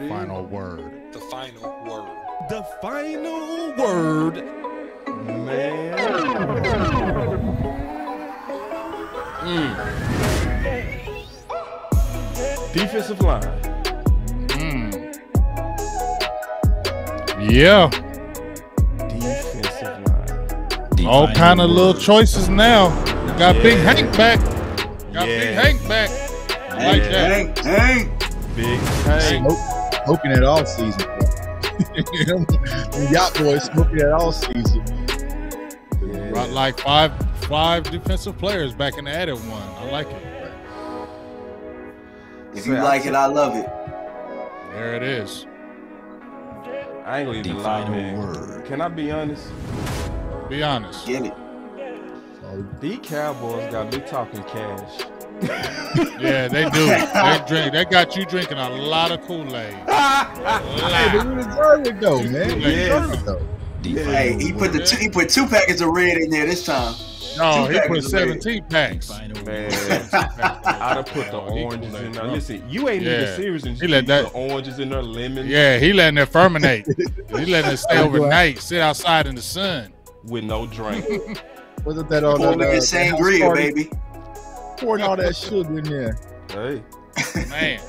is. Final word. The final word. The final word. Man. Defensive line. Yeah. Defensive line. All kind of little choices now. You got Big Hank back. Got Big Hank back. I like that. Hank. Big Hank. Smoking it all season. Yacht boys smoking it all season. Brought like five defensive players back and added one. I like it. If you like it, I love it. There it is. I ain't gonna even lie, man. Can I be honest? Be honest. Get it. These Cowboys got me talking cash. Yeah, they do. They got you drinking a lot of Kool-Aid. Hey, but you deserve it though, man. Hey, he put two packets of red in there this time. No, he put 17 packs. Man, I'd have put the oranges in there. Listen, you ain't even serious and he let the oranges in there, lemons. Yeah, he letting it fermentate. He letting it stay overnight, sit outside in the sun. With no drink. Wasn't that all that sangria, baby? Pouring all that sugar in there. Hey. Man.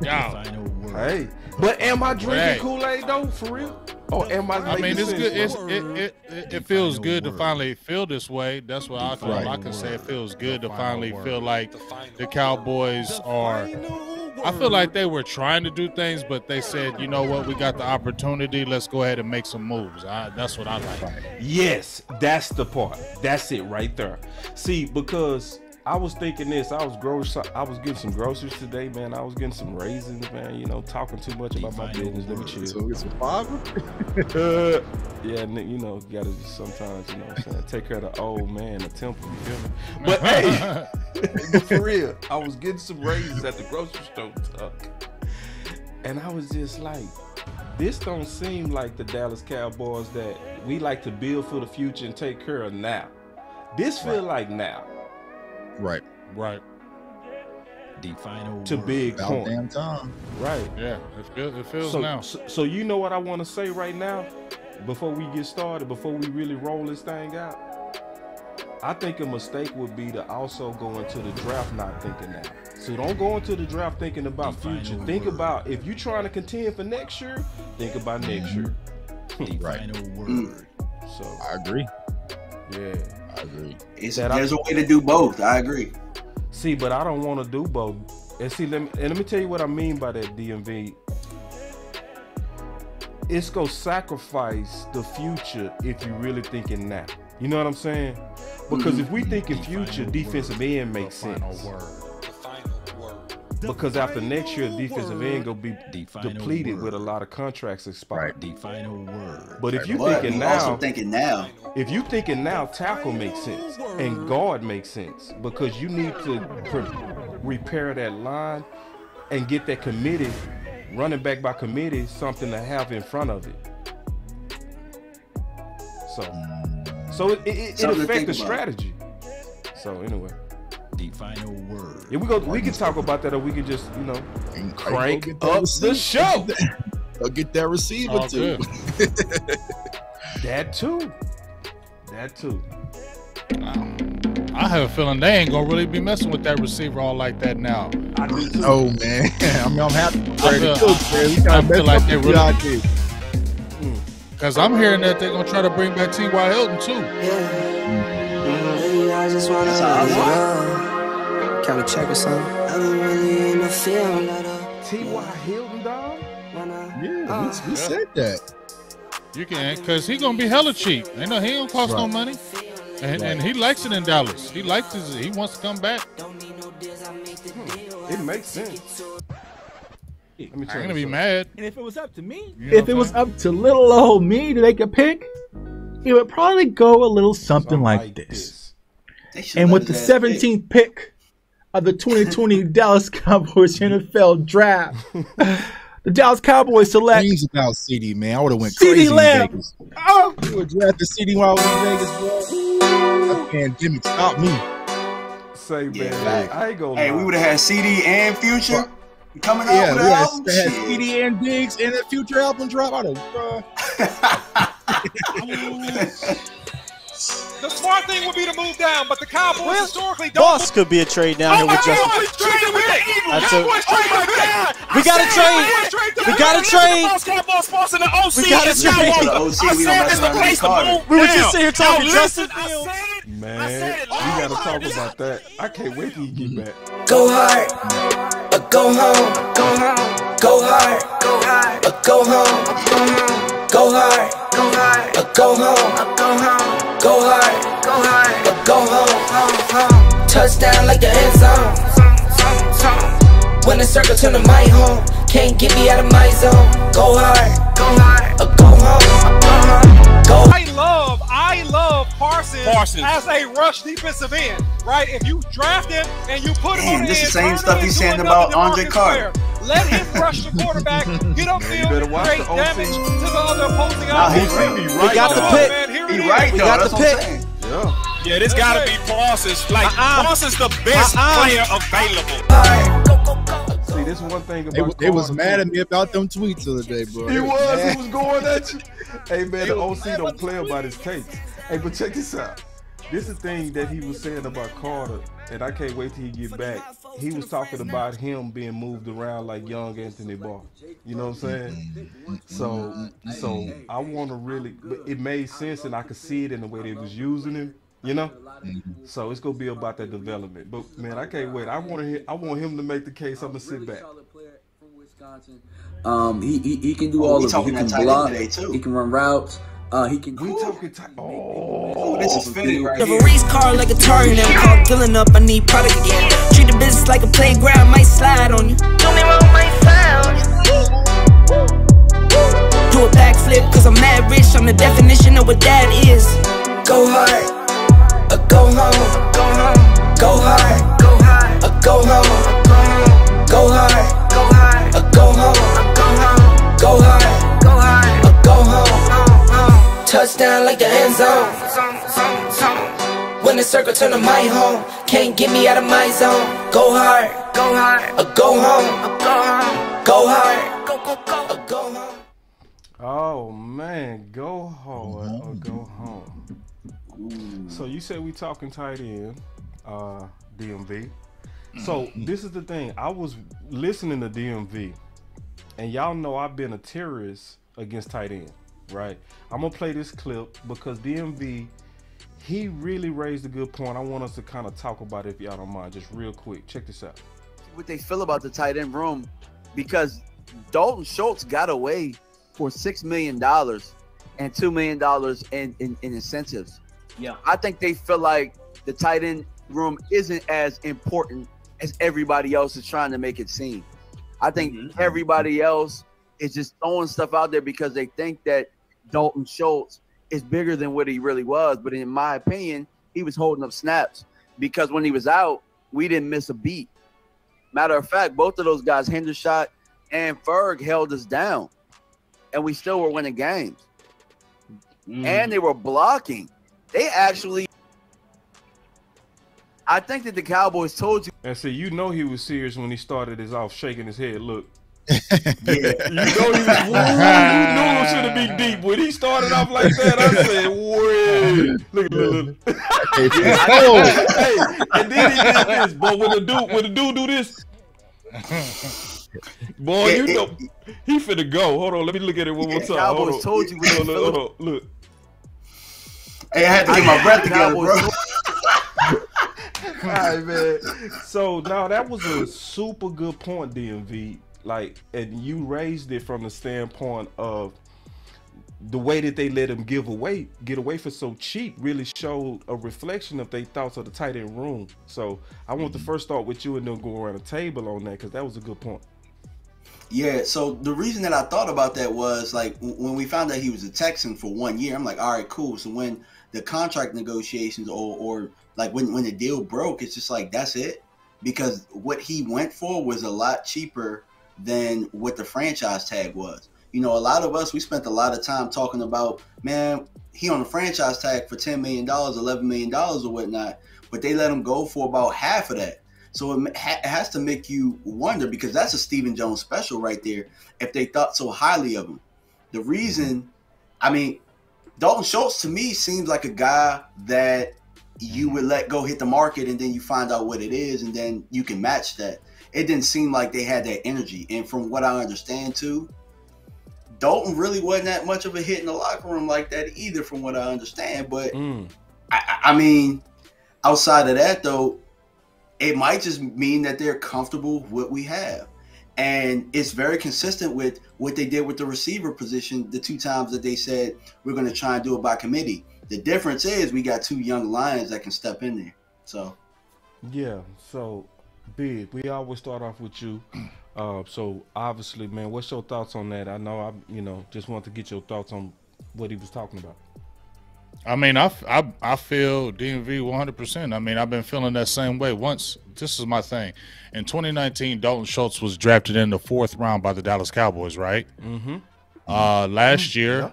Y'all. Hey. But am I drinking Kool-Aid though, for real? Or am I mean, it's sense, good. It feels good to finally feel this way. That's what I feel. I can say it feels good to finally feel like the Cowboys are. I feel like they were trying to do things, but they said, you know what, we got the opportunity. Let's go ahead and make some moves. That's what I like. Yes, that's the part. That's it right there. See, because I was thinking this. I was getting some groceries today, man. I was getting some raisins, man. You know, talking too much about my business. Let me chill. So get some fiber. Yeah, you know, you gotta sometimes, you know what I'm saying, take care of the old man, the temple, you feel me? But hey, but for real, I was getting some raisins at the grocery store, and I was just like, this don't seem like the Dallas Cowboys that we like to build for the future and take care of now. This feel like now. Right. The final to big about point. Damn time. Right. Yeah, it feels now. So you know what I want to say right now, before we get started, before we really roll this thing out. I think a mistake would be to also go into the draft not thinking that. So don't go into the draft thinking about future. Think about if you're trying to contend for next year. Think about next year. The final word. So I agree. Yeah. I agree. There's a way to do both. I agree. See, but I don't want to do both. And see, let me tell you what I mean by that, DMV. It's gonna sacrifice the future if you really thinking now. You know what I'm saying? Because if we thinking future, defensive end makes sense. Because after next year, defensive end gonna be depleted with a lot of contracts expired. The final word. But if you thinking now, if you thinking now, tackle makes sense and guard makes sense because you need to repair that line and get that committee, running back by committee, something to have in front of it. So it affects the strategy. So anyway. The final word. Yeah, we can talk about that, or we can just, you know, crank up the show. Go get that receiver too. That too. I have a feeling they ain't gonna really be messing with that receiver all like that now. I do too. Oh man, I mean, I'm happy. I feel like they really. Because I'm hearing that they're gonna try to bring back T.Y. Hilton too. I just wanna kind of check or something. I'm really in the feeling of T.Y. Hilton, dog. Yeah, we said that. You can, because he's gonna be hella cheap. He ain't gonna cost no money. And he likes it in Dallas. He likes it. He wants to come back. It makes sense. I'm gonna be mad. And if it was up to me, if it was up to little old me to make a pick, it would probably go a little something like this. And with the 17th pick of the 2020 Dallas Cowboys NFL Draft, the Dallas Cowboys select. Things about CD, man. I would have went crazy in Vegas. Oh, you would draft the CD while I was in Vegas, bro. That pandemic stopped me. Say, man, I ain't gonna lie. We would have had CD and Future. Coming out with an album. They had CD and Diggs and a future album drop. I don't The smart thing would be to move down, but the Cowboys historically don't. Boss could be a trade down here with Justin. We got to trade. We got to trade. We got to trade. We were just sitting here talking Justin Fields. Man, we gotta talk about that. I can't wait till you get back. Go hard, or go home. Go hard, go hard, or go home. Go hard, or go home. Go hard, or go home. Touchdown like the end zone. When the circle turn to my home, can't get me out of my zone. Go hard, or go home. Go. I love Parsons as a rush defensive end, right? If you draft him and you put him on the this end, the same stuff he's saying about Andre Carter. Let him rush the quarterback, get upfield, create damage to the other opposing offense. We got the pick. He right, we though. got the pick. Yeah, this gotta be Parsons. Like, Parsons the best player available. See, this one thing about they was mad at me about them tweets the other day, bro. He was going at you. Hey man, the OC don't play about his takes. Hey, but check this out. This is the thing that he was saying about Carter, and I can't wait till he get back. He was talking about him being moved around like young Anthony Barr. You know what I'm saying? So I want to really, but it made sense, and I could see it in the way they was using him. You know, so it's gonna be about that development. But man, I can't wait. I want him to make the case. I'm gonna sit back. He can do all of it. He can block. He can run routes. He can. We talking tight. This is fitting right here. The race car like a tar in them. Call filling up. I need product again. Treat the business like a playground. Might slide on you. Do me wrong, might slide on you. Do a backflip, cause I'm mad rich. I'm the definition of what that is. Go hard. Go home, go hard, go home, go hard, go home, go hard, go home. Touchdown like the end zone. When the circle turn to my home, can't get me out of my zone. Go hard, go home, go hard, go home. Oh man, go hard or go home. So you said we talking tight end, DMV. So this is the thing. I was listening to DMV, and y'all know I've been a terrorist against tight end, right? I'm gonna play this clip because DMV, he really raised a good point. I want us to kind of talk about it if y'all don't mind, just real quick. Check this out. What they feel about the tight end room, because Dalton Schultz got away for $6 million and $2 million in incentives. Yeah, I think they feel like the tight end room isn't as important as everybody else is trying to make it seem. I think everybody else is just throwing stuff out there because they think that Dalton Schultz is bigger than what he really was. But in my opinion, he was holding up snaps because when he was out, we didn't miss a beat. Matter of fact, both of those guys, Hendershot and Ferg, held us down, and we still were winning games. And they were blocking. They actually, I think that the Cowboys told you. And see, you know he was serious when he started his off shaking his head. Look. You know he was, you knew it should have been deep. When he started off like that, I said, wait. Look. Hey, and then he did this. But when the dude do this, boy, you know, he finna go. Hold on, let me look at it one more time. Cowboys told you. Hold on, look. Hey, I had to get my breath together, bro. All right, man. So now that was a super good point, DMV. Like, and you raised it from the standpoint of the way that they let him get away for so cheap really showed a reflection of their thoughts of the tight end room. So I want to first start with you and then go around the table on that because that was a good point. Yeah, so the reason that I thought about that was like when we found out he was a Texan for 1 year, I'm like, all right, cool. So when the contract negotiations or like when the deal broke, it's just like, that's it. Because what he went for was a lot cheaper than what the franchise tag was. You know, a lot of us, we spent a lot of time talking about, man, he on a franchise tag for $10 million, $11 million or whatnot, but they let him go for about half of that. So it has to make you wonder, because that's a Stephen Jones special right there, if they thought so highly of him. The reason, I mean, Dalton Schultz to me seems like a guy that you would let go hit the market and then you find out what it is and then you can match that. It didn't seem like they had that energy. And from what I understand too, Dalton really wasn't that much of a hit in the locker room like that either, from what I understand. But I mean, outside of that though, it might just mean that they're comfortable with what we have. And it's very consistent with what they did with the receiver position the 2 times that they said we're going to try and do it by committee. The difference is we got 2 young lions that can step in there. So, yeah. So, Big, we always start off with you. So, obviously, man, what's your thoughts on that? I know just want to get your thoughts on what he was talking about. I mean, I feel DMV 100%. I mean, I've been feeling that same way. Once, this is my thing. In 2019, Dalton Schultz was drafted in the 4th round by the Dallas Cowboys, right? Last year,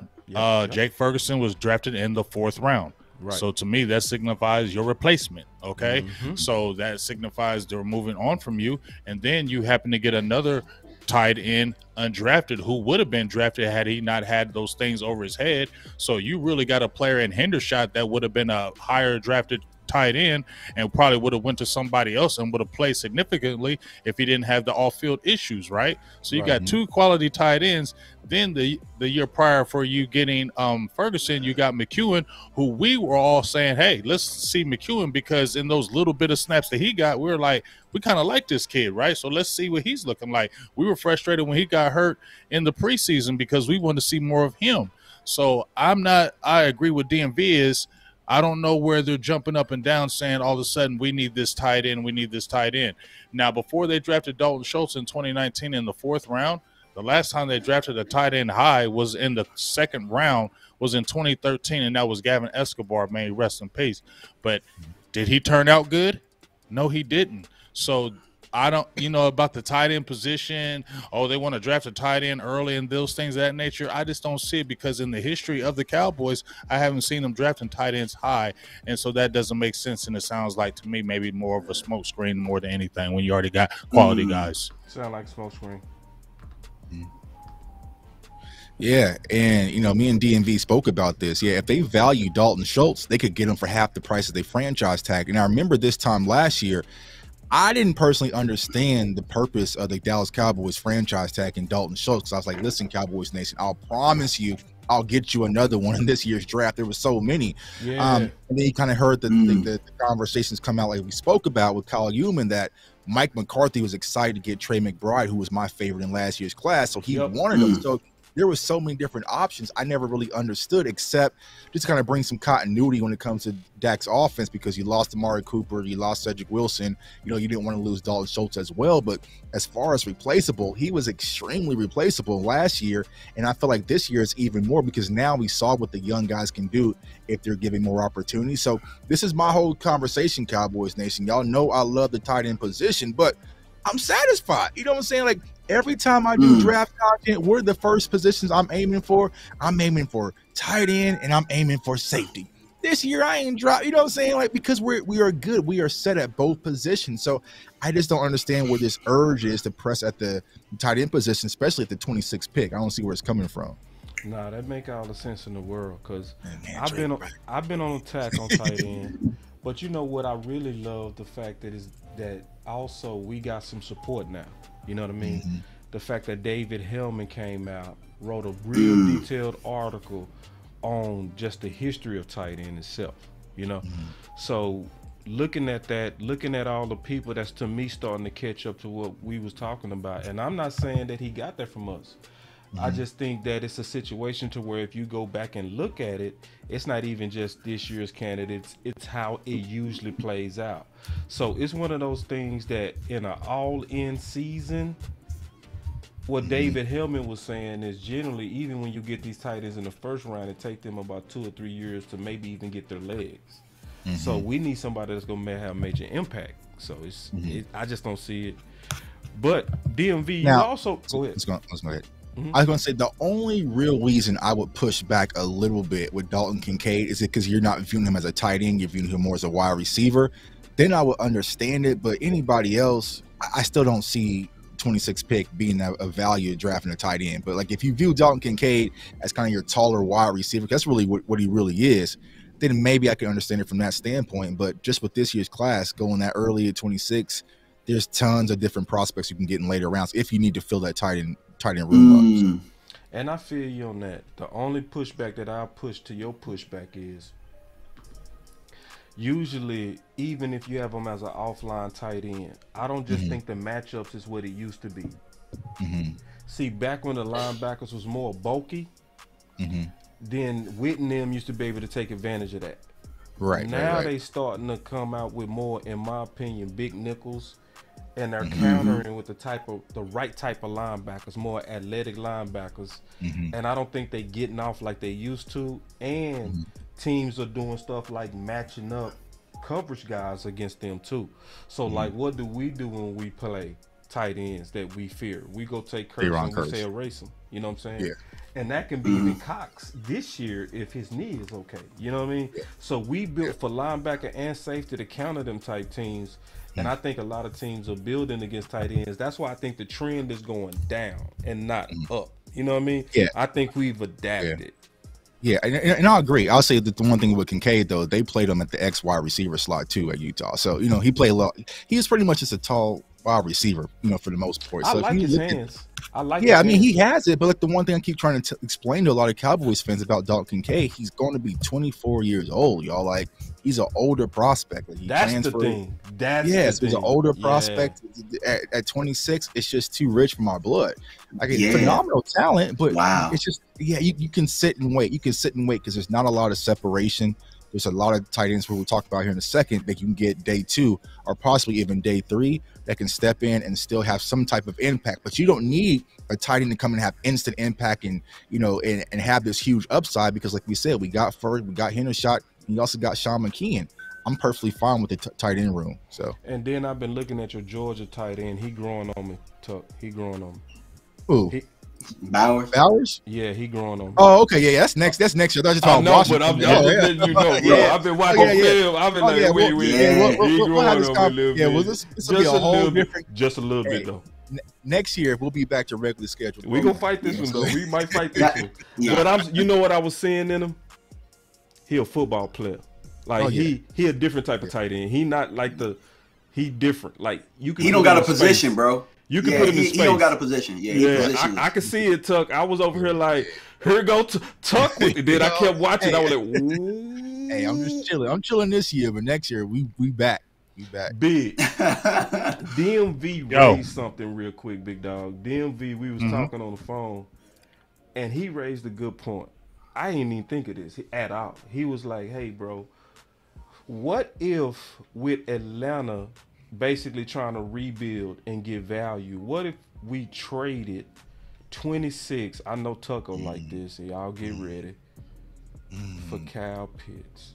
Jake Ferguson was drafted in the 4th round. Right. So to me, that signifies your replacement. Okay. So that signifies they're moving on from you. And then you happen to get another tight end undrafted who would have been drafted had he not had those things over his head. So you really got a player in Hendershot that would have been a higher drafted tight end and probably would have went to somebody else and would have played significantly if he didn't have the off-field issues, right? So you got 2 quality tight ends. Then the year prior for you getting Ferguson, you got McEwen, who we were all saying, hey, let's see McEwen, because in those little bit of snaps that he got, we were like, we kind of like this kid, right? So let's see what he's looking like. We were frustrated when he got hurt in the preseason because we wanted to see more of him. So I agree with DMV is, I don't know where they're jumping up and down saying all of a sudden we need this tight end, we need this tight end. Now, before they drafted Dalton Schultz in 2019 in the 4th round, the last time they drafted a tight end high was in the 2nd round, was in 2013, and that was Gavin Escobar, may he rest in peace. But did he turn out good? No, he didn't. So I don't, about the tight end position, oh, they want to draft a tight end early and those things of that nature. I just don't see it, because in the history of the Cowboys, I haven't seen them drafting tight ends high. And so that doesn't make sense. And it sounds like to me maybe more of a smoke screen more than anything when you already got quality guys. Sound like smoke screen. Yeah, and me and DMV spoke about this. Yeah, if they value Dalton Schultz, they could get him for half the price of they franchise tag. And I remember this time last year, I didn't personally understand the purpose of the Dallas Cowboys franchise tag and Dalton Schultz. I was like, listen, Cowboys Nation, I'll promise you I'll get you another one in this year's draft. There were so many. And then you kind of heard the conversations come out like we spoke about with Kyle Uman, that Mike McCarthy was excited to get Trey McBride, who was my favorite in last year's class. So he wanted him. So there was so many different options I never really understood, except just kind of bring some continuity when it comes to Dak's offense, because you lost Amari Cooper, you lost Cedric Wilson, you didn't want to lose Dalton Schultz as well. But as far as replaceable, he was extremely replaceable last year, and I feel like this year is even more, because now we saw what the young guys can do if they're given more opportunity. So this is my whole conversation, Cowboys Nation. Y'all know I love the tight end position, but I'm satisfied. You know what I'm saying? Like, every time I do draft content, what are the first positions I'm aiming for? I'm aiming for tight end and I'm aiming for safety. This year I ain't dropped, you know what I'm saying? Like, because we are good. We are set at both positions. So I just don't understand where this urge is to press at the tight end position, especially at the 26th pick. I don't see where it's coming from. Nah, that make all the sense in the world, because I've been on attack on tight end. But you know what I really love, the fact that also we got some support now. You know what I mean? The fact that David Hellman came out, wrote a real detailed article on just the history of tight end itself, So looking at that, looking at all the people, that's to me starting to catch up to what we was talking about. And I'm not saying that he got that from us. I just think that it's a situation to where if you go back and look at it, it's not even just this year's candidates, it's how it usually plays out. So it's one of those things that in an all-in season, what David Hellman was saying is generally, even when you get these tight ends in the 1st round, it takes them about 2 or 3 years to maybe even get their legs. So we need somebody that's going to have a major impact. So I just don't see it. But DMV, now, you also go ahead. Let's go ahead. I was going to say the only real reason I would push back a little bit with Dalton Kincaid is because you're not viewing him as a tight end, you're viewing him more as a wide receiver. then I would understand it. But anybody else, I still don't see 26 pick being a value drafting a tight end. But like if you view Dalton Kincaid as kind of your taller wide receiver, that's really what he really is, then maybe I can understand it from that standpoint. But just with this year's class going that early at 26, there's tons of different prospects you can get in later rounds if you need to fill that tight end room up. And I feel you on that. The only pushback that I'll push to your pushback is usually, even if you have them as an offline tight end, I don't just think the matchups is what it used to be. See, back when the linebackers was more bulky, then Whit and them used to be able to take advantage of that. Now they starting to come out with more, in my opinion, big nickels, and they're countering with the right type of linebackers, more athletic linebackers. And I don't think they getting off like they used to. And teams are doing stuff like matching up coverage guys against them too. So like, what do we do when we play tight ends that we fear? We go take Kurtz and we say erase him. You know what I'm saying? And that can be even Cox this year if his knee is okay. You know what I mean? So we built for linebacker and safety to counter them type teams. And I think a lot of teams are building against tight ends. That's why I think the trend is going down and not up. You know what I mean? I think we've adapted. And I agree. I'll say that the one thing with Kincaid, though, they played him at the X wide receiver slot too at Utah. So, you know, he played a lot. He was pretty much just a tall wide receiver, you know, for the most part. So I like his hands. I like I mean, he has it, but like the one thing I keep trying to explain to a lot of Cowboys fans about Dalton Kincaid, he's going to be 24 years old, y'all. Like, he's an older prospect. Like, that's the thing. That's he's an older prospect at 26. It's just too rich for my blood. Like, phenomenal talent, but it's just you can sit and wait. You can sit and wait because there's not a lot of separation. There's a lot of tight ends we'll talk about here in a second that you can get day 2 or possibly even day 3 that can step in and still have some type of impact. But you don't need a tight end to come and have instant impact and, you know, and have this huge upside, because like we said, we got Ferd, we got Hendershot, and you also got Sean McKeon. I'm perfectly fine with the tight end room. So, and then I've been looking at your Georgia tight end. He growing on me, Tuck. He growing on me. Who? Bowers? Yeah, he growing on me. Oh, okay, yeah, that's next year. I thought you were talking about Washington. But I'm just letting you know, bro. I've been watching film. I've been like, he growing on me a little bit. Well, this will be a whole different. Just a little bit though. Next year we'll be back to regular schedule. We gonna fight this one though. We might fight this one. But you know what I was seeing in him? He a football player. Like he a different type of tight end. He not like he different. Like you can. He don't got a position, bro. You can put him in space. He don't got a position. I can see it, Tuck. I was over here like, here go Tuck with it. Then I kept watching. I was like, ooh. Hey, I'm just chilling. I'm chilling this year, but next year we back. We back. Big. DMV raised something real quick, big dog. DMV, we was talking on the phone, and he raised a good point. I didn't even think of this at all. He was like, hey, bro, what if with Atlanta basically trying to rebuild and get value, what if we traded 26, I know Tucker like this, and y'all get ready, for Kyle Pitts?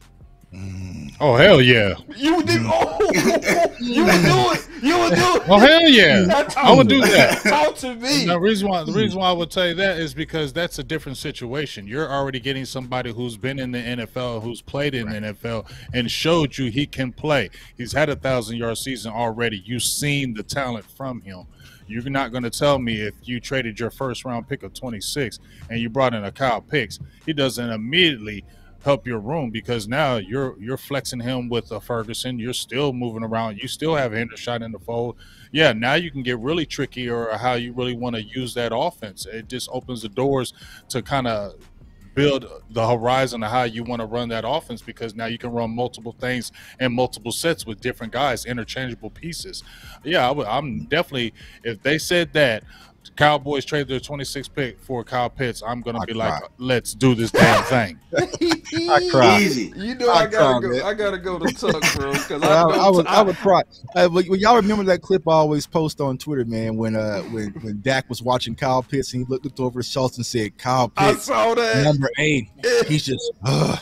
Oh, hell yeah. You would do it. You would do it. Oh, hell yeah. I would do that. Talk to me. The reason why I would tell you that is because that's a different situation. You're already getting somebody who's been in the NFL, who's played in the NFL, and showed you he can play. He's had a 1,000-yard season already. You've seen the talent from him. You're not going to tell me if you traded your first-round pick of 26 and you brought in a Kyle Pitts, he doesn't immediately help your room, because now you're flexing him with a Ferguson. You're still moving around. You still have Hendershot in the fold. Yeah, now you can get really tricky or how you really want to use that offense. It just opens the doors to kind of build the horizon of how you want to run that offense, because now you can run multiple things and multiple sets with different guys, interchangeable pieces. Yeah, I'm definitely, if they said that Cowboys trade their 26th pick for Kyle Pitts, I'm gonna be like, let's do this damn thing. I cry. Easy. You know, I gotta go to Tuck, bro. Because I would cry. When y'all remember that clip I always post on Twitter, man, when Dak was watching Kyle Pitts and he looked over his shoulder and said, "Kyle Pitts, I saw that. number 8." He's just hold on.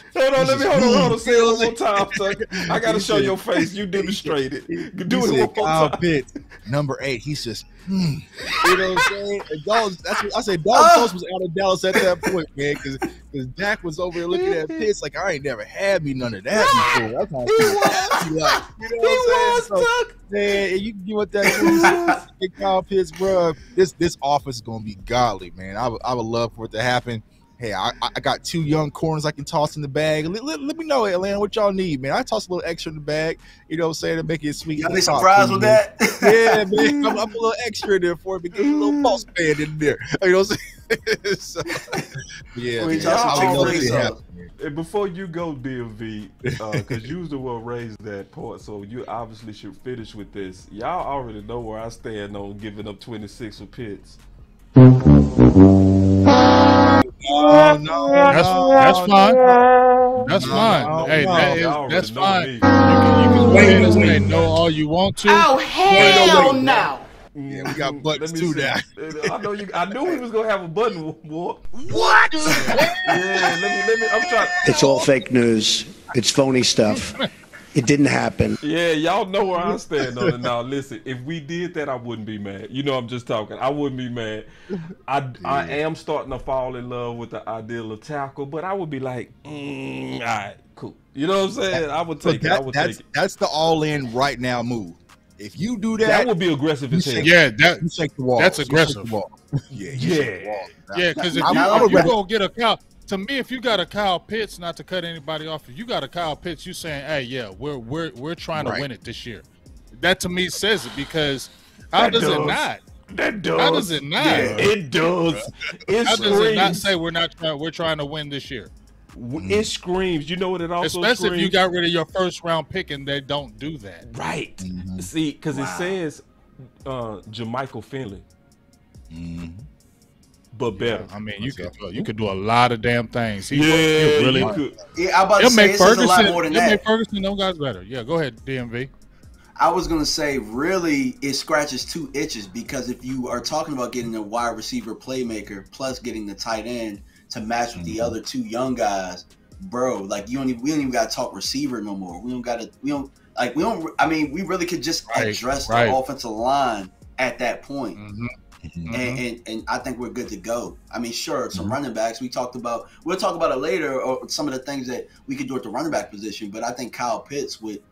Say it one more time, Tuck. I gotta show your face. You demonstrated. Do it one more Kyle time. Pitts, number 8. He's just You know what I'm saying? And Dalton, that's what I said. Dalton Schultz was out of Dallas at that point, man, because Dak was over there looking at Pitts like, I ain't never had me none of that before. That's how he was. Like, you know what I'm saying? So, man, you can give up that 26 Kyle Pitts, bro. This offense is gonna be godly, man. I would love for it to happen. Hey, I got 2 young corners I can toss in the bag. Let me know, Atlanta, what y'all need, man. I toss a little extra in the bag, you know what I'm saying, to make it sweet. Y'all be surprised with that? Yeah, man. I'm a little extra in there for it, because a little boss man in there. You know what I'm saying? So, yeah. And before you go, DMV, because you was the one raised that part, so you obviously should finish with this. Y'all already know where I stand on giving up 26 for Pitts. No, that's fine. That's fine. Hey, that's fine. You can go ahead and say no all you want to. Oh, hell no. Yeah, we got buttons too now. I knew he was gonna have a button war. What? Yeah, let me. I'm trying. It's all fake news. It's phony stuff. It didn't happen. Yeah, y'all know where I stand on it now. Listen, if we did that, I wouldn't be mad. You know, I'm just talking. I wouldn't be mad. I am starting to fall in love with the ideal of tackle, but I would be like, all right, cool. You know what I'm saying? I would take it. Take it. That's the all-in right now move. If you do that, that would be aggressive as hell. Yeah, you shake the wall. That's aggressive. Yeah. Because if you go get a Kyle, to me, if you got a Kyle Pitts, not to cut anybody off, if you got a Kyle Pitts, you saying, hey, yeah, we're trying to win it this year. That to me says it, because how does it not? That does. How does it not? Yeah, it does. It how does it not say we're trying to win this year? It screams. You know what it also especially screams? If you got rid of your first round pick and they don't do that. Right. See, because it says Jermichael Finley. But better. I mean, you could do a lot of damn things. He really could. Yeah, I'm about to say it's a lot more than that. Make Ferguson, them guys better. Yeah, go ahead, DMV. I was gonna say, really, it scratches 2 itches, because if you are talking about getting a wide receiver playmaker plus getting the tight end to match with the other 2 young guys, bro, like we don't even gotta talk receiver no more. We don't. I mean, we really could just address the offensive line at that point. And I think we're good to go. I mean, sure, some running backs we'll talk about it later, or some of the things that we could do at the running back position. But I think Kyle Pitts would,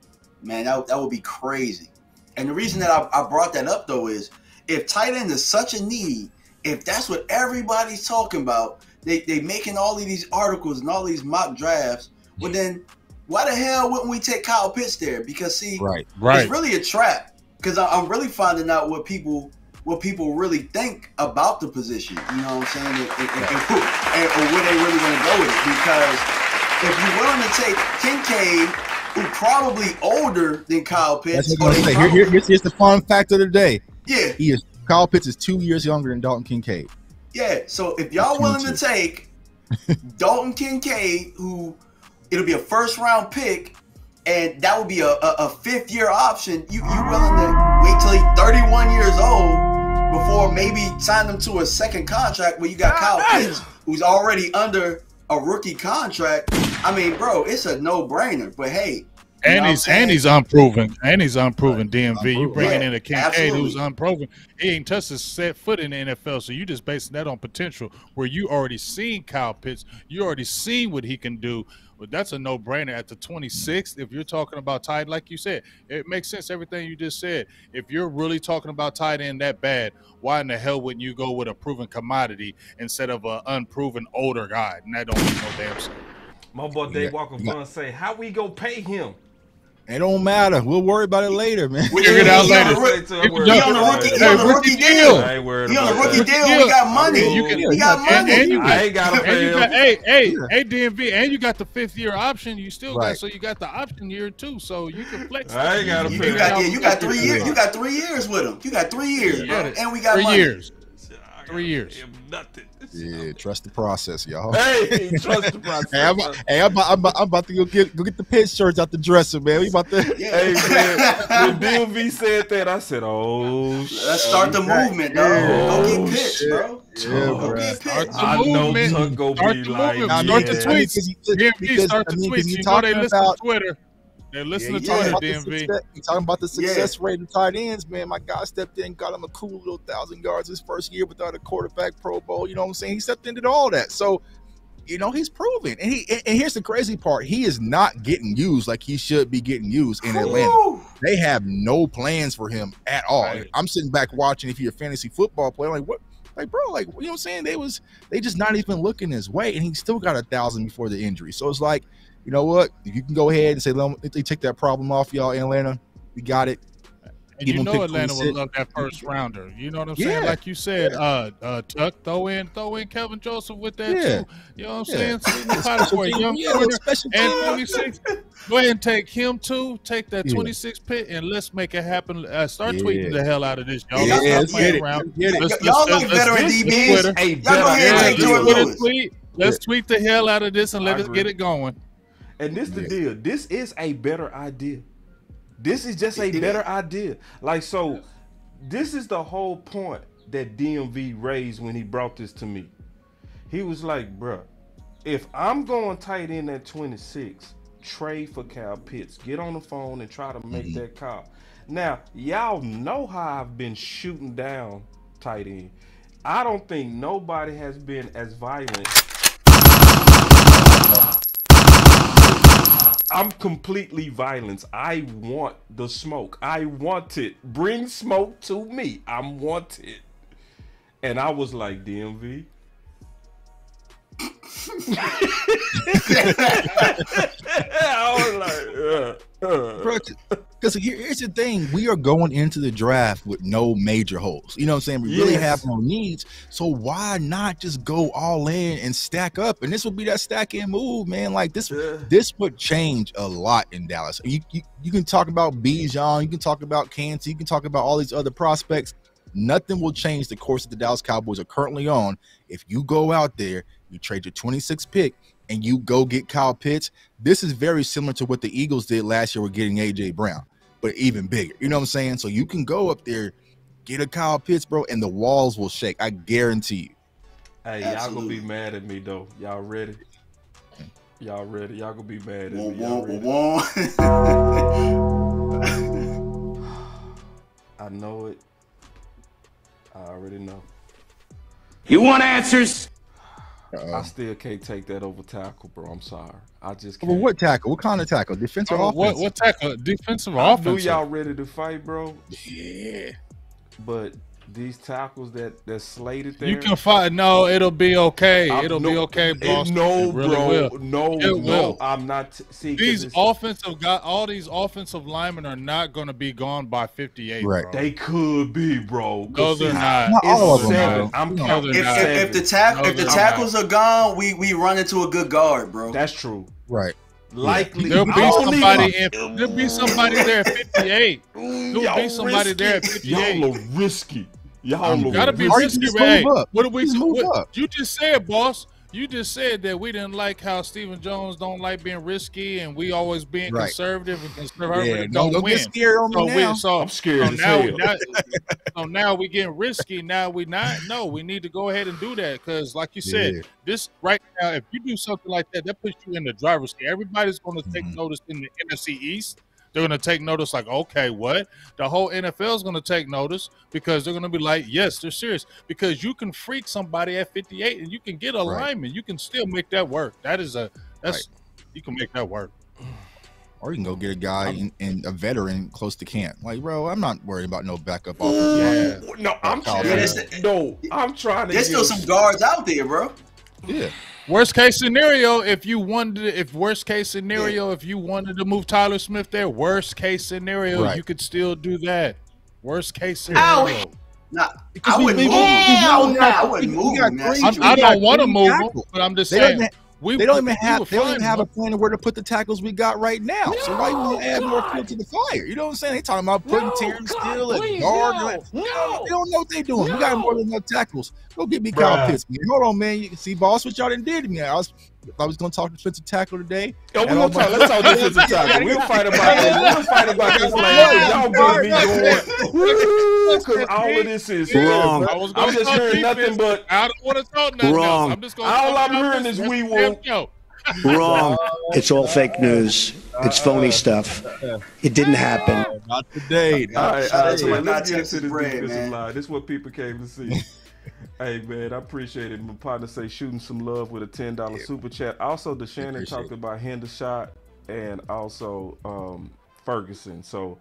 man, that would be crazy. And the reason that I brought that up, though, is if tight end is such a need, if that's what everybody's talking about, they making all of these articles and all these mock drafts, well then why the hell wouldn't we take Kyle Pitts there? Because see, it's really a trap, because I'm really finding out what people really think about the position, you know what I'm saying, and where they really want to go with it. Because if you're willing to take Kincaid, who's probably older than Kyle Pitts, here's the fun fact of the day. Yeah, Kyle Pitts is 2 years younger than Dalton Kincaid. Yeah, so if y'all willing to take Dalton Kincaid, who it'll be a first-round pick, and that would be a 5th-year option, you willing to wait till he's 31 years old before maybe sign him to a second contract where you got Kyle Pitts, who's already under a rookie contract? I mean, bro, it's a no-brainer. But hey, and he's unproven. And he's unproven. DMV. You bringing in a Kincaid who's unproven. He ain't touched his set foot in the NFL. So you just basing that on potential, where you already seen Kyle Pitts. You already seen what he can do. But that's a no-brainer at the 26th. If you're talking about tight, like you said, it makes sense, everything you just said. If you're really talking about tight end that bad, why in the hell wouldn't you go with a proven commodity instead of an unproven older guy? And that don't make no damn sense. My boy Dave Walker Fun say, how we go pay him? It don't matter. We'll worry about it later, man. We'll figure it out later. He on the rookie deal. I ain't worried he on about the rookie deal. We got money. We got money. I ain't got to pay him. Hey, DMV, and you got the 5th-year option. You still got, so you got the option year too. So you can flex. I ain't got to pay him. You got 3 years. You got 3 years with him. You got 3 years, bro. And we got 3 money. years. 3 years. Nothing. Yeah, trust the process, y'all. Hey, trust the process. I'm about to go get the Pitts shirts out the dresser, man. We about to. Hey man, when DMV said that, I said, "Oh, let's start the movement, dog. Go get Pitts, bro. Go get Pitts. I know Tuck go be like, start the tweets. DMV start the tweets. You know they listen to Twitter. They're listening to Twitter, DMV. You're talking about the success rate of tight ends, man. My guy stepped in, got him a cool little 1,000 yards his first year without a quarterback Pro Bowl. You know what I'm saying? He stepped in and did all that. So, he's proven. And here's the crazy part. He is not getting used like he should be getting used in Atlanta. They have no plans for him at all. Right. I'm sitting back watching if you're a fantasy football player, like, what? Like, bro, like, you know what I'm saying? They just not even looking his way, and he still got 1,000 before the injury. So it's like, you know what? If you can go ahead and say, let me take that problem off y'all in Atlanta. We got it. And Atlanta will love that first rounder. You know what I'm saying? Like you said, Tuck, throw in Kevin Joseph with that too. You know what I'm saying? And 26. Go ahead and take him too. Take that 26 pick and let's make it happen. Start tweeting the hell out of this, y'all. Let's stop playing around. Y'all like veteran DBs. Y'all go ahead and take Jordan Lewis. Let's tweet the hell out of this and let us get it going. And this the deal. This is a better idea. This is just a better idea. Like, so this is the whole point that DMV raised when he brought this to me. He was like, bruh, if I'm going tight end at 26, trade for Kyle Pitts. Get on the phone and try to make that call. Now, y'all know how I've been shooting down tight end. I don't think nobody has been as violent. I'm completely violent. I want the smoke. I want it. Bring smoke to me. I want it. And I was like, DMV. I was like, because here's the thing, we are going into the draft with no major holes. You know what I'm saying? We really have no needs. So why not just go all in and stack up? And this would be that stack in move, man. Like this would change a lot in Dallas. You can talk about Bijan, you can talk about Kansas, you can talk about all these other prospects. Nothing will change the course that the Dallas Cowboys are currently on if you go out there, you trade your 26th pick, and you go get Kyle Pitts. This is very similar to what the Eagles did last year with getting A.J. Brown, but even bigger. You know what I'm saying? So you can go up there, get a Kyle Pitts, bro, and the walls will shake. I guarantee you. Hey, y'all gonna be mad at me, though. Y'all ready? Y'all ready? Y'all gonna be mad at me. Y'all ready? I know it. I already know. You want answers? I still can't take that over tackle, bro. I'm sorry. I just can't. Well, what tackle? What kind of tackle? Defensive or offensive? What tackle? Defensive or offensive? I knew y'all ready to fight, bro. Yeah. But these tackles that's slated there. You can fight. No, it'll be okay. It'll be okay, boss. No, really bro. Will. No. I'm not. See, these offensive guys, all these offensive linemen are not going to be gone by 58. Right. Bro. They could be, bro. Those are not. Not all of them. Seven. I'm counting. If the tackles are gone, we run into a good guard, bro. That's true. Right. Likely. There'll be somebody there at 58. There'll be somebody there at 58. Y'all are risky. Y'all gotta be risky, man. What do we do? You just said, boss. You just said that we didn't like how Stephen Jones don't like being risky, and we always being conservative and conservative. Don't win. Get scared on me now. I'm scared. So now we getting risky. Now we not. No, we need to go ahead and do that because, like you said, this right now, if you do something like that, that puts you in the driver's seat. Everybody's going to take notice in the NFC East. They're going to take notice like, okay, what? The whole NFL is going to take notice because they're going to be like, yes, they're serious. Because you can freak somebody at 58 and you can get a lineman. You can still make that work. You can make that work. Or you can go get a guy and a veteran close to camp. Like, bro, I'm not worried about no backup offense. I'm trying to. There's still some guards out there, bro. Yeah. Worst case scenario, if you wanted to move Tyler Smith there, worst case scenario, you could still do that. Worst case scenario. I wouldn't move him. I wouldn't move him. I don't want to move him, but I'm just saying. They don't even have a plan of where to put the tackles we got right now. So why you want to add more fuel to the fire? You know what I'm saying? They talking about putting Terrence Steele and guard. They don't know what they doing. We got more than enough tackles. Go get me Kyle Pitts, man. Hold on, man. You can see, boss, what y'all done did to me. I was going to talk defensive tackle today. Yo, let's talk defensive tackle. We'll fight about this. We'll fight about this later. Y'all get me going. Because all of this is wrong. I'm just hearing nothing but. I don't want to talk nothing wrong. Else. I'm just going all I'm hearing is we won't. Wrong. It's all fake news. It's phony stuff. It didn't happen. Not today. All right, let's get into this defensive line. This is what people came to see. Hey, man, I appreciate it. My partner say shooting some love with a $10 super chat. Also, DeShannon talked about Hendershot and also Ferguson. So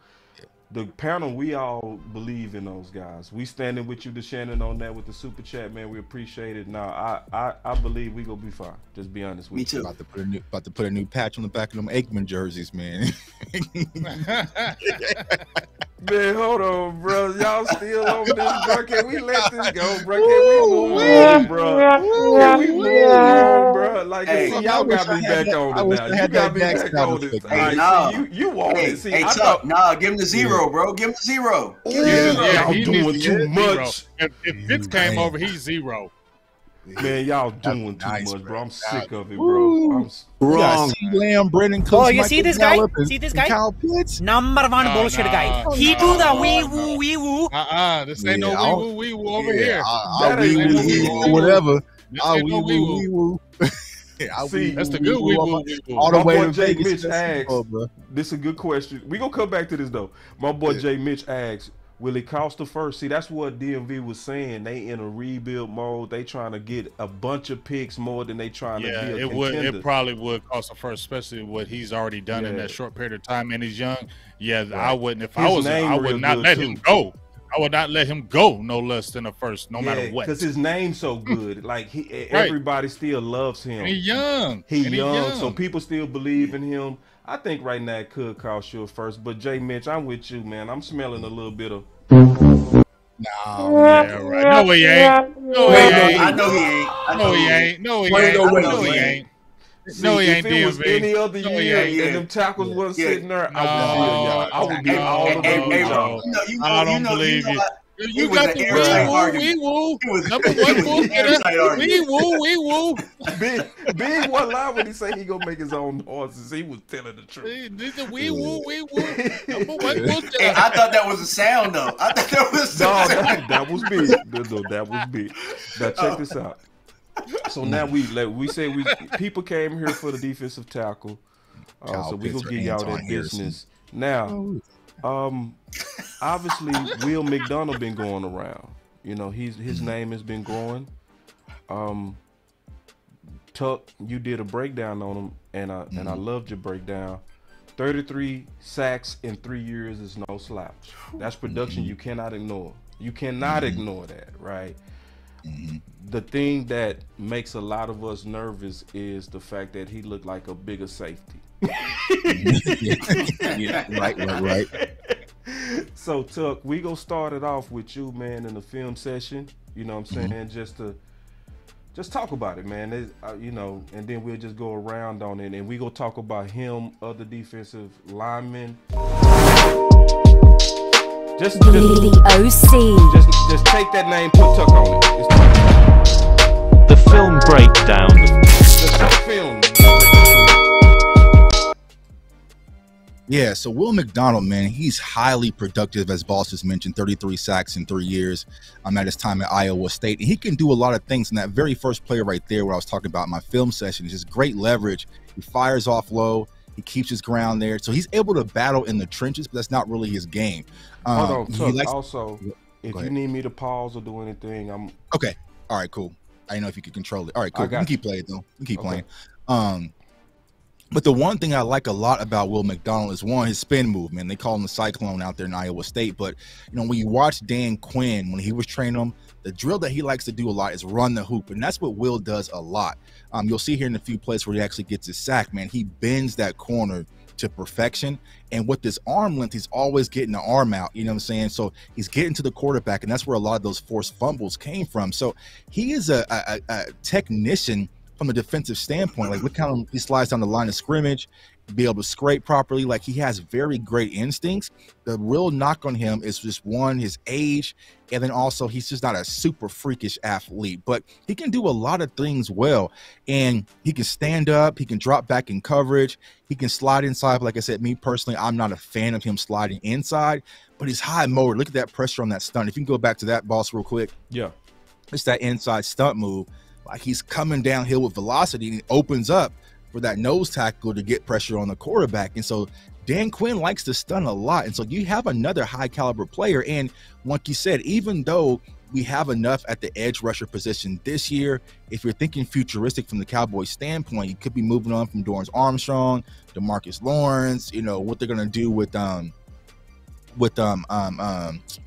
the panel, we all believe in those guys. We standing with you, DeShannon, on that with the super chat, man. We appreciate it. Now, I believe we gonna be fine. Just be honest with you. About to put a new patch on the back of them Aikman jerseys, man. Man, hold on, bro. Y'all still on this, bro? Can we let this go, bro? Can we move on, bro? Can we move on, bro? Like, Hey, see, y'all got me back on it now. You got me back on it. Hey, nah. You want it. See, I Tuck, nah, give him the 0, bro. Give him the 0. Y'all doing too much. If Fitz came over, he's 0. Man, y'all doing too much, bro. I'm sick of it, bro. I'm wrong. Lamb, Brennan Cooks, Oh, you see this guy? Gallup, See this guy? Kyle Pitts? Number one bullshit guy. He do the wee woo wee woo. This ain't no wee woo over here. Whatever. Wee woo. See, that's the good wee woo. All the my way boy to Jay Vegas. Mitch asks. This is a good question. We gonna come back to this though. My boy Jay Mitch asks, will it cost the first? See, that's what DMV was saying. They in a rebuild mode. They trying to get a bunch of picks more than they trying to be a contender. It probably would cost the first, especially what he's already done in that short period of time, and he's young. Yeah, right. I wouldn't. If I was, I would not let him go. I would not let him go no less than a first, no matter what. Because his name's so good. Like everybody still loves him. He's young. He's young, so people still believe in him. I think right now it could cost you a first. But Jay Mitch, I'm with you, man. I'm smelling a little bit of. No, yeah, right. No, he ain't. No, he ain't. I know he ain't. No, he ain't. No, he ain't. No, he ain't. See, no, he ain't. If it was any other year and them tackles wasn't sitting there, I would be all the way with y'all. I don't believe you. You got the wee woo. Number one bullshitter. Wee woo, wee woo. Big one lie when he say he gonna make his own horses. He was telling the truth. This is wee woo, wee woo. Number one bullshitter. Hey, I thought that was a sound though. I thought that was that was big. No, that was big. Now check this out. So now people came here for the defensive tackle. So we gonna give y'all that business. Now, obviously Will McDonald been going around. You know, his name has been growing. Tuck, you did a breakdown on him, and I loved your breakdown. 33 sacks in 3 years is no slouch. That's production you cannot ignore. You cannot ignore that, right? The thing that makes a lot of us nervous is the fact that he looked like a bigger safety. Right. So Tuck, we gonna start it off with you, man, in the film session. You know what I'm saying? Just talk about it, man. You know, and then we'll just go around on it, and we gonna talk about him, other defensive linemen. Just take that name, put Tuck on it. The film breakdown. The film. Yeah, so Will McDonald, man, he's highly productive, as Boss just mentioned, 33 sacks in 3 years at his time at Iowa State. And he can do a lot of things. And that very first player right there, where I was talking about in my film session, is just great leverage. He fires off low. He keeps his ground there. So he's able to battle in the trenches, but that's not really his game. Hold on, Tuck, also, if you need me to pause or do anything, I'm... Okay. All right, cool. I didn't know if you could control it. All right, cool. We can keep playing, though. We can keep playing. But the one thing I like a lot about Will McDonald is, one, his spin movement. They call him the Cyclone out there in Iowa State. But, you know, when you watch Dan Quinn, when he was training him, the drill that he likes to do a lot is run the hoop. And that's what Will does a lot. You'll see here in a few plays where he actually gets his sack, man. He bends that corner to perfection. And with this arm length, he's always getting the arm out. You know what I'm saying? So he's getting to the quarterback, and that's where a lot of those forced fumbles came from. So he is a technician from a defensive standpoint. Like, look how he slides down the line of scrimmage, be able to scrape properly. Like, he has very great instincts. The real knock on him is just, one, his age, and then also he's just not a super freakish athlete, but he can do a lot of things well. And he can stand up, he can drop back in coverage, he can slide inside. But like I said, me personally, I'm not a fan of him sliding inside, but he's high motor. Look at that pressure on that stunt. If you can go back to that, Boss, real quick. Yeah, it's that inside stunt move. Like, he's coming downhill with velocity, and he opens up for that nose tackle to get pressure on the quarterback. And so Dan Quinn likes to stun a lot. And so you have another high caliber player. And like you said, even though we have enough at the edge rusher position this year, if you're thinking futuristic from the Cowboys standpoint, you could be moving on from Dorrance Armstrong, DeMarcus Lawrence, you know, what they're going to do with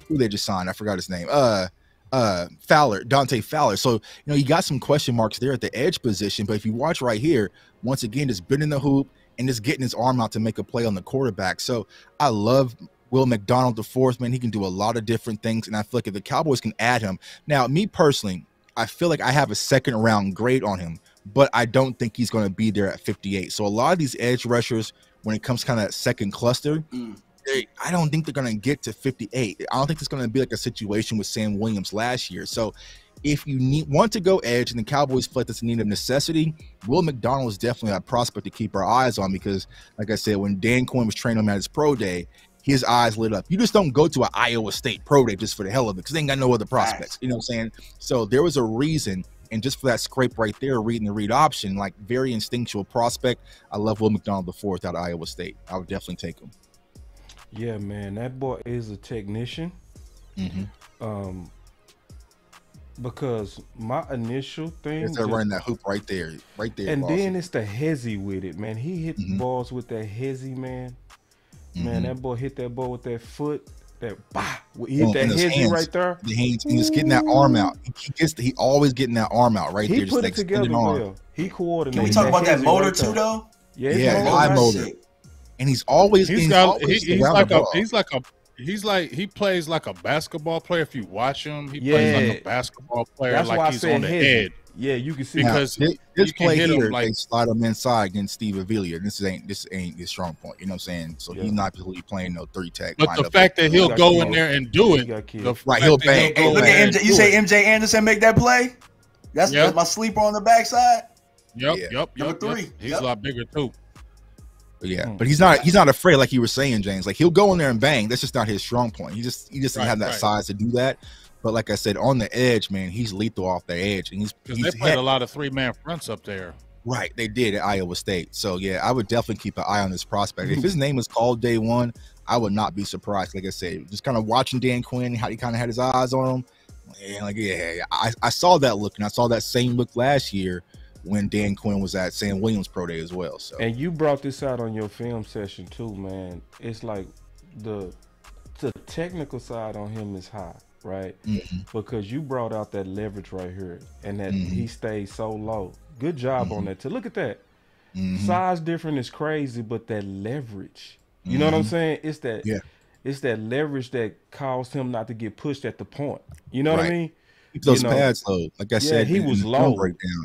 who they just signed, I forgot his name, Dante Fowler. So, you know, you got some question marks there at the edge position, but if you watch right here, once again, just bending the hoop and just getting his arm out to make a play on the quarterback. So I love Will McDonald IV, man. He can do a lot of different things, and I feel like if the Cowboys can add him. Now, me personally, I feel like I have a second round grade on him, but I don't think he's going to be there at 58. So a lot of these edge rushers, when it comes kind of that second cluster, I don't think they're going to get to 58. I don't think it's going to be like a situation with Sam Williams last year. So if you want to go edge and the Cowboys feel like that's a need of necessity, Will McDonald is definitely a prospect to keep our eyes on, because like I said, when Dan Quinn was training him at his pro day, his eyes lit up. You just don't go to an Iowa State pro day just for the hell of it, because they ain't got no other prospects. You know what I'm saying? So there was a reason. And just for that scrape right there, reading the read option, like very instinctual prospect. I love Will McDonald IV out of Iowa State. I would definitely take him. Yeah, man, that boy is a technician. Because my initial thing is running that hoop right there, and then it's the hezzy with it, man. He hit the balls with that hezzy, man. Man, that boy hit that ball with that foot. That he hit that hezzy right there. The hands, he's just getting that arm out. He always getting that arm out right there. He put it together well. He coordinated. Can we talk about that motor too, though? Yeah, high motor. And he plays like a basketball player. If you watch him, he plays like a basketball player. That's like he's on the edge. Yeah, you can see because this play here, they slide him inside against Steve Avila. This ain't his strong point. You know what I'm saying? So he's not really playing no 3-tech. But the fact that he'll go in there and do it, right? He'll bang. Hey, look at MJ. You say MJ Anderson make that play? That's my sleeper on the backside. Yep. Number 3. He's a lot bigger too. But he's not afraid, like you were saying, James. Like he'll go in there and bang. That's just not his strong point. He just doesn't have that size to do that. But like I said, on the edge, man, he's lethal off the edge, and they played a lot of 3-man fronts up there. Right, they did at Iowa State. So yeah, I would definitely keep an eye on this prospect. If his name was called day one, I would not be surprised. Like I said, just kind of watching Dan Quinn, how he kind of had his eyes on him. And I saw that look, and I saw that same look last year when Dan Quinn was at Sam Williams Pro Day as well. So, and you brought this out on your film session too, man. It's like the technical side on him is high, right? Because you brought out that leverage right here, and that he stayed so low. Good job on that. To look at that size difference is crazy, but that leverage, you know what I'm saying? It's that it's that leverage that caused him not to get pushed at the point. You know what I mean? Keep those pads low. Like I said, he was low.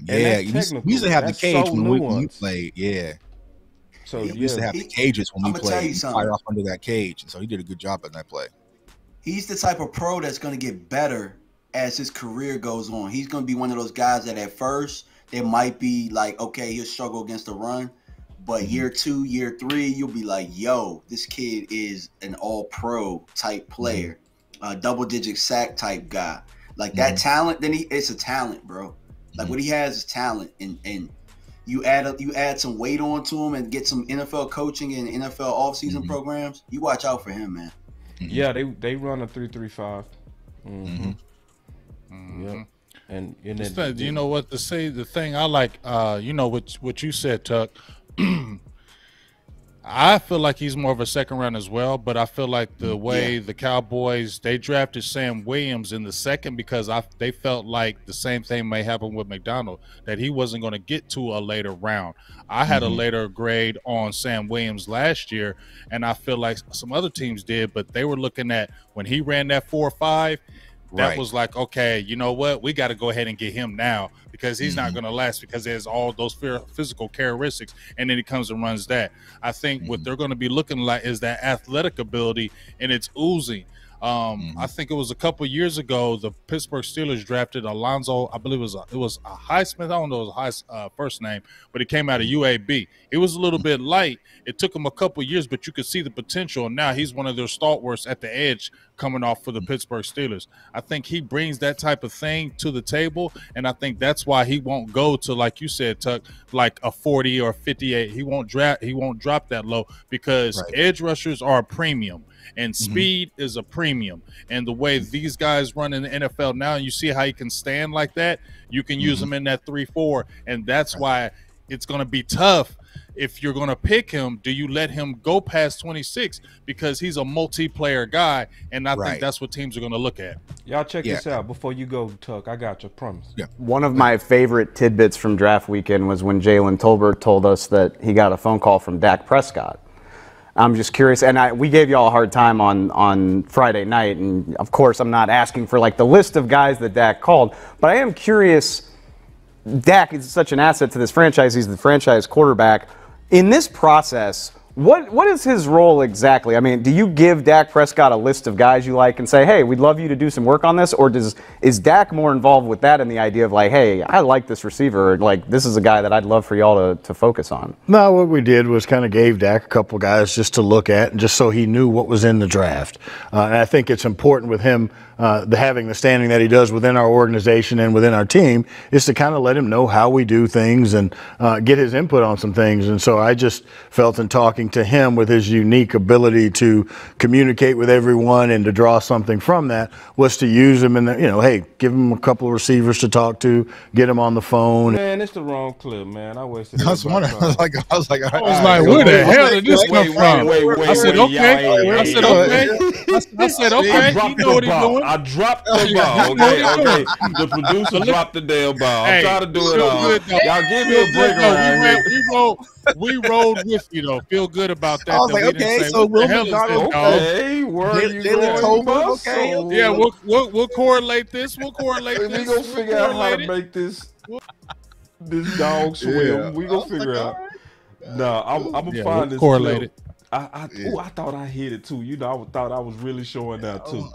Yeah, we used to have the cage when we played. Yeah. So we used to have the cages when we played. Fire off under that cage, and so he did a good job on that play. He's the type of pro that's going to get better as his career goes on. He's going to be one of those guys that at first it might be like, okay, he'll struggle against the run, but year 2, year 3, you'll be like, yo, this kid is an all-pro type player, double-digit sack type guy. Like that talent, then it's a talent, bro. Like what he has is talent, and you add some weight onto him and get some NFL coaching and NFL offseason programs. You watch out for him, man. Yeah, they run a 3-3-5. Yeah, and you know what to say. The thing I like, you know what you said, Tuck. I feel like he's more of a second round as well, but I feel like the way the Cowboys, they drafted Sam Williams in the second because they felt like the same thing may happen with McDonald, that he wasn't going to get to a later round. I had a later grade on Sam Williams last year, and I feel like some other teams did, but they were looking at when he ran that 4.5, that was like, okay, you know what? We got to go ahead and get him now because he's not going to last because there's all those physical characteristics, and then he comes and runs that. I think what they're going to be looking like is that athletic ability, and it's oozing. I think it was a couple years ago, the Pittsburgh Steelers drafted Alonzo. I believe it was a Highsmith. I don't know his first name, but he came out of UAB. It was a little bit light. It took him a couple years, but you could see the potential. And now he's one of their stalwarts at the edge coming off for the Pittsburgh Steelers. I think he brings that type of thing to the table, and I think that's why he won't go to, like you said, Tuck, like a 40 or 58. He won't drop that low because edge rushers are a premium. And speed is a premium. And the way these guys run in the NFL now, and you see how he can stand like that, you can use him in that 3-4. And that's why it's going to be tough. If you're going to pick him, do you let him go past 26? Because he's a multiplayer guy, and I think that's what teams are going to look at. Y'all check this out before you go, Tuck. I got you, promise. One of my favorite tidbits from draft weekend was when Jalen Tolbert told us that he got a phone call from Dak Prescott. I'm just curious, and we gave you all a hard time on Friday night, and of course I'm not asking for like the list of guys that Dak called, but I am curious. Dak is such an asset to this franchise. He's the franchise quarterback. In this process, what is his role exactly? I mean, do you give Dak Prescott a list of guys you like and say, hey, we'd love you to do some work on this? Or is Dak more involved with that in the idea of like, hey, I like this receiver. Like, this is a guy that I'd love for y'all to focus on? No, what we did was kind of gave Dak a couple guys just to look at and just so he knew what was in the draft. And I think it's important with him having the standing that he does within our organization and within our team is to kind of let him know how we do things and get his input on some things. And so I just felt in talking to him with his unique ability to communicate with everyone and to draw something from that was to use him in the, hey, give him a couple of receivers to talk to, get him on the phone. Man, it's the wrong clip, man. I wasted. I was wondering. I was like, where the hell did this come from? I said, okay. I said, okay. You know what he's doing. I dropped the ball. Okay. The producer dropped the damn ball. I'm trying to do it all. Y'all give me a break around here. We rolled with you though. Feel good about that. I was like, okay, so Will McDonald, okay, where are you going? Okay. Yeah, we'll correlate this. We'll correlate this. We gonna figure out how to make this dog swim. We gonna figure out. No, I'm gonna find this correlated. I thought I hit it too. I thought I was really showing out too.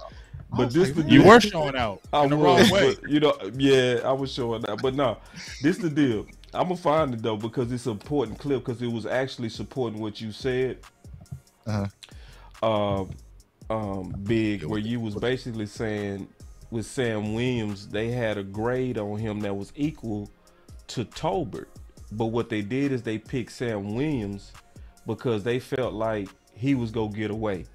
But you were showing out in the wrong way. But, I was showing out. But no, this the deal. I'm gonna find it though because it's an important clip because it was actually supporting what you said. Big, where you was basically saying with Sam Williams, they had a grade on him that was equal to Tolbert. But what they did is they picked Sam Williams because they felt like he was gonna get away.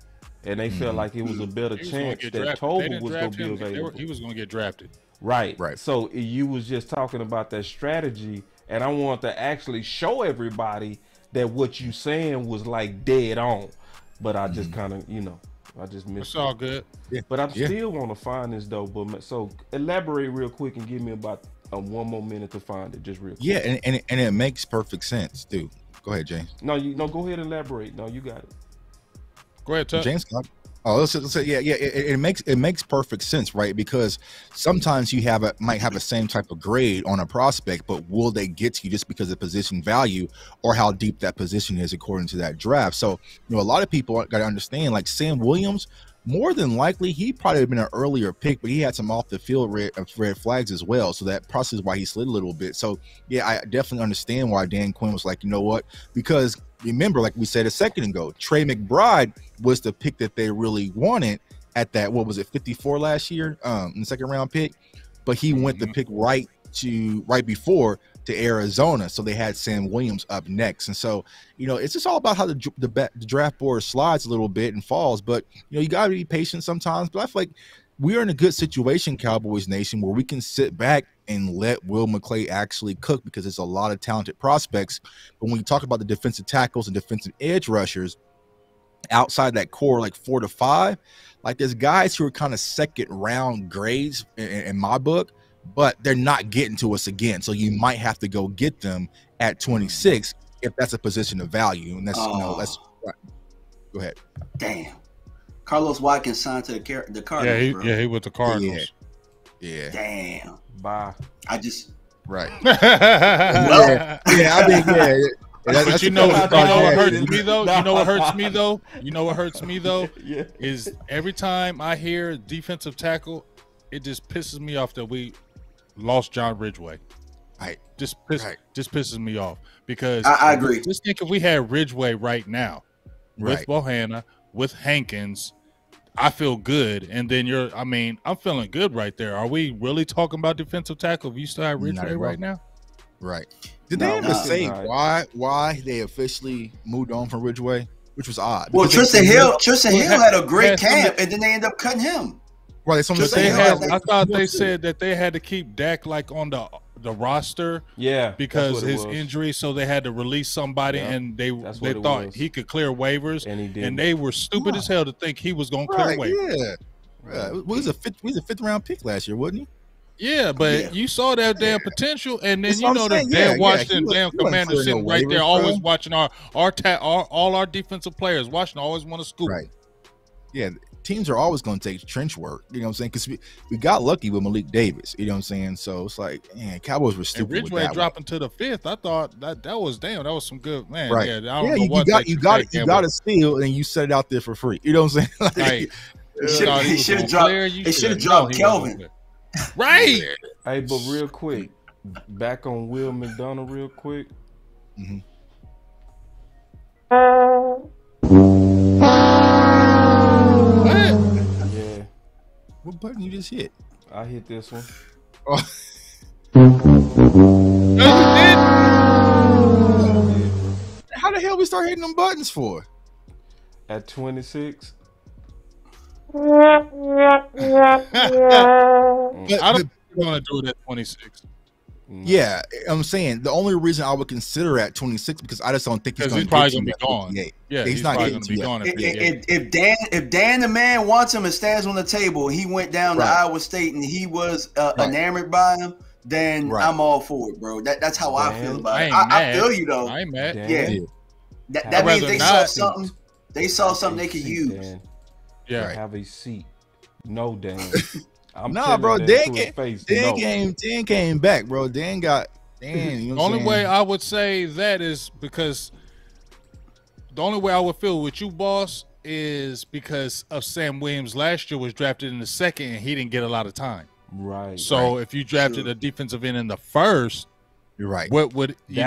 And they felt like it was a better chance that Tolbert was going to be available. He was going to get drafted. Right. So you was just talking about that strategy, and I want to actually show everybody that what you saying was like dead on. But I just kind of, I just missed it. It's all good. Yeah. But I still want to find this though. But so elaborate real quick and give me about 1 more minute to find it, just real quick. Yeah, and it makes perfect sense, too. Go ahead, James. No, go ahead and elaborate. No, you got it. Go ahead, Tuck. James. Let's say, it makes perfect sense, right? Because sometimes you might have the same type of grade on a prospect, but will they get to you just because of position value or how deep that position is according to that draft? So, a lot of people got to understand, like Sam Williams, more than likely, he probably have been an earlier pick, but he had some off the field red flags as well. So that process is why he slid a little bit. So yeah, I definitely understand why Dan Quinn was like, you know what? Because remember, like we said a second ago, Trey McBride was the pick that they really wanted at that, 54 last year, in the second round pick, but he went the pick right before to Arizona, so they had Sam Williams up next. And so, it's just all about how the draft board slides a little bit and falls. But you got to be patient sometimes. But I feel like we're in a good situation, Cowboys Nation, where we can sit back and let Will McClay actually cook because there's a lot of talented prospects. But when you talk about the defensive tackles and defensive edge rushers outside that core, like 4 to 5, like there's guys who are kind of second round grades in my book, but they're not getting to us again. So you might have to go get them at 26 if that's a position of value. And that's, that's right. Go ahead. Damn. Carlos Watkins signed to the Cardinals. He with the Cardinals. Yeah. Damn. Bye. I just. Right. But you know what hurts me though? You know what hurts me though? You know what hurts me though? Is every time I hear defensive tackle, it just pisses me off that we lost John Ridgeway. Just pisses me off because I agree. Just think if we had Ridgeway right now with Bohanna, with Hankins, I feel good. And then I'm feeling good right there. Are we really talking about defensive tackle if you still have Ridgeway right now? Right. Did they ever say why they officially moved on from Ridgeway, which was odd? Well, Tristan Hill had a great camp, and then they end up cutting him. Right. I thought they said that they had to keep Dak like on the roster, because his injury, so they had to release somebody, and they thought he could clear waivers, and he did. And they were stupid as hell to think he was going to clear waivers. Yeah. He was a fifth round pick last year, wasn't he? Yeah, but you saw that damn potential, and then the damn Washington damn commander sitting right there, always watching all our defensive players, watching, always want to scoop. Right. Yeah, teams are always going to take trench work. You know what I'm saying? Because we got lucky with Malik Davis. You know what I'm saying? So it's like, man, Cowboys were stupid. And Ridgeway dropping to the 5th, I thought that was some good, man. Right. Yeah, I don't know what you got to steal, and you set it out there for free. You know what I'm saying? He should have dropped Kelvin. Right. Hey, but real quick, back on Will McDonald real quick. What? Yeah. What button you just hit? I hit this one. Oh. No, you did. How the hell we start hitting them buttons for? At 26. I don't want to do it at 26. Yeah, I'm saying the only reason I would consider at 26 because I just don't think he's probably going to be gone. Yeah, he's not going to be gone. If Dan the man wants him and stands on the table, he went down to Iowa State and he was enamored by him, then I'm all for it, bro. That's how I feel about it. I feel you though. I ain't mad. Yeah, that means they saw something. They saw something they could use. Dan. Yeah, have a seat. No, Dan. Bro. Dan came back, bro. Dan got Dan. You know the only way I would say that is because the only way I would feel with you, boss, is because of Sam Williams last year was drafted in the 2nd and he didn't get a lot of time. Right. So if you drafted a defensive end in the 1st, you're right. What would he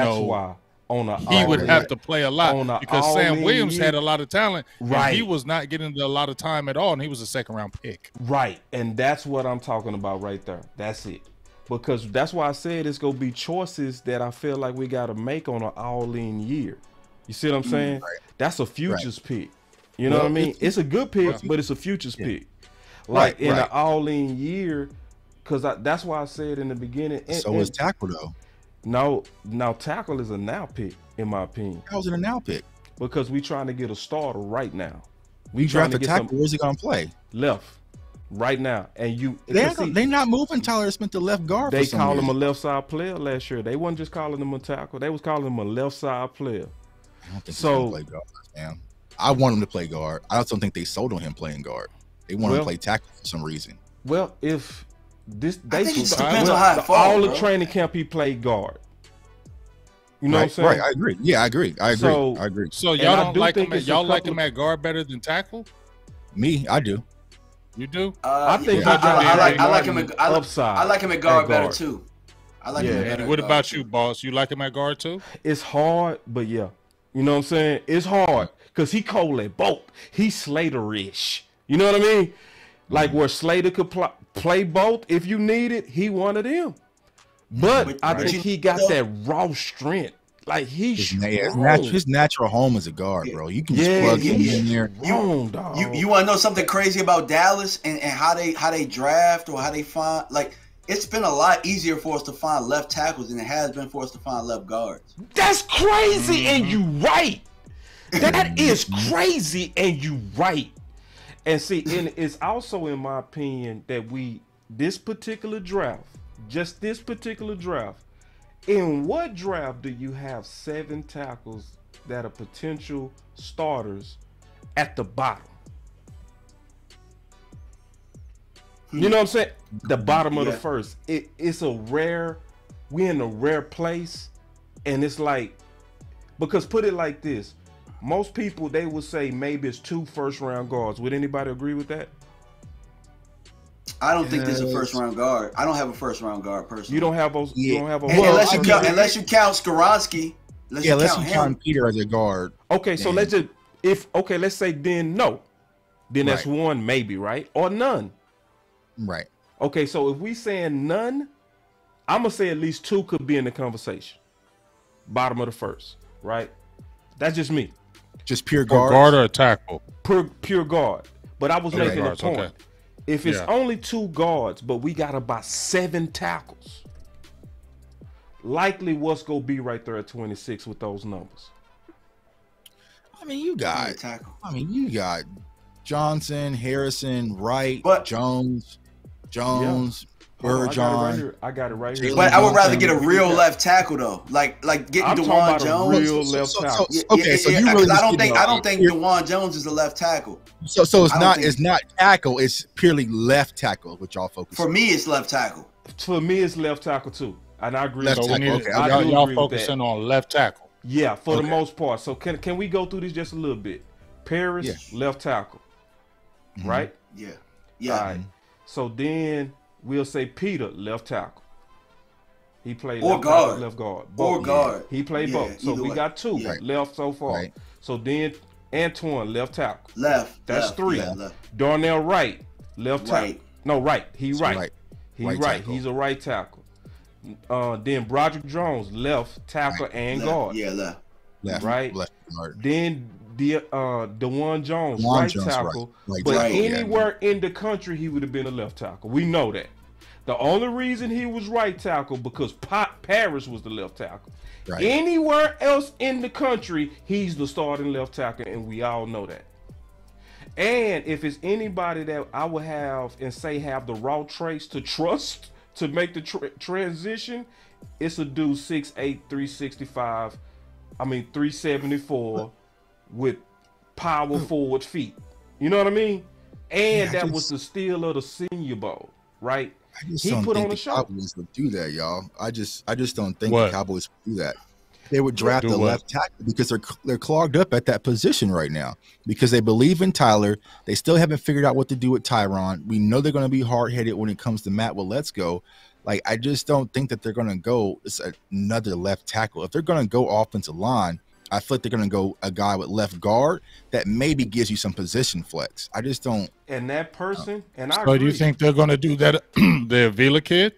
would have to play a lot because Sam Williams had a lot of talent. Right. He was not getting a lot of time at all, and he was a 2nd-round pick. Right. And that's what I'm talking about right there. That's it. Because that's why I said it's going to be choices that I feel like we got to make on an all-in year. You see what I'm saying? Right. That's a futures pick. You know what I mean? It's a good pick, but it's a futures pick. Like in an all-in year, because that's why I said in the beginning. So is tackle, though. No, now tackle is a now pick, in my opinion. How's it a now pick? Because we trying to get a starter right now. We draft a tackle. Where's he gonna play? Left, right now. And they not moving Tyler Smith to left guard. They call him a left side player last year. They wasn't just calling him a tackle. They was calling him a left side player. I don't think he's gonna play guard, man. I want him to play guard. I also don't think they sold on him playing guard. They want him to play tackle for some reason. Well, if depends on how it falls, all the training camp he played guard. You know what I'm saying? Right, I agree. Yeah, I agree. I agree. So y'all don't like him? Y'all like him at guard better than tackle? Me, I do. You do? I think I like him at upside. I like him at guard better too. I like him better. What about you, boss? You like him at guard too? It's hard, but yeah, you know what I'm saying. It's hard because he cold at both. He's Slater-ish. You know what I mean? Like where Slater could play both if you need it. He one of them. But I think he got that raw strength. Like his natural home is a guard, bro. You can just plug him in there. You want to know something crazy about Dallas and how they draft or how they find? Like, it's been a lot easier for us to find left tackles than it has been for us to find left guards. That's crazy, and you right. That is crazy, and you right. And see, and it's also in my opinion that this particular draft. In what draft do you have 7 tackles that are potential starters at the bottom? You know what I'm saying? The bottom of the first. It's we're in a rare place, and it's like Because put it like this, most people, they would say maybe it's 2 first-round guards. Would anybody agree with that? I don't think there's a first-round guard. I don't have a first-round guard personally. You don't have those. Yeah. You don't have a. Unless you count Skoronski. Unless you count Peter as a guard. Okay, so let's just let's say then no, then that's one maybe, right, or none. Right. Okay, so if we saying none, I'm gonna say at least 2 could be in the conversation. Bottom of the first, right? That's just me. Just pure guard. Guard or a tackle. Pure guard. But I was making a point. Okay. If it's only 2 guards, but we got about 7 tackles, likely what's gonna be right there at 26 with those numbers. I mean, you got Johnson, Harrison, Wright, Jones, Bergeron. I got it right here. But I would rather get a real left tackle though, like getting DeJuan Jones. A real left tackle. So you really I don't think DeJuan Jones is a left tackle. So it's not tackle. It's purely left tackle, which y'all focus. For me, it's left tackle. For me, it's left tackle too, and I agree. So y'all focusing on left tackle. Yeah, for the most part. So can we go through this just a little bit? Paris, left tackle, right? Yeah. All right. So then we'll say Peter, left tackle. He played left guard. Left guard. Or guard. He played both. So we got 2 left so far. Right. So then Antoine, left tackle. Left. That's 3. Darnell Wright, left tackle. No, right. He right. He's a right tackle. Then Broderick Jones, left tackle and guard. Yeah, left. Right. Left guard. Then DeJuan Jones, right tackle. But anywhere in the country, he would have been a left tackle. We know that. The only reason he was right tackle because Paris was the left tackle. Right. Anywhere else in the country, he's the starting left tackle, and we all know that. And if it's anybody that I would have the raw traits to trust to make the transition, it's a dude 6'8", 365, 374 with power forward feet. You know what I mean? And that was the steal of the Senior Bowl, right? He put on a show. Cowboys would do that, y'all. I just don't think the Cowboys would do that. They would draft a left tackle because they're clogged up at that position right now because they believe in Tyler. They still haven't figured out what to do with Tyron. We know they're going to be hard-headed when it comes to Matt. Well, let's go. Like, I just don't think that they're going to go another left tackle. If they're going to go offensive line, I feel like they're going to go a guy with left guard that maybe gives you some position flex. I just don't. And that person, and I so agree. Do you think they're going to do that? The Avila kid?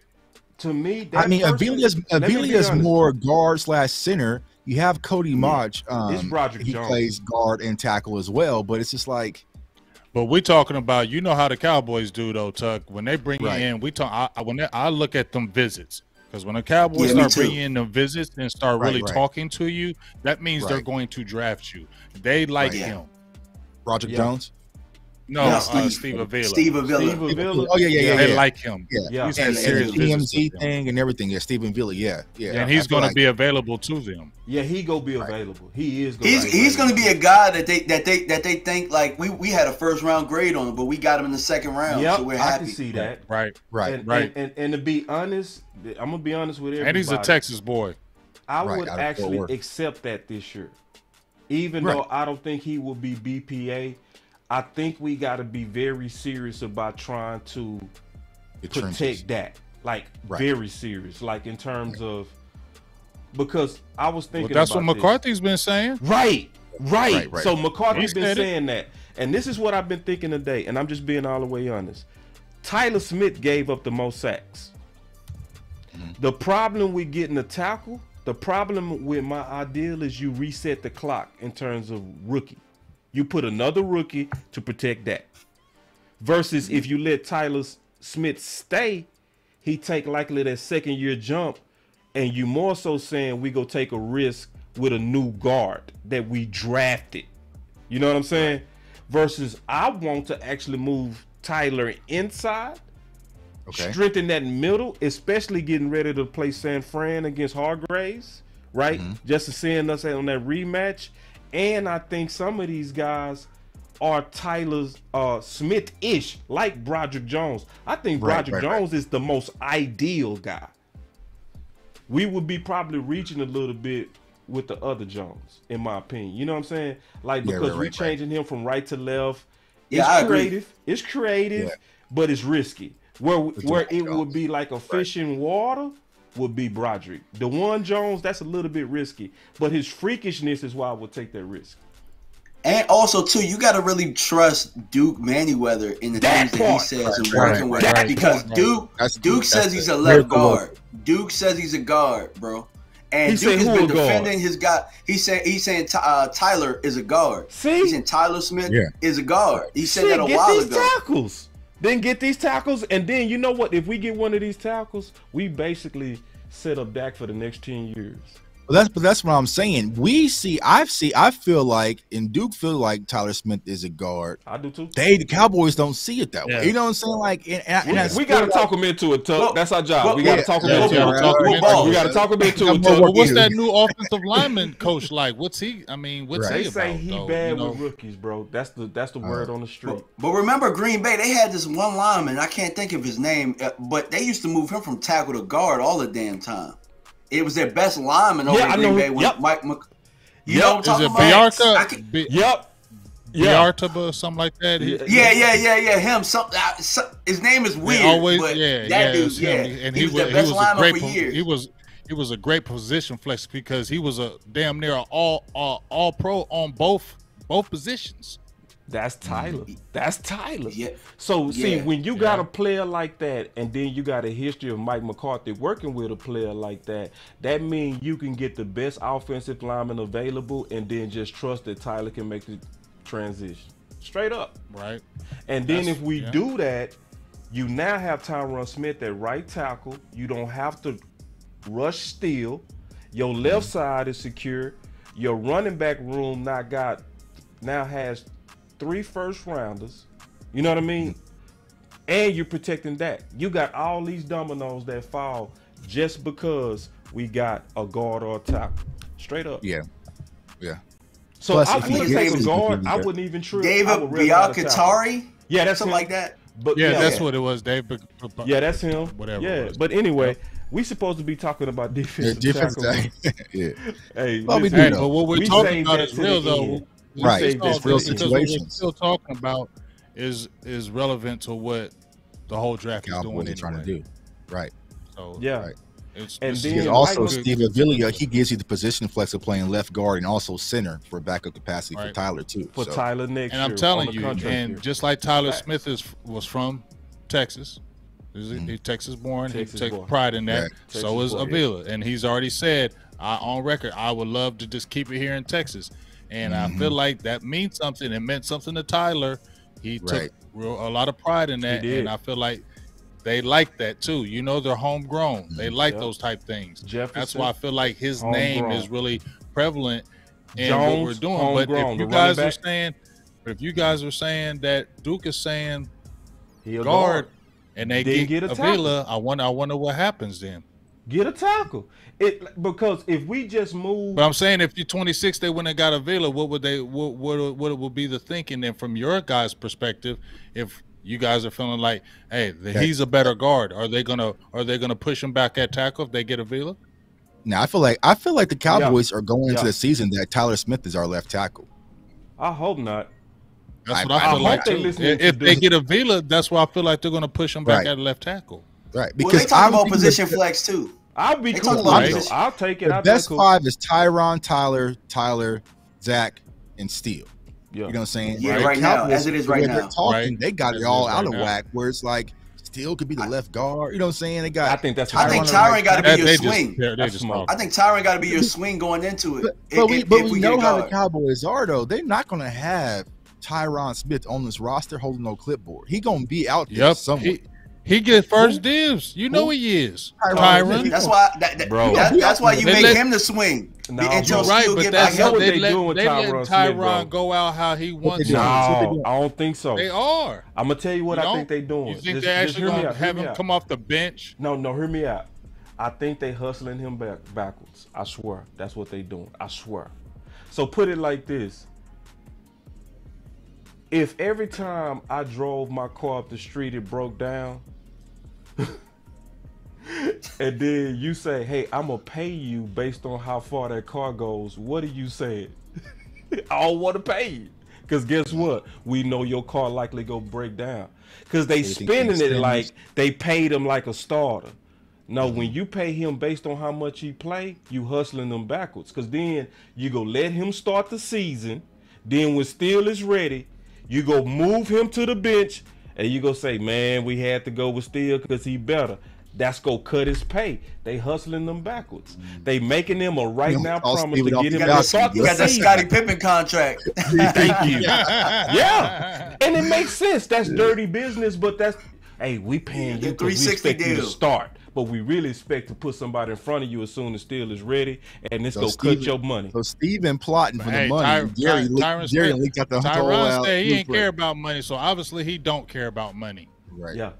To me, Avila's more guard / center. You have Cody Mach. It's Broderick he Jones. Plays guard and tackle as well, but it's just like. But we're talking about, you know how the Cowboys do though, Tuck. When they bring you in, I look at them visits. Because when the Cowboys start bringing in the visits and start really talking to you, that means they're going to draft you. They like him. Broderick Jones? No, Steve Avila. Steve Avila. Oh, yeah. They like him. Yeah. He's and had serious TMZ thing and everything. Yeah, Steve Avila. Yeah. And he's going to be available to them. Yeah, he gonna be available. He is. He's going to be a guy that they think like we had a first round grade on him, but we got him in the second round. Yep, so we're happy. I can see that. Right. And to be honest, I'm gonna be honest with everybody. And he's a Texas boy. I would actually accept that this year, even though I don't think he will be BPA. I think we got to be very serious about trying to protect that, like very serious, like in terms of because I was thinking that's about what McCarthy's been saying. Right. So McCarthy's been saying that, and this is what I've been thinking today, and I'm just being all the way honest. Tyler Smith gave up the most sacks. The problem with getting a tackle, the problem with my ideal is you reset the clock in terms of rookie. You put another rookie to protect that. Versus if you let Tyler Smith stay, he take likely that second year jump, and you more so saying we go take a risk with a new guard that we drafted. You know what I'm saying? Versus I want to actually move Tyler inside, strengthen that middle, especially getting ready to play San Fran against Hargraves, right? Just to seeing us on that rematch. And I think some of these guys are Tyler Smith-ish, like Broderick Jones. I think Broderick Jones is the most ideal guy. We would be probably reaching a little bit with the other Jones, in my opinion. You know what I'm saying? Like, because we changing him from right to left. Yeah, it's I creative. agree. It's creative, but it's risky. Where it would be like a fish in water would be Broderick. The one Jones, that's a little bit risky, but his freakishness is why I would take that risk. And also, too, you got to really trust Duke Manyweather in the things that he says and working with. Because Duke says he's a left guard. Duke says he's a guard, bro. And Duke has been defending his guy. He's saying Tyler is a guard. See? He's saying Tyler Smith is a guard. He said that a while ago. Tackles. Then get these tackles, and then you know what? If we get one of these tackles, we basically set up Dak for the next 10 years. Well, that's what I'm saying. I feel like, and Duke feel like Tyler Smith is a guard. I do too. The Cowboys don't see it that way. You know what I'm saying? Like, we got to talk them into it, Tuck. That's our job. We got to talk them into it. We got to talk them into it, Tuck. What's that new offensive lineman coach like? What's he? I mean, what's he about? They say he bad with rookies, bro. That's the word on the street. But remember, Green Bay, they had this one lineman. I can't think of his name, but they used to move him from tackle to guard all the damn time. It was their best lineman over in Green Bay with Mike Mc. You know what I'm talking about? Biarta or something like that. Yeah. Him. His name is weird. But that dude, and he was the best lineman for years. He was a great position flex because he was a damn near all pro on both positions. That's Tyler. That's Tyler. Yeah. So see, when you got a player like that, and then you got a history of Mike McCarthy working with a player like that, that means you can get the best offensive lineman available, and then just trust that Tyler can make the transition. Straight up. Right. And then if we do that, you now have Tyron Smith at right tackle. You don't have to rush Steele. Your left side is secure. Your running back room now has 3 first-rounders, you know what I mean? And you're protecting that. You got all these dominoes that fall just because we got a guard or a tackle. Straight up. Yeah. So I wouldn't take a guard. I wouldn't even trip. David Bialkatari? Yeah, that's something him. like that. But that's what it was, David. Yeah, that's him. Whatever. Yeah, but anyway, we supposed to be talking about defensive tackle. Hey, but what we're talking about is real though. Right, it's real situations. What we're still talking about is relevant to what the whole draft is doing. They're trying to do, right? So right. And then also Steve Avila, he gives you the position flex of playing left guard and also center for backup capacity for Tyler too. For Tyler next year. And I'm telling you, and just like Tyler Smith was from Texas. He's Texas born. He takes pride in that. So is Avila, and he's already said on record, I would love to just keep it here in Texas. And I feel like that means something. It meant something to Tyler. He took a lot of pride in that, and I feel like they like that too. You know, they're homegrown. They like those type things. That's why I feel like his name is really prevalent in what we're doing. But if you guys are saying that Duke is saying guard and they get Avila, I wonder what happens then. Get a tackle. Because if we just move, but I'm saying if you're 26, they went and got Avila. What would be the thinking then from your guys' perspective? If you guys are feeling like, hey, he's a better guard, are they gonna push him back at tackle if they get Avila? Now I feel like the Cowboys are going into the season that Tyler Smith is our left tackle. I hope not. That's what I feel like too. If they get Avila, that's why I feel like they're gonna push him back at left tackle. Right, because they talk about position flex too. I'll be cool. I'll take it. The best 5 is Tyron, Tyler, Zach, and Steele. Yeah. You know what I'm saying? Yeah, right now, as it is right now. They're talking, they got it all out of whack. Where it's like Steele could be the left guard. You know what I'm saying? They got. I think Tyron got to be your swing. I think Tyron got to be your swing going into it. But we know how the Cowboys are though. They're not going to have Tyron Smith on this roster holding no clipboard. He going to be out there somewhere. He get first dibs. You know he is. Tyron. That's why. That's why you make him the swing. Until Steele get back up. They let Tyron go out how he wants. No, I don't think so. They are. I'm gonna tell you what I think they're doing. You think they're actually gonna have him come off the bench? No, hear me out. I think they hustling him backwards. I swear. That's what they doing. I swear. So put it like this. If every time I drove my car up the street it broke down, and then you say, hey, I'm going to pay you based on how far that car goes, what are you saying? I don't want to pay you. Because guess what? We know your car likely go break down. Because they spending it like they paid him like a starter. No, when you pay him based on how much he play, you hustling them backwards. Because then you go let him start the season. Then when Steele is ready, you go move him to the bench. And you go say, man, we had to go with Steele because he better. That's go cut his pay. They hustling them backwards. They making them a right now promise to get him to start the season. You got that Scottie Pippen contract. Thank you. Yeah, and it makes sense. That's dirty business, but that's hey, we paying you because we expect you to start, but we really expect to put somebody in front of you as soon as Steele is ready, and this go cut your money. So Steven plotting for the money. Jerry leaked out the whole Tyron said he ain't care about money, so obviously he don't care about money. Right. Yeah.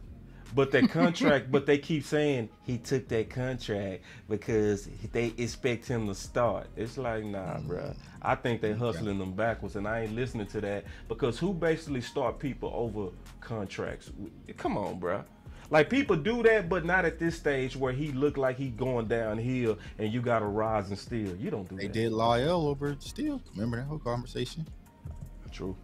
But that contract, but they keep saying he took that contract because they expect him to start. It's like, nah, bro. I think they hustling them backwards, and I ain't listening to that because who basically start people over contracts? Come on, bro. Like people do that, but not at this stage where he look like he going downhill and you got to rise and steal. You don't do that. They did Lyle over Steele. Remember that whole conversation? True.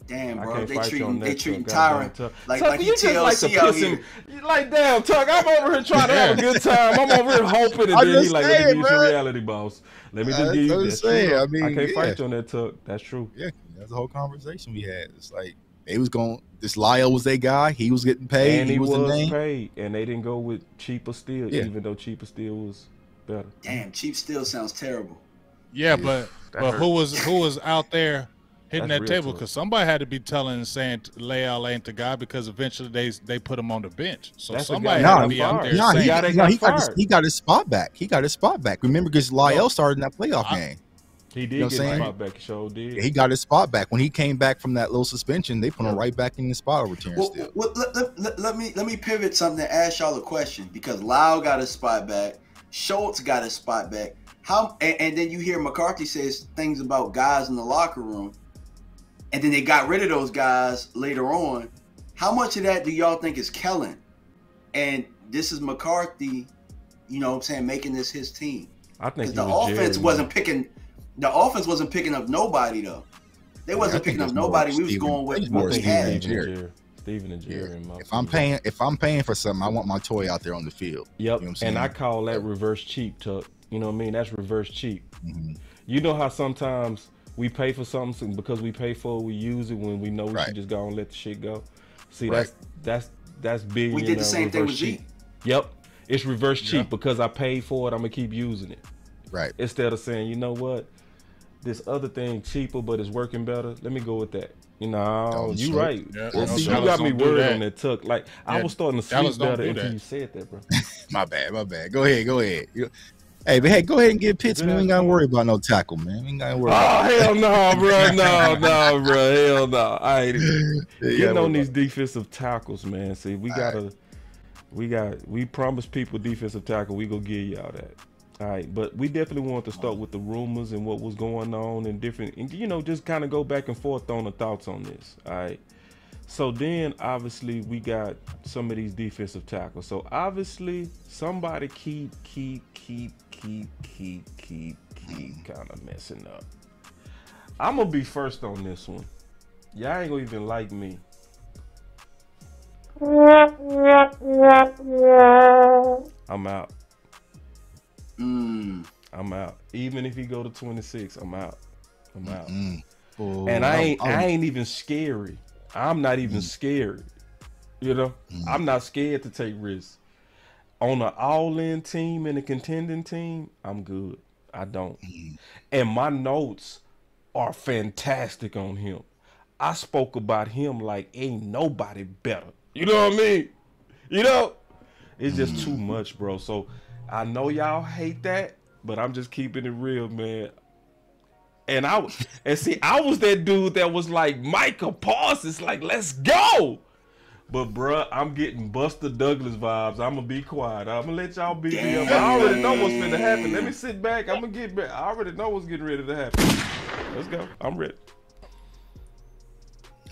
Damn, bro, they treat Tyron like you just like to piss him. Like, damn, Tuck, I'm over here trying to have a good time. I'm over here hoping, and then he like, let me give you some reality, boss. Let me just give you this. I can't fight you on that, Tuck. That's true. Yeah, that's the whole conversation we had. It's like they was going. This Lyle was their guy. He was getting paid. And he was paid, and they didn't go with cheaper Steel, even though cheaper Steel was better. Damn, cheap Steel sounds terrible. Yeah, but who was out there hitting that table? Because somebody had to be saying Lyle ain't the guy because eventually they put him on the bench. So somebody had to be out there he got his spot back. He got his spot back. Remember, because Lyle started in that playoff game. He did get his spot back. Sure did. He got his spot back when he came back from that little suspension. They put him right back in the spot over Terrence Steele. Let me pivot something and ask y'all a question because Lyle got his spot back. Schultz got his spot back. And then you hear McCarthy says things about guys in the locker room. And then they got rid of those guys later on. How much of that do y'all think is Kellen? And this is McCarthy, you know what I'm saying, making this his team. I think the offense wasn't picking up nobody though. They wasn't picking up nobody. We was going with what we had. Steven and Jerry. If I'm paying for something, I want my toy out there on the field. Yep. You know what I'm saying? And I call that reverse cheap, Tuck. You know what I mean? That's reverse cheap. You know how sometimes we pay for something because we pay for it, we use it when we know we should just go and let the shit go. See, that's big. We did the same thing with G. Yep. It's reverse cheap because I paid for it, I'm gonna keep using it. Right. Instead of saying, you know what, this other thing cheaper but it's working better, let me go with that. You know, you right. Yeah. See, you got me worried on that, Tuck. Like I was starting to sleep better until you said that, bro. My bad. Go ahead. Hey, but hey, go ahead and get Pitts, man. We ain't gotta worry about no tackle, man. We ain't gotta worry about hell no, bro. No, bro. Hell no. I ain't getting on these defensive tackles, man. See, we promised people defensive tackle, we gonna give y'all that. All right, but we definitely want to start with the rumors and what was going on and different, and, you know, just kind of go back and forth on the thoughts on this. All right. So then obviously we got some of these defensive tackles. So obviously somebody keep kind of messing up. I'm gonna be first on this one. Y'all ain't gonna even like me. I'm out. I'm out. Even if he go to 26, I'm out. And I ain't even scary. I'm not even scared. You know, I'm not scared to take risks. On an all-in team and a contending team, I'm good. I don't. And my notes are fantastic on him. I spoke about him like ain't nobody better. You know what I mean? You know, it's just too much, bro. So I know y'all hate that, but I'm just keeping it real, man. And I was that dude that was like Micah Parsons, like, let's go. But bruh, I'm getting Buster Douglas vibes. I'm gonna be quiet. I'm gonna let y'all beat me up. I already know what's gonna happen. Let me sit back. I'm gonna get back. I already know what's getting ready to happen. Let's go. I'm ready.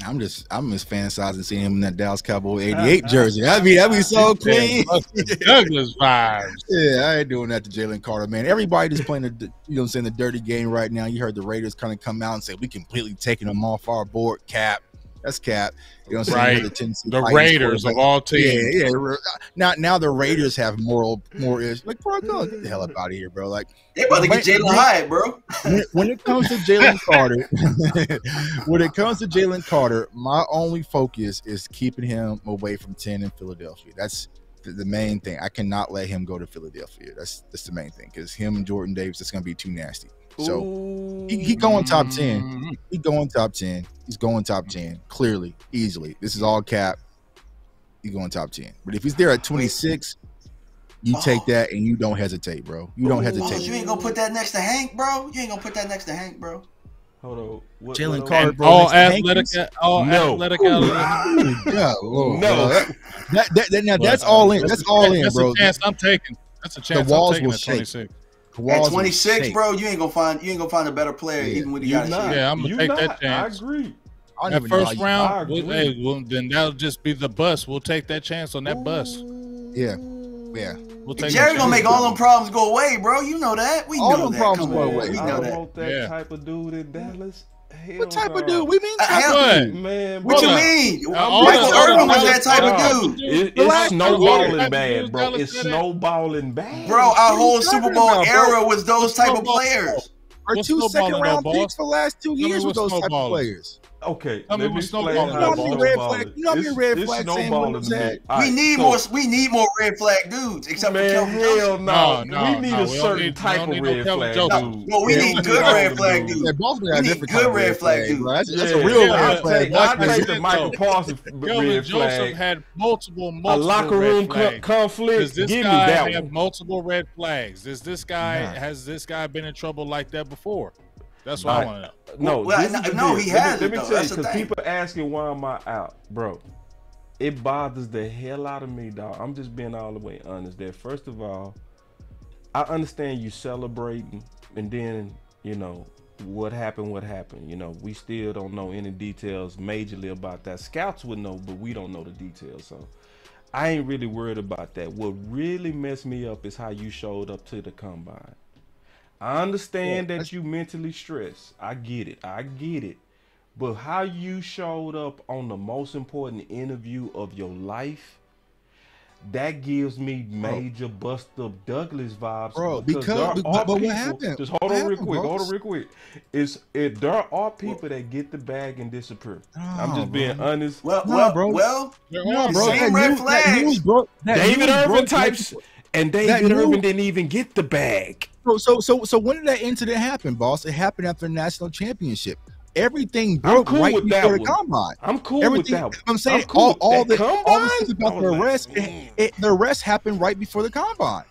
I'm just fantasizing seeing him in that Dallas Cowboy 88 jersey. That'd be so clean. Douglas vibes. Yeah, I ain't doing that to Jalen Carter, man. Everybody just playing the dirty game right now. You heard the Raiders kind of come out and say we completely taking them off our board. Cap. That's cap. You know what I'm saying? The Raiders of all teams. Yeah. Now the Raiders have more issues. Like, bro, go get the hell up out of here, bro. Like, they about to get Jalen Hyatt, bro. When it comes to Jalen Carter, my only focus is keeping him away from 10 in Philadelphia. That's the main thing. I cannot let him go to Philadelphia. That's the main thing, because him and Jordan Davis, it's going to be too nasty. So he going top 10. He going top 10. He's going top 10. Clearly, easily. This is all cap. He's going top 10. But if he's there at 26, you take that and you don't hesitate, bro. You don't hesitate. You ain't gonna put that next to Hank, bro. Hold on. Jalen Carter, bro. All athletic. No. Now that's all in. That's all in, bro. That's a chance I'm taking. That's a chance the walls I'm taking will at shake. 26. At 26, bro, you ain't gonna find a better player even with the guy. Yeah, I'm gonna take that chance. I agree. That first round, then that'll just be the bus. We'll take that chance on that bus. Yeah. We'll take Jerry gonna make all them problems go away, bro. You know that. We all know them that. problems go away. We know I that. want that type of dude in Dallas. What type of dude? We mean what? Man, what you mean? Michael Irvin was that type of dude. It's snowballing bad, bro. It's snowballing bad. Bro, our whole Super Bowl era was those type of players. Our 2 second-round picks for the last 2 years with those type of players. Okay, let me explain how snowballing. You know how many red flags Sam Williams had? We need more red flag dudes, except for Kelvin Johnson. No. We need a certain type of red flag dude. No, we need good red flag dudes. Yeah, both of them got different good red flag dudes. That's a real red flag. I'll take the Michael Parsons red Joseph flag. had multiple A locker room conflict. Does this Give me guy that have one. multiple red flags? Has this guy been in trouble like that before? That's what I want to know. No, he hasn't. Let me though. tell you, That's the because thing. people asking why am I out, bro. It bothers the hell out of me, dog. I'm just being all the way honest. That first of all, I understand you celebrating, and then what happened. We still don't know any details majorly about that. Scouts would know, but we don't know the details. So I ain't really worried about that. What really messed me up is how you showed up to the combine. I understand that you mentally stressed. I get it. But how you showed up on the most important interview of your life, that gives me major Buster Douglas vibes. Bro, but what happened? Just hold on real quick. There are people that get the bag and disappear. I'm just being honest. Bro. Same red flags. David Irvin types, and David Irvin didn't even get the bag. So when did that incident happen, boss? It happened after the national championship. Everything broke right before the combine. I'm cool with that one. I'm saying all the things about the arrest, the arrest happened right before the combine.